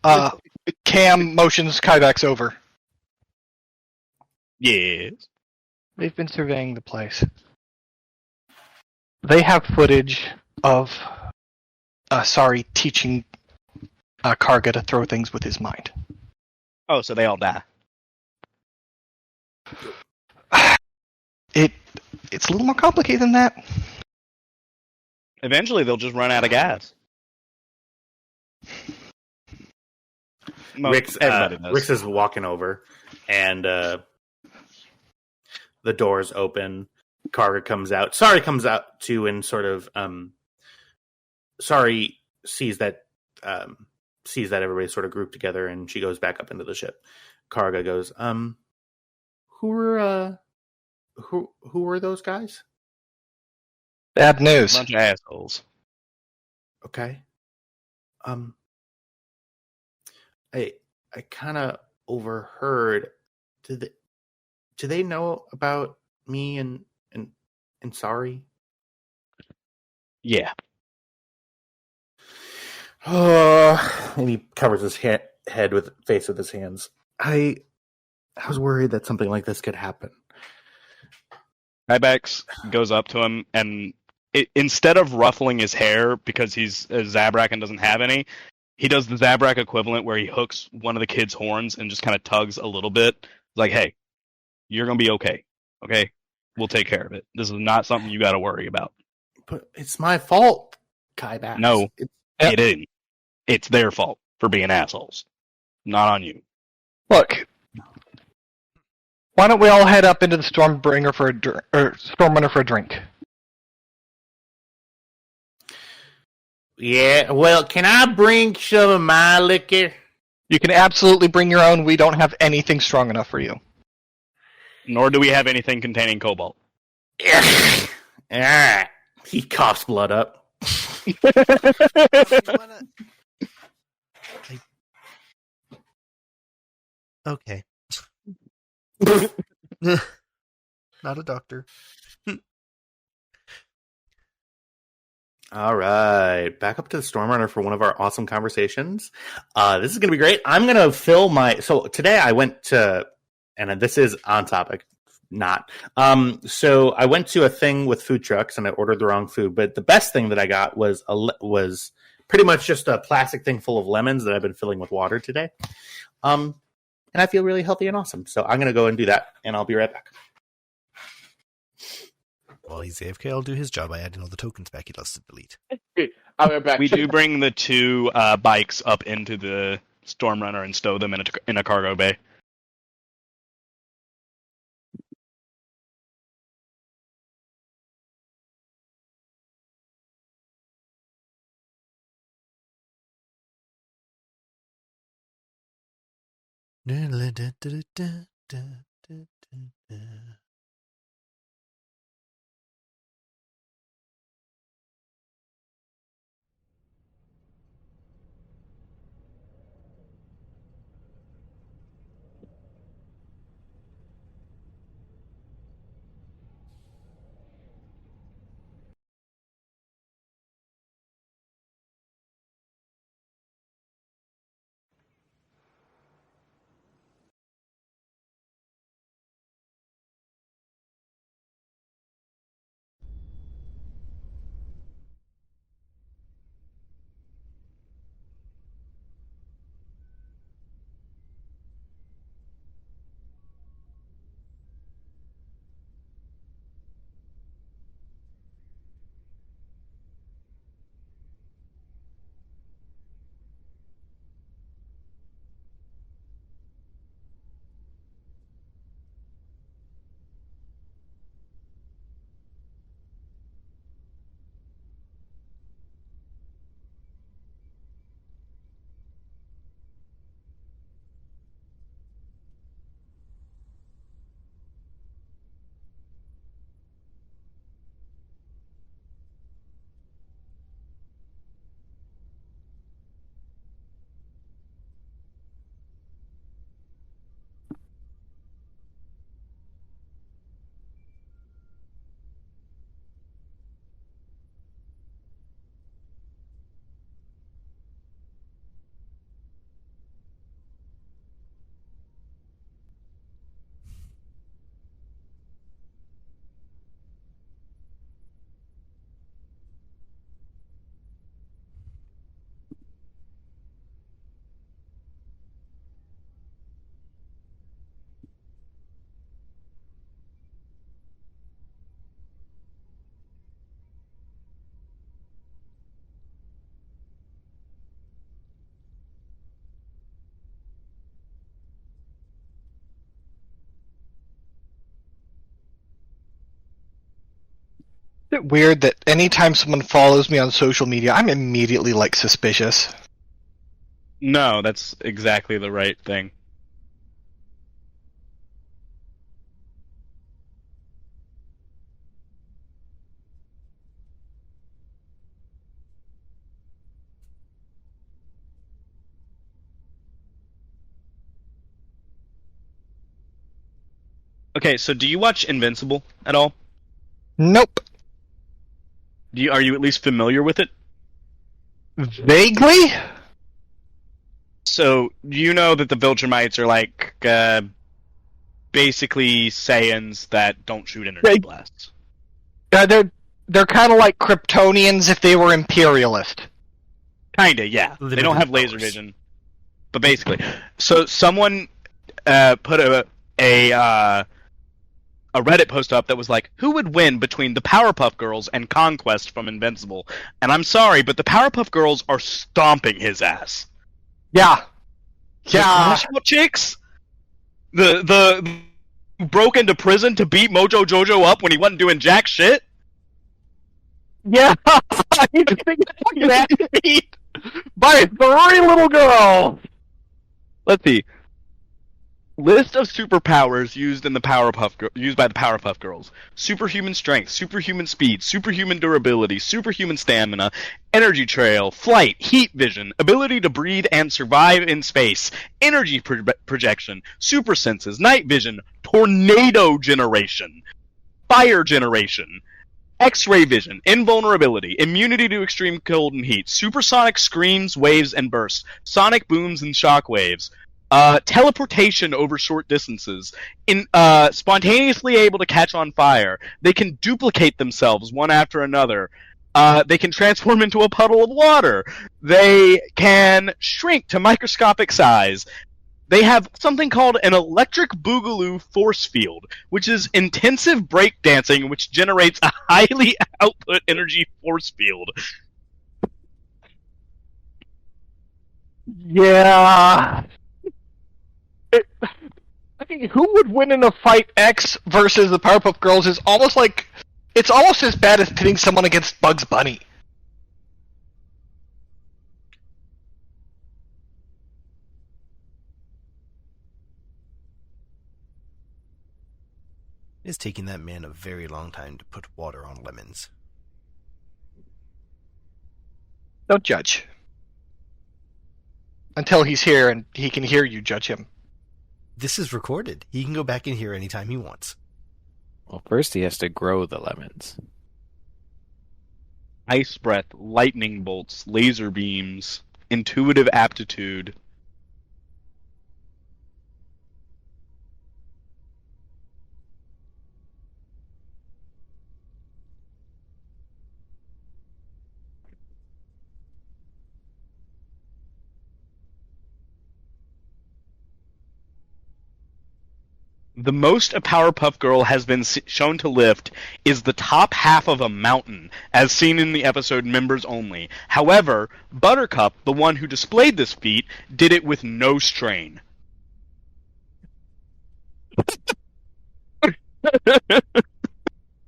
Cam motions Kyvax over. Yes. They've been surveying the place. They have footage of teaching Karga to throw things with his mind. Oh, so they all die. It's a little more complicated than that. Eventually, they'll just run out of gas. Rix is walking over, and the doors open. Karga comes out. Sorry comes out too, and sort of Sorry sees that everybody's sort of grouped together, and she goes back up into the ship. Karga goes, who were those guys? Bad news. Bunch of assholes. Okay. I kind of overheard. Do they know about me and sorry? Yeah. And he covers his head with face with his hands. I was worried that something like this could happen. Ibex goes up to him, and instead of ruffling his hair because he's a Zabrak and doesn't have any, he does the Zabrak equivalent where he hooks one of the kids' horns and just kind of tugs a little bit. Like, hey, you're going to be okay. Okay? We'll take care of it. This is not something you got to worry about. But it's my fault, Kybax. No, it isn't. It's their fault for being assholes. Not on you. Look, why don't we all head up into the Stormrunner for a drink? Yeah, well, can I bring some of my liquor? You can absolutely bring your own. We don't have anything strong enough for you. Nor do we have anything containing cobalt. Alright. He coughs blood up. Okay. Not a doctor. All right, back up to the Stormrunner for one of our awesome conversations. This is going to be great. I'm going to fill so today I went to, and this is on topic, not. So I went to a thing with food trucks and I ordered the wrong food, but the best thing that I got was pretty much just a plastic thing full of lemons that I've been filling with water today. And I feel really healthy and awesome. So I'm going to go and do that, and I'll be right back. While he's AFK, I'll do his job by adding all the tokens back he loves to delete. I'll be back. We do bring the 2 bikes up into the Stormrunner and stow them in a cargo bay. Is it weird that anytime someone follows me on social media, I'm immediately, like, suspicious? No, that's exactly the right thing. Okay, so do you watch Invincible at all? Nope. Are you at least familiar with it? Vaguely? So, you know that the Viltrumites are like, basically Saiyans that don't shoot energy blasts. They're kind of like Kryptonians if they were imperialist. Kinda, yeah. They don't have laser vision. But basically. So, someone put a Reddit post up that was like, who would win between the Powerpuff Girls and Conquest from Invincible? And I'm sorry, but the Powerpuff Girls are stomping his ass. Yeah. Yeah. The chicks? The broke into prison to beat Mojo Jojo up when he wasn't doing jack shit? Yeah. He's getting fucking ass beat by 3 little girls. Let's see. List of superpowers used by the Powerpuff Girls: superhuman strength, superhuman speed, superhuman durability, superhuman stamina, energy trail, flight, heat vision, ability to breathe and survive in space, energy projection, super senses, night vision, tornado generation, fire generation, X-ray vision, invulnerability, immunity to extreme cold and heat, supersonic screams, waves, and bursts, sonic booms and shock waves, teleportation over short distances, spontaneously able to catch on fire. They can duplicate themselves one after another. They can transform into a puddle of water. They can shrink to microscopic size. They have something called an electric boogaloo force field, which is intensive breakdancing, which generates a highly output energy force field. Yeah. I think who would win in a fight X versus the Powerpuff Girls is almost like... It's almost as bad as pitting someone against Bugs Bunny. It's taking that man a very long time to put water on lemons. Don't judge. Until he's here and he can hear you judge him. This is recorded. He can go back in here anytime he wants. Well, first he has to grow the lemons. Ice breath, lightning bolts, laser beams, intuitive aptitude. The most a Powerpuff Girl has been shown to lift is the top half of a mountain, as seen in the episode Members Only. However, Buttercup, the one who displayed this feat, did it with no strain. Ba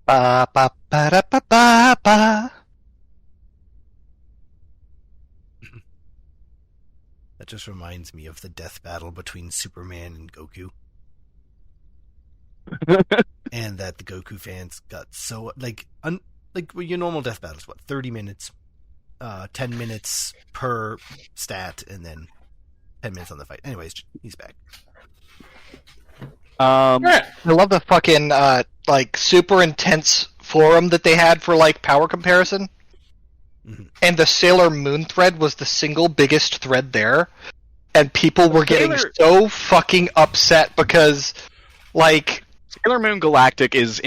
ba ba da ba ba ba. That just reminds me of the death battle between Superman and Goku. And that the Goku fans got so your normal death battles, 30 minutes, 10 minutes per stat, and then 10 minutes on the fight. Anyways, he's back. I love the fucking super intense forum that they had for power comparison. Mm-hmm. And the Sailor Moon thread was the single biggest thread there, and people were getting so fucking upset because Sailor Moon Galactic is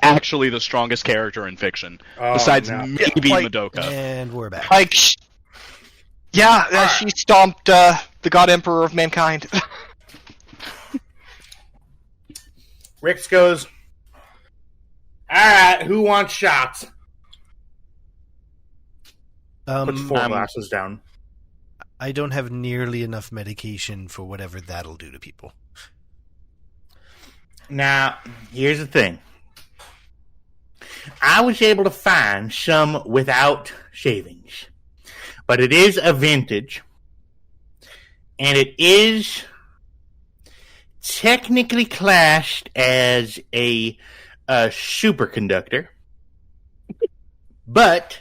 actually the strongest character in fiction, besides maybe Madoka. And we're back. She stomped the God Emperor of Mankind. Rix goes, alright, who wants shots? Puts 4 glasses down. I don't have nearly enough medication for whatever that'll do to people. Now, here's the thing. I was able to find some without shavings. But it is a vintage. And it is technically classed as a superconductor. But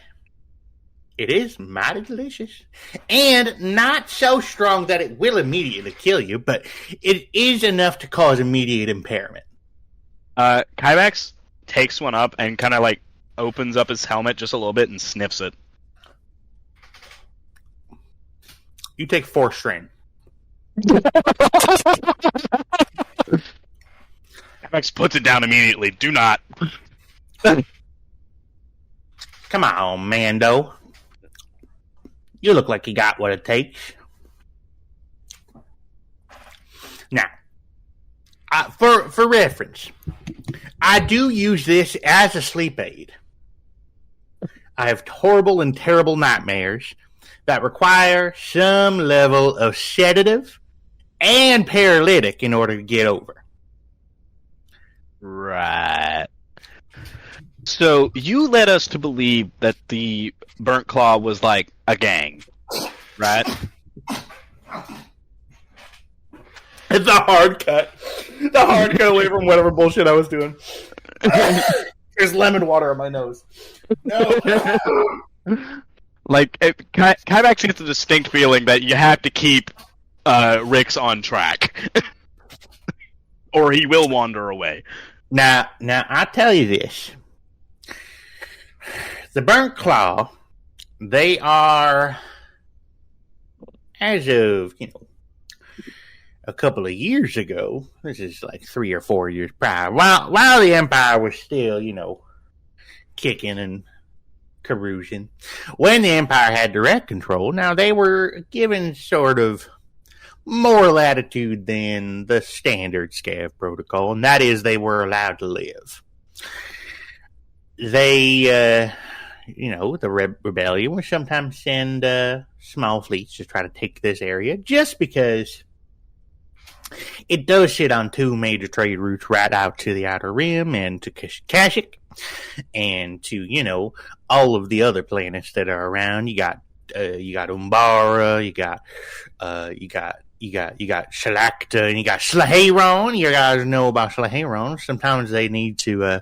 it is mighty delicious. And not so strong that it will immediately kill you, but it is enough to cause immediate impairment. Kymax takes one up and kind of opens up his helmet just a little bit and sniffs it. You take 4 strain. Kymax puts it down immediately. Do not. Come on, Mando. You look like you got what it takes. Now, for reference, I do use this as a sleep aid. I have horrible and terrible nightmares that require some level of sedative and paralytic in order to get over. Right. So you led us to believe that the Burnt Claw was a gang, right? It's a hard cut. The hard cut away from whatever bullshit I was doing. There's lemon water on my nose. No. Kymax gets a distinct feeling that you have to keep Rix on track. Or he will wander away. Now, I tell you this. The Burnt Claw, they are, as of, a couple of years ago, this is 3 or 4 years prior, while the Empire was still, kicking and carousing, when the Empire had direct control, now they were given sort of more latitude than the standard Scav protocol, and that is they were allowed to live. They, the rebellion would sometimes send small fleets to try to take this area, just because it does sit on 2 major trade routes right out to the Outer Rim and to Kashyyyk, and to, all of the other planets that are around. You got Umbara, you got Shalacta and you got Schlaheron. You guys know about Schlaheron. Sometimes they need to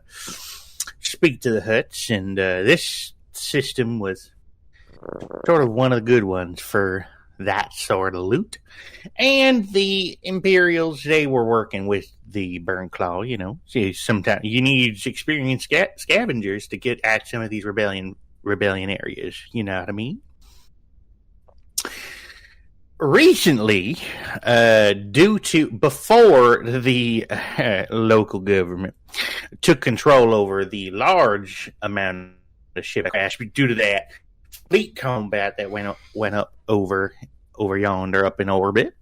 speak to the huts, and this system was sort of one of the good ones for that sort of loot. And the Imperials, they were working with the Burn Claw, See, sometimes you need experienced scavengers to get at some of these rebellion areas. You know what I mean? Recently, before the local government took control over the large amount of ship crash, due to that fleet combat that went up over yonder, up in orbit,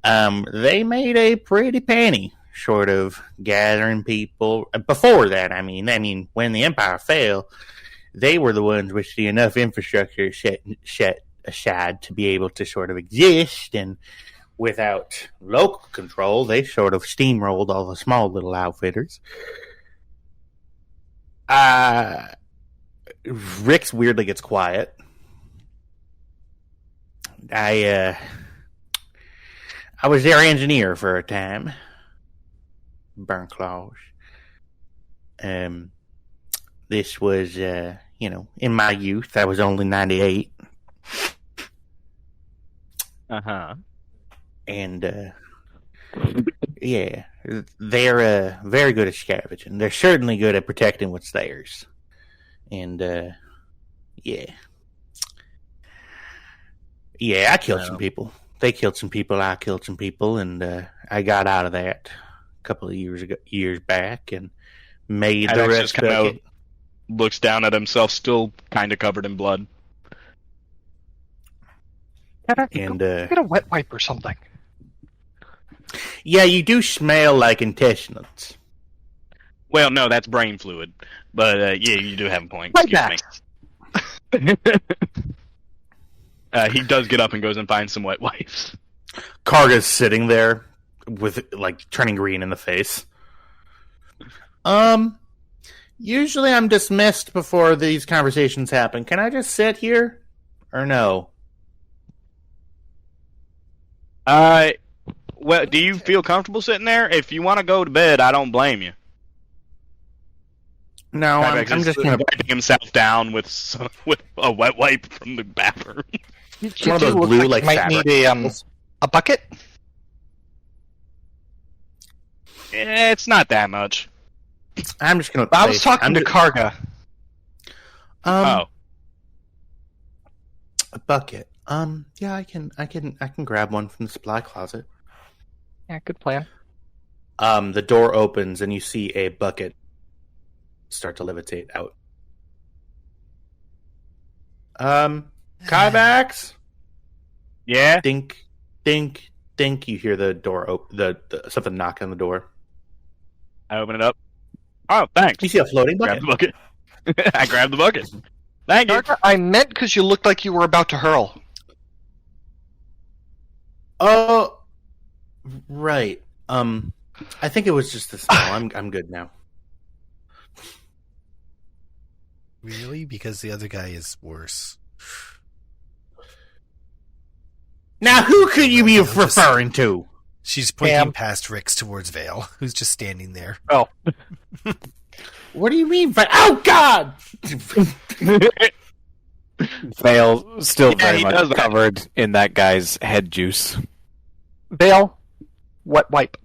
they made a pretty penny short of gathering people. Before that, I mean, when the Empire fell, they were the ones with the enough infrastructure set aside to be able to sort of exist, and without local control, they sort of steamrolled all the small little outfitters. Rick's weirdly gets quiet. I was their engineer for a time. Burn Claws. This was, in my youth. I was only 98. And, yeah, they're very good at scavenging. They're certainly good at protecting what's theirs. And, yeah. Yeah, I killed some people. They killed some people, I killed some people, and I got out of that a couple of years back and made the rest just kind of looks down at himself, still kind of covered in blood. And get a wet wipe or something. Yeah, you do smell like intestines. Well, no, that's brain fluid. But yeah, you do have a point. Excuse me. He does get up and goes and finds some wet wipes. Karga's sitting there with turning green in the face. Usually I'm dismissed before these conversations happen. Can I just sit here? Or no? Well, do you feel comfortable sitting there? If you want to go to bed, I don't blame you. No, I'm just going to wiping himself down with a wet wipe from the bathroom. One of those blue might fabric. Need a bucket. It's not that much. I'm just going to. I was talking to Karga. A bucket. Yeah, I can grab one from the supply closet. Yeah, good plan. The door opens and you see a bucket start to levitate out. Kyvax? Yeah? Dink, dink, dink. You hear the door open, something knock on the door. I open it up. Oh, thanks. You see a floating bucket. Grab the bucket. I grabbed the bucket. Thank you. I meant because you looked like you were about to hurl. Oh, right. I think it was just the smell. I'm good now. Really? Because the other guy is worse. Now, who could you be referring to? She's pointing past Rix towards Vale, who's just standing there. Oh. What do you mean? Oh, God! Vale still very much covered in that guy's head juice. Vale, wet wipe.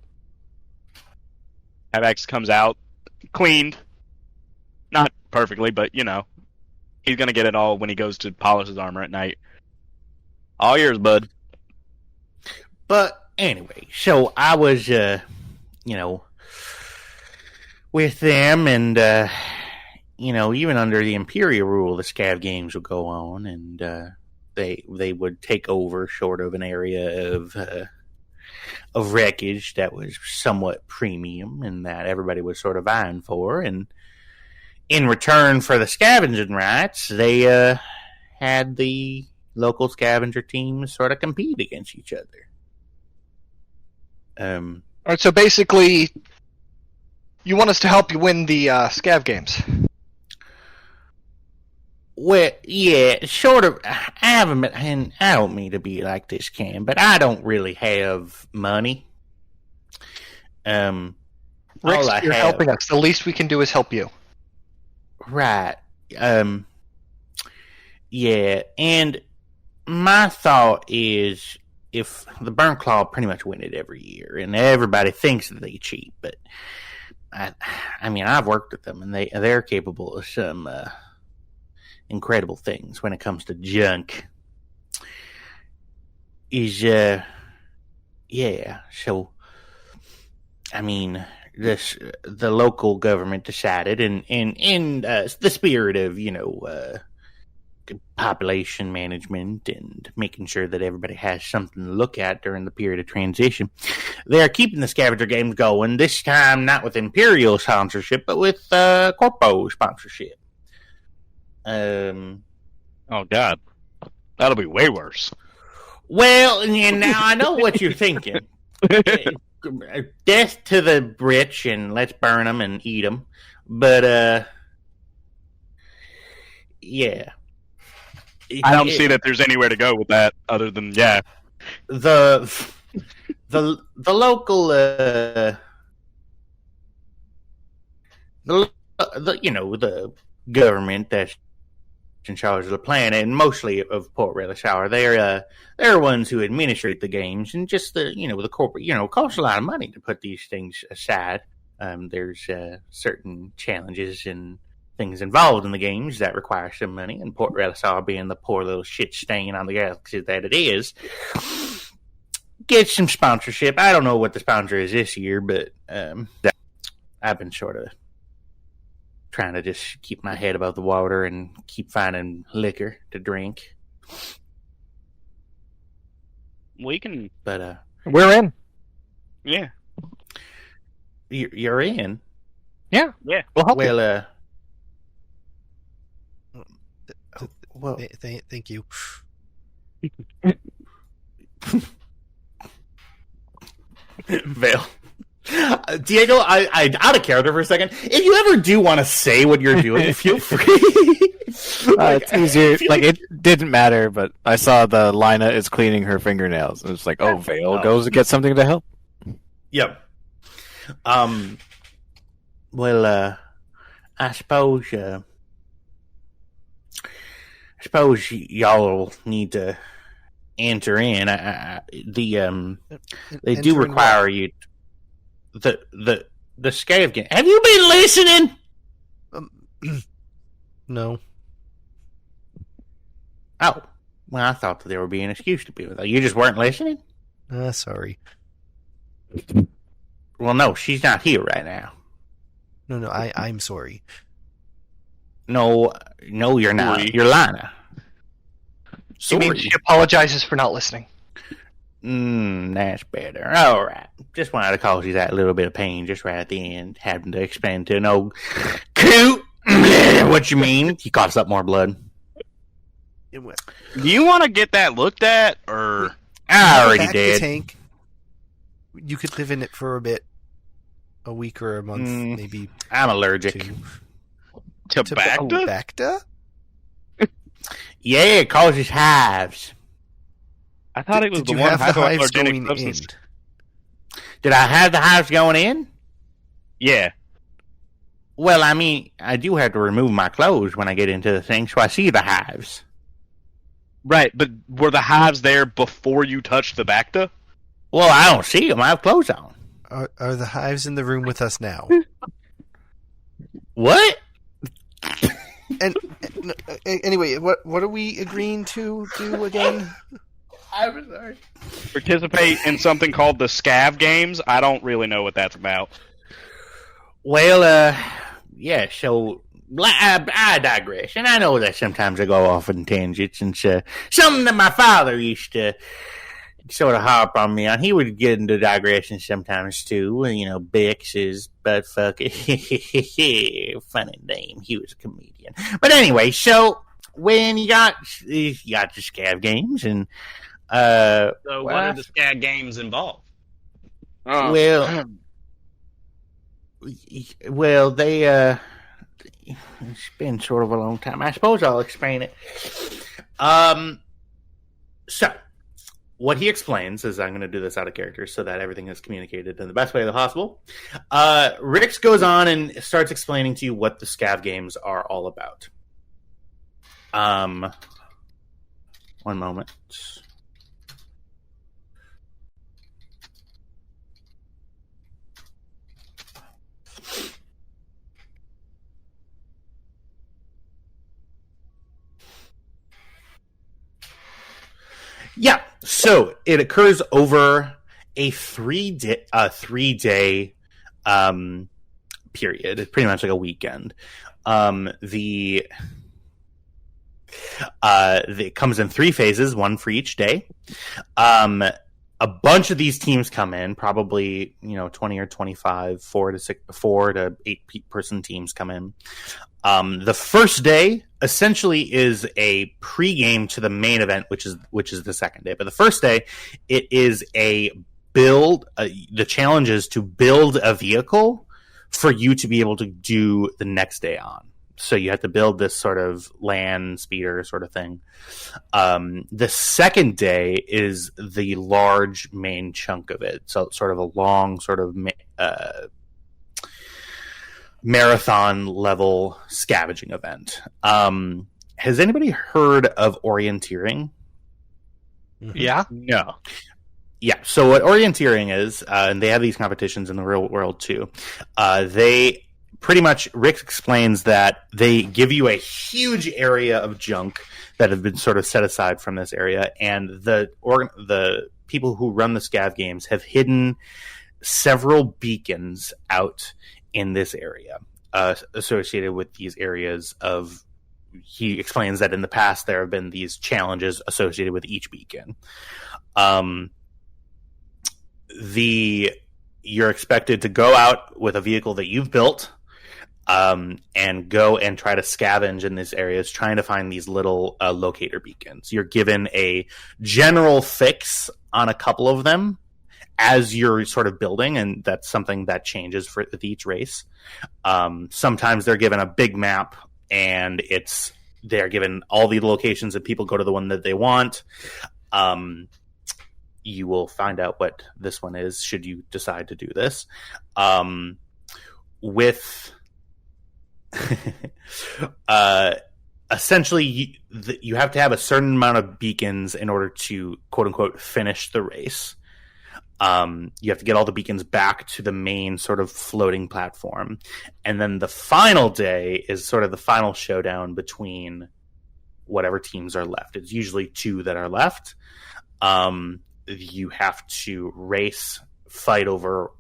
Kyvax comes out, cleaned. Not perfectly, but, he's going to get it all when he goes to polish his armor at night. All yours, bud. But anyway, so I was, with them, and, even under the Imperial rule, the Scav games would go on, and they would take over sort of an area of wreckage that was somewhat premium and that everybody was sort of vying for, and in return for the scavenging rights, they had the local scavenger teams sort of compete against each other. All right, so basically, you want us to help you win the Scav games. Well, yeah, sort of. I haven't been, and I don't mean to be like this, Cam, but I don't really have money. Rex, all you're helping us. The least we can do is help you. Right. Yeah, and my thought is if the Burn Claw pretty much win it every year, and everybody thinks that they cheat, but I mean, I've worked with them, and they're capable of some incredible things when it comes to junk. Yeah. So, I mean, the local government decided, in the spirit of population management and making sure that everybody has something to look at during the period of transition, they're keeping the scavenger games going. This time, not with Imperial sponsorship, but with Corpo sponsorship. Oh God, that'll be way worse. Well, and now I know what you're thinking. Death to the rich, and let's burn them and eat them. But yeah, I don't see that there's anywhere to go with that other than the local the government that's in charge of the planet, and mostly of Port Relisour, they're ones who administrate the games, and just the corporate, it costs a lot of money to put these things aside. There's certain challenges and things involved in the games that require some money, and Port Relisour, being the poor little shit stain on the galaxy that it is, gets some sponsorship. I don't know what the sponsor is this year, but I've been sort of trying to just keep my head above the water and keep finding liquor to drink. We can, but we're in. Yeah, you're in. Yeah. We'll help you. Thank you. Vale. Diego, I out of character for a second. If you ever do want to say what you're doing, feel free. It's easier. It didn't matter, but I saw the Lina is cleaning her fingernails. It was like, Vale goes to get something to help. Yep. Well, I suppose y'all need to enter in. They do require you. The scave game. Have you been listening? No. Oh, well, I thought that there would be an excuse to be with her. You just weren't listening? Sorry. Well, no, she's not here right now. No, I'm sorry. No, you're not. You're Lana. Sorry. You mean she apologizes for not listening? That's better. All right. Just wanted to cause you that little bit of pain just right at the end, having to explain to an old coot what you mean. He coughs up more blood. Do you want to get that looked at, or I already did. Tank. You could live in it for a bit, a week or a month, maybe. I'm allergic to Bacta. Bacta? Yeah, it causes hives. I thought it was the one hives going in. Did I have the hives going in? Yeah. Well, I mean, I do have to remove my clothes when I get into the thing, so I see the hives. Right, but were the hives there before you touched the Bacta? Well, I don't see them. I have clothes on. Are the hives in the room with us now? What? And anyway, what are we agreeing to do again? I'm sorry. Participate in something called the Scav Games. I don't really know what that's about. Well, yeah, so I digress. And I know that sometimes I go off on tangents, and something that my father used to sort of harp on me on. He would get into digressions sometimes too. Bix is butt fuck. Funny name. He was a comedian. But anyway, so when you got the Scav Games, and so what do the Scav Games involve? Well, they it's been sort of a long time. I suppose I'll explain it. So, what he explains is, I'm going to do this out of character so that everything is communicated in the best way possible. Rix goes on and starts explaining to you what the scav games are all about. One moment. Yeah, so it occurs over a 3-day period, pretty much like a weekend. It comes in 3 phases, one for each day. A bunch of these teams come in, probably 20 or 25, 4 to 8 person teams come in. The first day essentially is a pregame to the main event, which is the second day. But the first day, it is a build. The challenge is to build a vehicle for you to be able to do the next day on. So you have to build this sort of land speeder sort of thing. The second day is the large main chunk of it. So sort of a long sort of marathon level scavenging event. Has anybody heard of orienteering? Yeah. No. Yeah, so what orienteering is, and they have these competitions in the real world too, they pretty much, Rick explains that they give you a huge area of junk that have been sort of set aside from this area, and the people who run the scav games have hidden several beacons out in this area associated with these areas of. He explains that in the past there have been these challenges associated with each beacon. You're expected to go out with a vehicle that you've built, and go and try to scavenge in these areas, trying to find these little locator beacons. You're given a general fix on a couple of them as you're sort of building, and that's something that changes with each race. Sometimes they're given a big map, and they're given all the locations, and people go to the one that they want. You will find out what this one is should you decide to do this. Essentially, you have to have a certain amount of beacons in order to, quote unquote, finish the race. You have to get all the beacons back to the main sort of floating platform. And then the final day is sort of the final showdown between whatever teams are left. It's usually 2 that are left. You have to fight over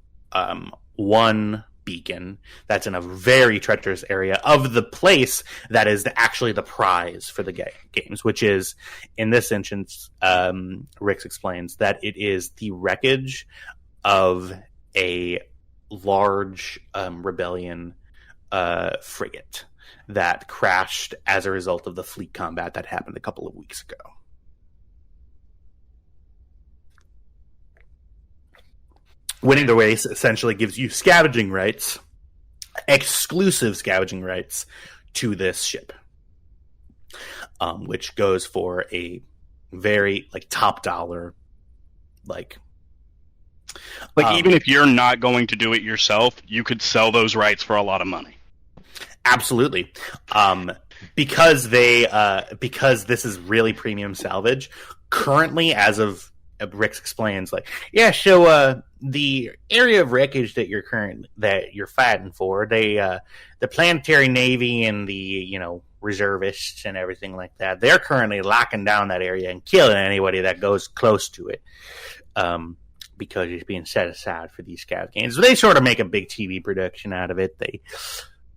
one beacon that's in a very treacherous area of the place that is actually the prize for the games, which is, in this instance, Rix explains that it is the wreckage of a large rebellion frigate that crashed as a result of the fleet combat that happened a couple of weeks ago. Winning the race essentially gives you scavenging rights, exclusive scavenging rights to this ship, which goes for a very top dollar, even if you're not going to do it yourself, you could sell those rights for a lot of money. Absolutely, because this is really premium salvage. Currently, as of Rick explains, the area of wreckage that you're fighting for, the planetary navy and the reservists and everything like that, they're currently locking down that area and killing anybody that goes close to it, because it's being set aside for these scav games. They sort of make a big TV production out of it. They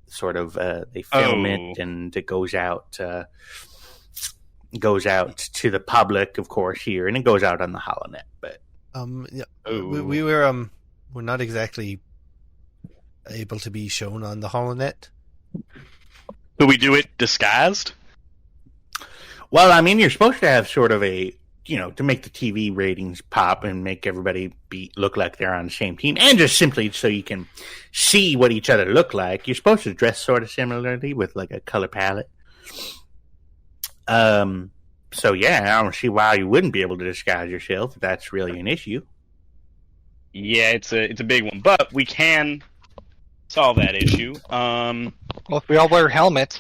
sort of they film it, and it goes out to the public, of course, here, and it goes out on the HoloNet. But we're not exactly able to be shown on the HoloNet. So we do it disguised? Well, I mean, you're supposed to have sort of a to make the TV ratings pop and make everybody look like they're on the same team, and just simply so you can see what each other look like. You're supposed to dress sort of similarly with like a color palette. So yeah, I don't see why you wouldn't be able to disguise yourself if that's really an issue. Yeah, it's a big one, but we can solve that issue. Well, if we all wear helmets.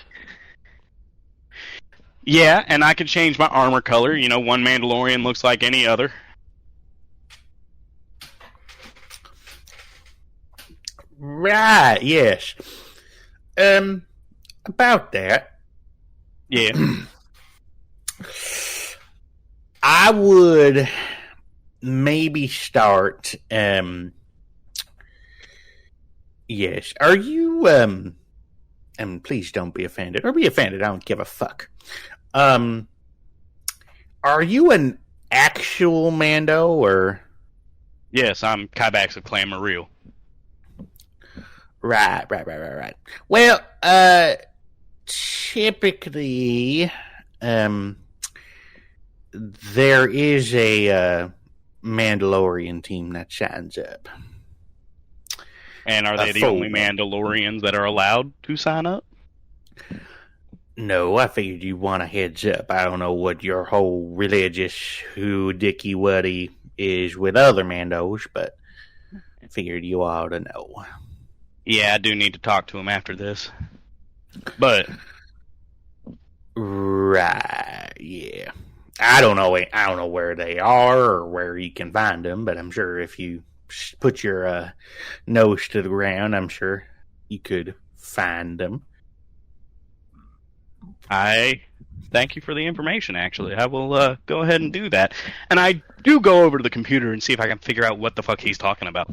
Yeah, and I could change my armor color. One Mandalorian looks like any other. Right, yes. About that. Yeah. I would maybe start, yes. Are you, and please don't be offended, or be offended, I don't give a fuck. Are you an actual Mando, or? Yes, I'm Kybax of Clan Mareel. Right. Well, typically, there is a Mandalorian team that signs up. And are they the only Mandalorians that are allowed to sign up? No, I figured you want a heads up. I don't know what your whole religious who-dicky-wuddy is with other Mandos, but I figured you ought to know. Yeah, I do need to talk to him after this. But right, yeah. I don't know where they are or where you can find them, but I'm sure if you put your nose to the ground, I'm sure you could find them. I thank you for the information, actually. I will go ahead and do that. And I do go over to the computer and see if I can figure out what the fuck he's talking about.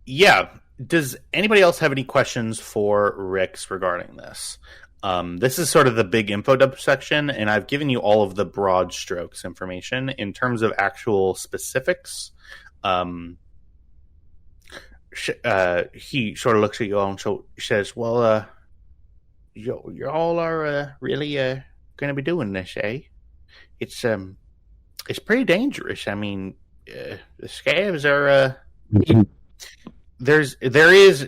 Yeah. Does anybody else have any questions for Rix regarding this? This is sort of the big info dump section, and I've given you all of the broad strokes information. In terms of actual specifics, he sort of looks at you all and says, well, you all are really going to be doing this, eh? It's pretty dangerous. I mean, the scavs are... There is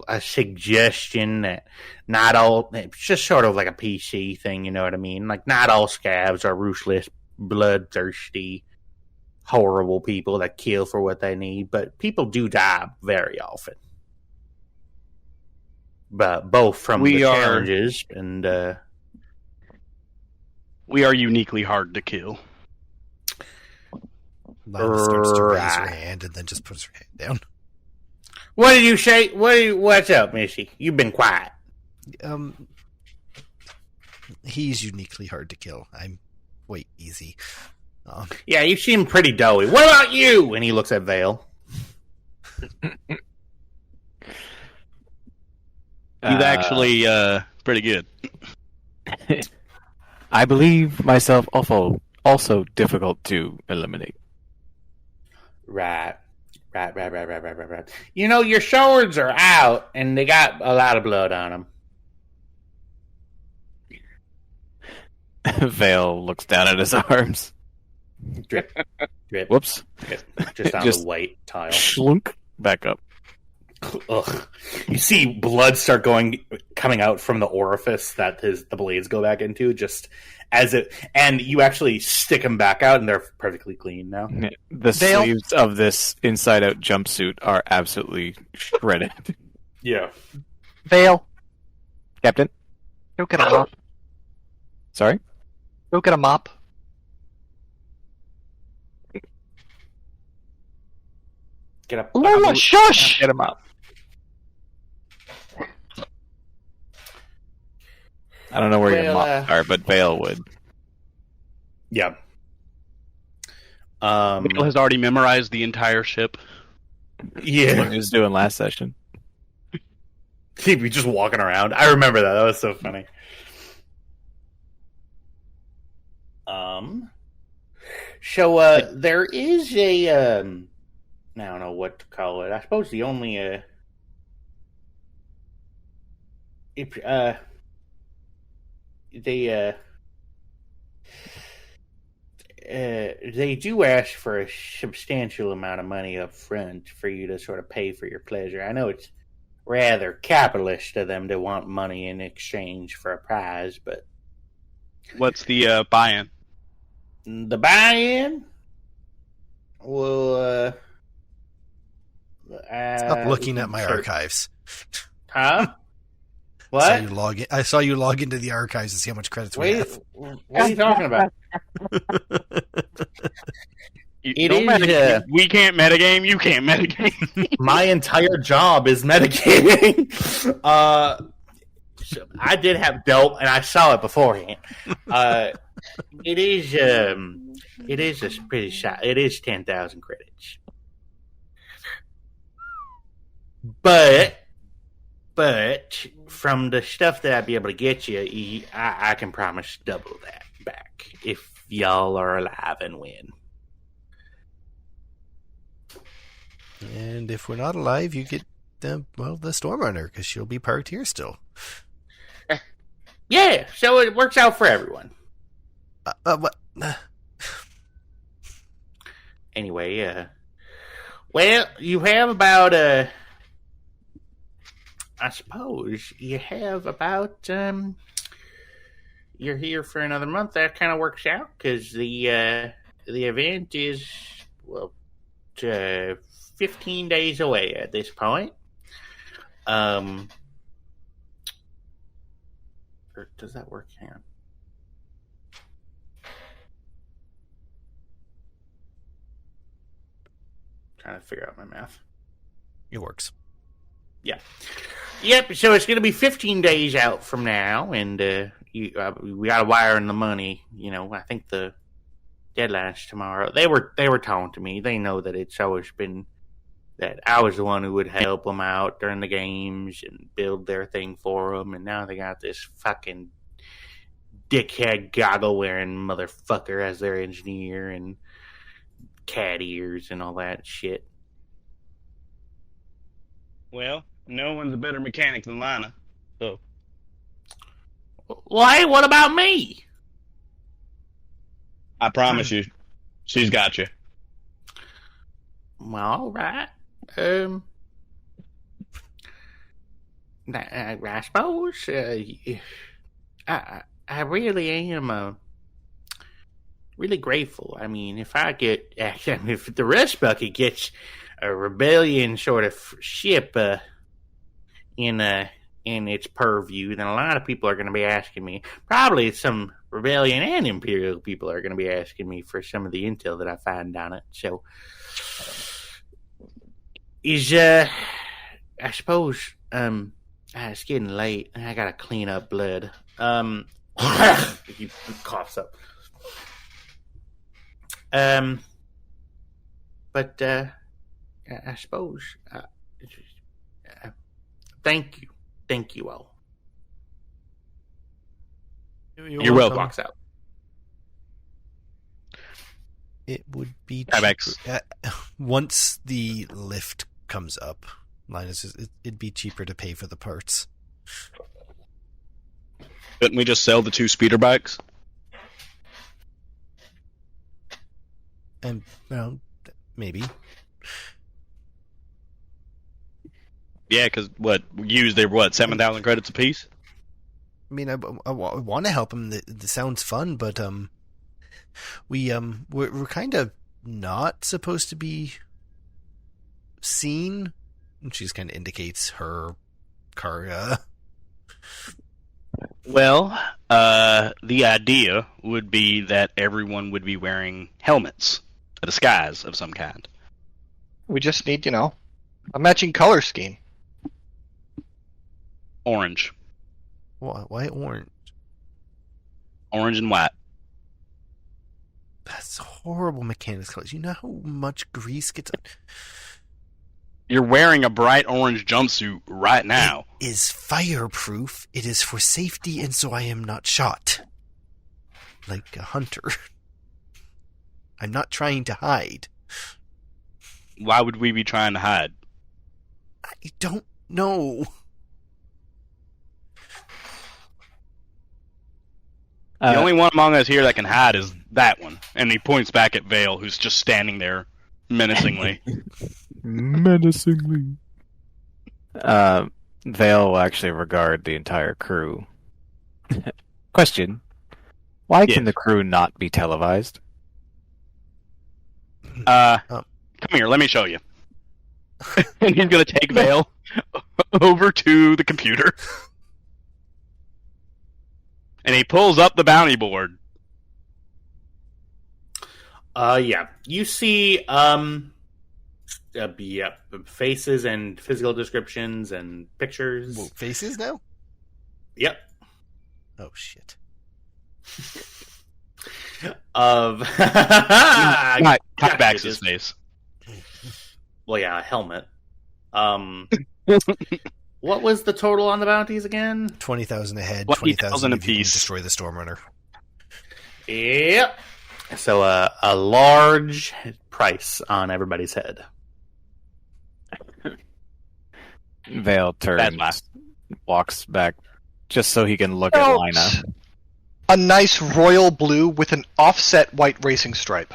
a suggestion that not all, it's just sort of like a PC thing, you know what I mean? Like, not all scavs are ruthless, bloodthirsty, horrible people that kill for what they need, but people do die very often. But both from the challenges and we are uniquely hard to kill. Lila starts to raise her hand and then just puts her hand down. What did you say? What's up, Missy? You've been quiet. He's uniquely hard to kill. I'm quite easy. Yeah, you seem pretty doughy. What about you? And he looks at Vale. He's actually pretty good. I believe myself also difficult to eliminate. Right. You know, your swords are out, and they got a lot of blood on them. Vale looks down at his arms. Drip. Whoops. Just on the white tile. Schlunk. Back up. Ugh. You see blood start coming out from the orifice that the blades go back into, just as it, and you actually stick them back out, and they're perfectly clean now. The sleeves of this inside-out jumpsuit are absolutely shredded. Yeah. Vale. Captain? Go get a mop. Sorry? Go get a mop. Get up. Lola, shush! Get him up. I don't know where your mops are, but Vale would. Yeah. Vale has already memorized the entire ship. Yeah. What he was doing last session. He'd be just walking around. I remember that. That was so funny. So, there is a, I don't know what to call it. I suppose the only, they do ask for a substantial amount of money up front for you to sort of pay for your pleasure. I know it's rather capitalist of them to want money in exchange for a prize, but What's the buy-in? the buy-in will Stop looking at my archives. Huh? I saw What? you log in. I saw you log into the archives and see how much credits we have. What are you talking about? It Don't is, metagame. We can't metagame. You can't metagame. My entire job is metagaming. So I did have dope, and I saw it beforehand. It is a pretty shot. It is 10,000 credits, but from the stuff that I'd be able to get you, I can promise double that back if y'all are alive and win. And if we're not alive, you get the Stormrunner, because she'll be parked here still. Yeah, so it works out for everyone. What? Anyway, well, you have about I suppose you have about you're here for another month. That kind of works out because the event is 15 days away at this point. Or does that work? Hang on. Trying to figure out my math. It works. Yeah. Yep. So it's going to be 15 days out from now, and we got to wire in the money. You know, I think the deadline's tomorrow. They were taunting me. They know that it's always been that I was the one who would help them out during the games and build their thing for them, and now they got this fucking dickhead goggle wearing motherfucker as their engineer and cat ears and all that shit. Well, no one's a better mechanic than Lana. So, Well, hey, what about me? I promise you, she's got you. Well, all right. I suppose I really am really grateful. I mean, if the Rust Bucket gets a rebellion sort of ship in its purview, then a lot of people are going to be asking me. Probably some rebellion and imperial people are going to be asking me for some of the intel that I find on it. So, I suppose it's getting late and I got to clean up blood. He coughs up. But I suppose thank you all. You're welcome. Walks out. It would be Timex. once the lift comes up. Linus says it'd be cheaper to pay for the parts. Couldn't we just sell the 2 speeder bikes? And maybe. Yeah, because they were 7,000 credits apiece? I mean, I want to help him. It sounds fun, but we're kind of not supposed to be seen. And she kind of indicates her car. Well, the idea would be that everyone would be wearing helmets, a disguise of some kind. We just need, a matching color scheme. Orange. Why orange? Orange and white. That's horrible mechanics colors. You know how much grease gets... You're wearing a bright orange jumpsuit right now. It is fireproof. It is for safety, and so I am not shot. Like a hunter. I'm not trying to hide. Why would we be trying to hide? I don't know. The only one among us here that can hide is that one. And he points back at Vale, who's just standing there menacingly. Menacingly. Vale will actually regard the entire crew. Question. Why can the crew not be televised? Come here, let me show you. And he's going to take Vale over to the computer. And he pulls up the bounty board. Yeah. You see, faces and physical descriptions and pictures. Whoa, faces now? Yep. Oh, shit. Of Not Kybax's face. Well, yeah, a helmet. What was the total on the bounties again? 20,000 a head, 20,000 if you can apiece. destroy the Stormrunner. Yep. So a large price on everybody's head. Vale turns, That's walks back, just so he can look at Lina. A nice royal blue with an offset white racing stripe.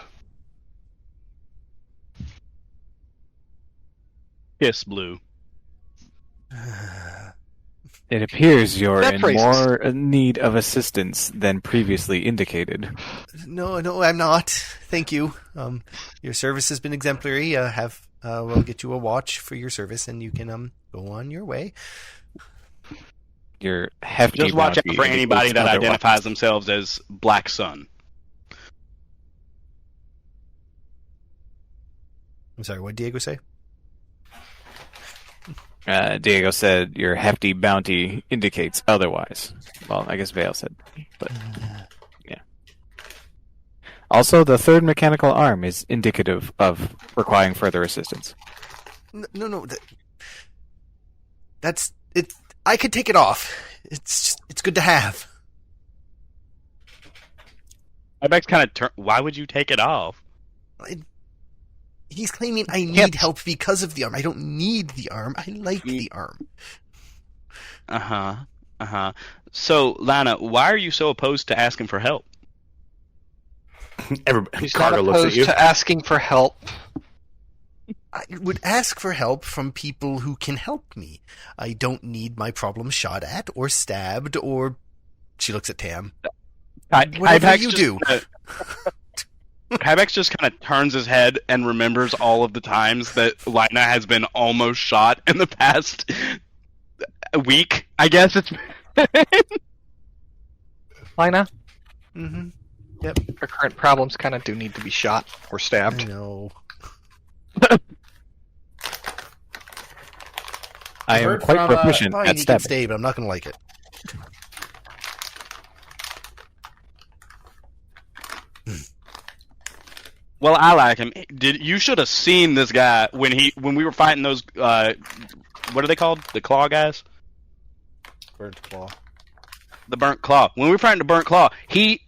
Kiss blue. It appears you're That in raises. more need of assistance than previously indicated. No, I'm not. Thank you. Your service has been exemplary. We'll get you a watch for your service, and you can go on your way. Your hefty Just watch out bounty for anybody indicates that otherwise. identifies themselves as Black Sun. I'm sorry, what did Diego say? Diego said your hefty bounty indicates otherwise. Well, I guess Vale said, but yeah. Also, the third mechanical arm is indicative of requiring further assistance. No. That's it. I could take it off. It's good to have. Kybax kind of why would you take it off? He's claiming I need help because of the arm. I don't need the arm. I like the arm. So, Lana, why are you so opposed to asking for help? Everybody, He's not Cargo looks at opposed you. to asking for help. I would ask for help from people who can help me. I don't need my problem shot at or stabbed or... She looks at Tam. Whatever you do. Kybax just kind of turns his head and remembers all of the times that Lina has been almost shot in the past week, I guess it's Lina, Mm-hmm. Yep. her current problems kind of do need to be shot or I stabbed. know. I am heard quite from, proficient Fine, at he can stabbing. stay, but I'm not going to like it. Well, I like him. You should have seen this guy when we were fighting those what are they called? The claw guys? Burnt claw. The burnt claw. When we were fighting the burnt claw, he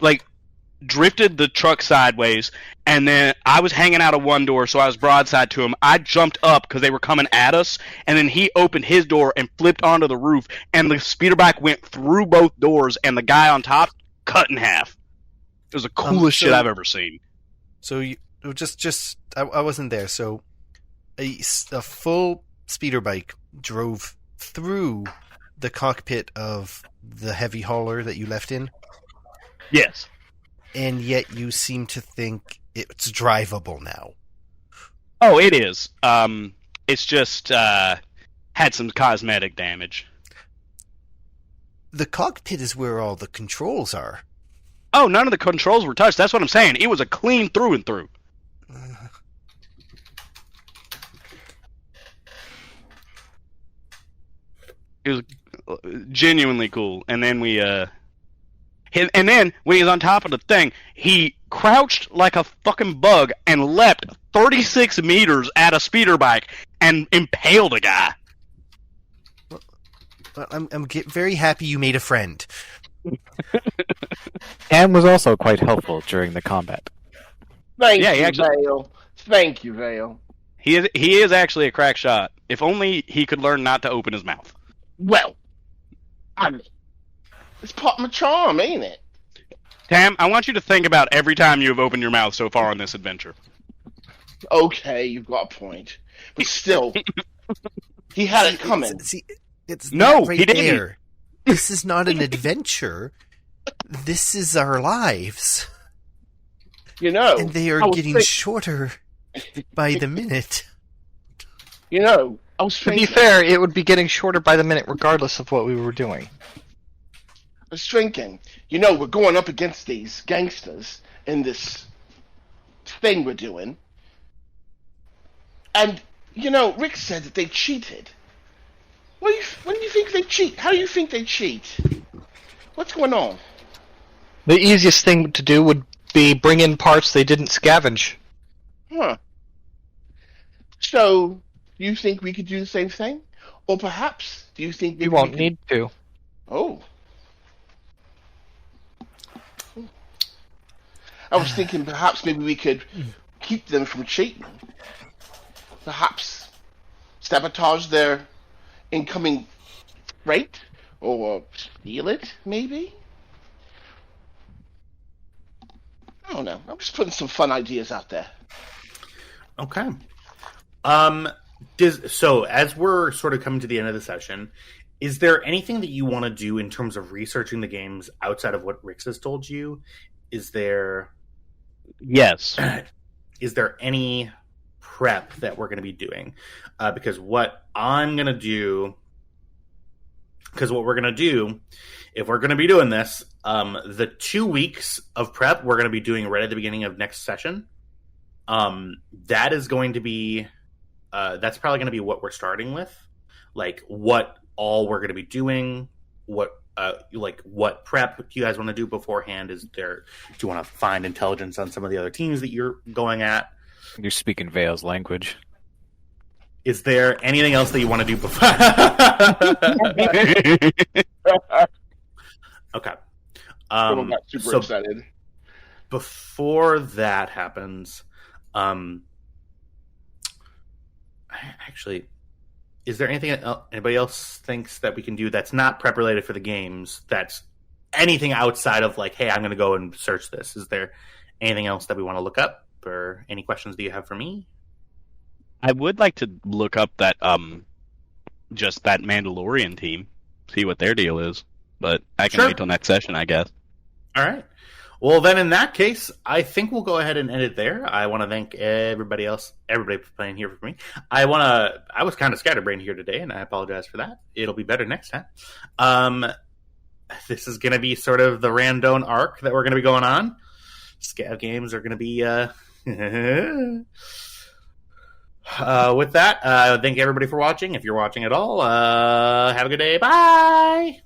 like drifted the truck sideways, and then I was hanging out of one door, so I was broadside to him. I jumped up because they were coming at us, and then he opened his door and flipped onto the roof, and the speeder bike went through both doors, and the guy on top cut in half. It was the coolest shit I've ever seen. So you I wasn't there. So a full speeder bike drove through the cockpit of the heavy hauler that you left in, Yes. and yet you seem to think it's drivable now. Oh, it is. It's just had some cosmetic damage. The cockpit is where all the controls are. Oh, none of the controls were touched. That's what I'm saying. It was a clean through and through. It was genuinely cool. And then and then when he was on top of the thing, he crouched like a fucking bug and leapt 36 meters at a speeder bike and impaled a guy. Well, I'm very happy you made a friend. Cam was also quite helpful during the combat. Thank Yeah, he you, actually- Vale. Thank you, Vale. He is actually a crack shot. If only he could learn not to open his mouth. Well, I mean, It's part of my charm, ain't it? Tam, I want you to think about every time you have opened your mouth so far on this adventure. Okay, you've got a point. But still, he had it coming. It's No, that right he didn't. there. This is not an adventure. This is our lives. You know, And they are getting shorter by the minute. You know, I was To be thinking. fair, it would be getting shorter by the minute regardless of what we were doing. I was thinking. You know, we're going up against these gangsters in this thing we're doing. And, you know, Rick said that they cheated. When do you think they cheat? How do you think they cheat? What's going on? The easiest thing to do would be bring in parts they didn't scavenge. Huh. So, you think we could do the same thing? Or perhaps, do you think We won't need to. Oh. I was thinking perhaps maybe we could keep them from cheating. Perhaps sabotage their incoming freight? Or steal it, maybe? I don't know. I'm just putting some fun ideas out there. Okay. So as we're sort of coming to the end of the session, is there anything that you want to do in terms of researching the games outside of what Rix has told you? Is there Yes. Is there any prep that we're going to be doing? Because what we're going to do, if we're going to be doing this, the 2 weeks of prep we're going to be doing right at the beginning of next session. That is going to be, that's probably going to be what we're starting with, like what all we're going to be doing, what prep do you guys want to do beforehand? Do you want to find intelligence on some of the other teams that you're going at? You're speaking Vale's language. Is there anything else that you want to do before? Okay. I'm not super excited. Before that happens, actually, is there anything anybody else thinks that we can do that's not prep related for the games? That's anything outside of like, hey, I'm going to go and search this. Is there anything else that we want to look up, or any questions do you have for me? I would like to look up that just that Mandalorian team, see what their deal is. But I can wait till next session, I guess. All right. Well, then in that case, I think we'll go ahead and end it there. I want to thank everybody for playing here for me. I was kind of scatterbrained here today, and I apologize for that. It'll be better next time. This is going to be sort of the random arc that we're going to be going on. Scav games are going to be... with that, thank everybody for watching. If you're watching at all, have a good day. Bye!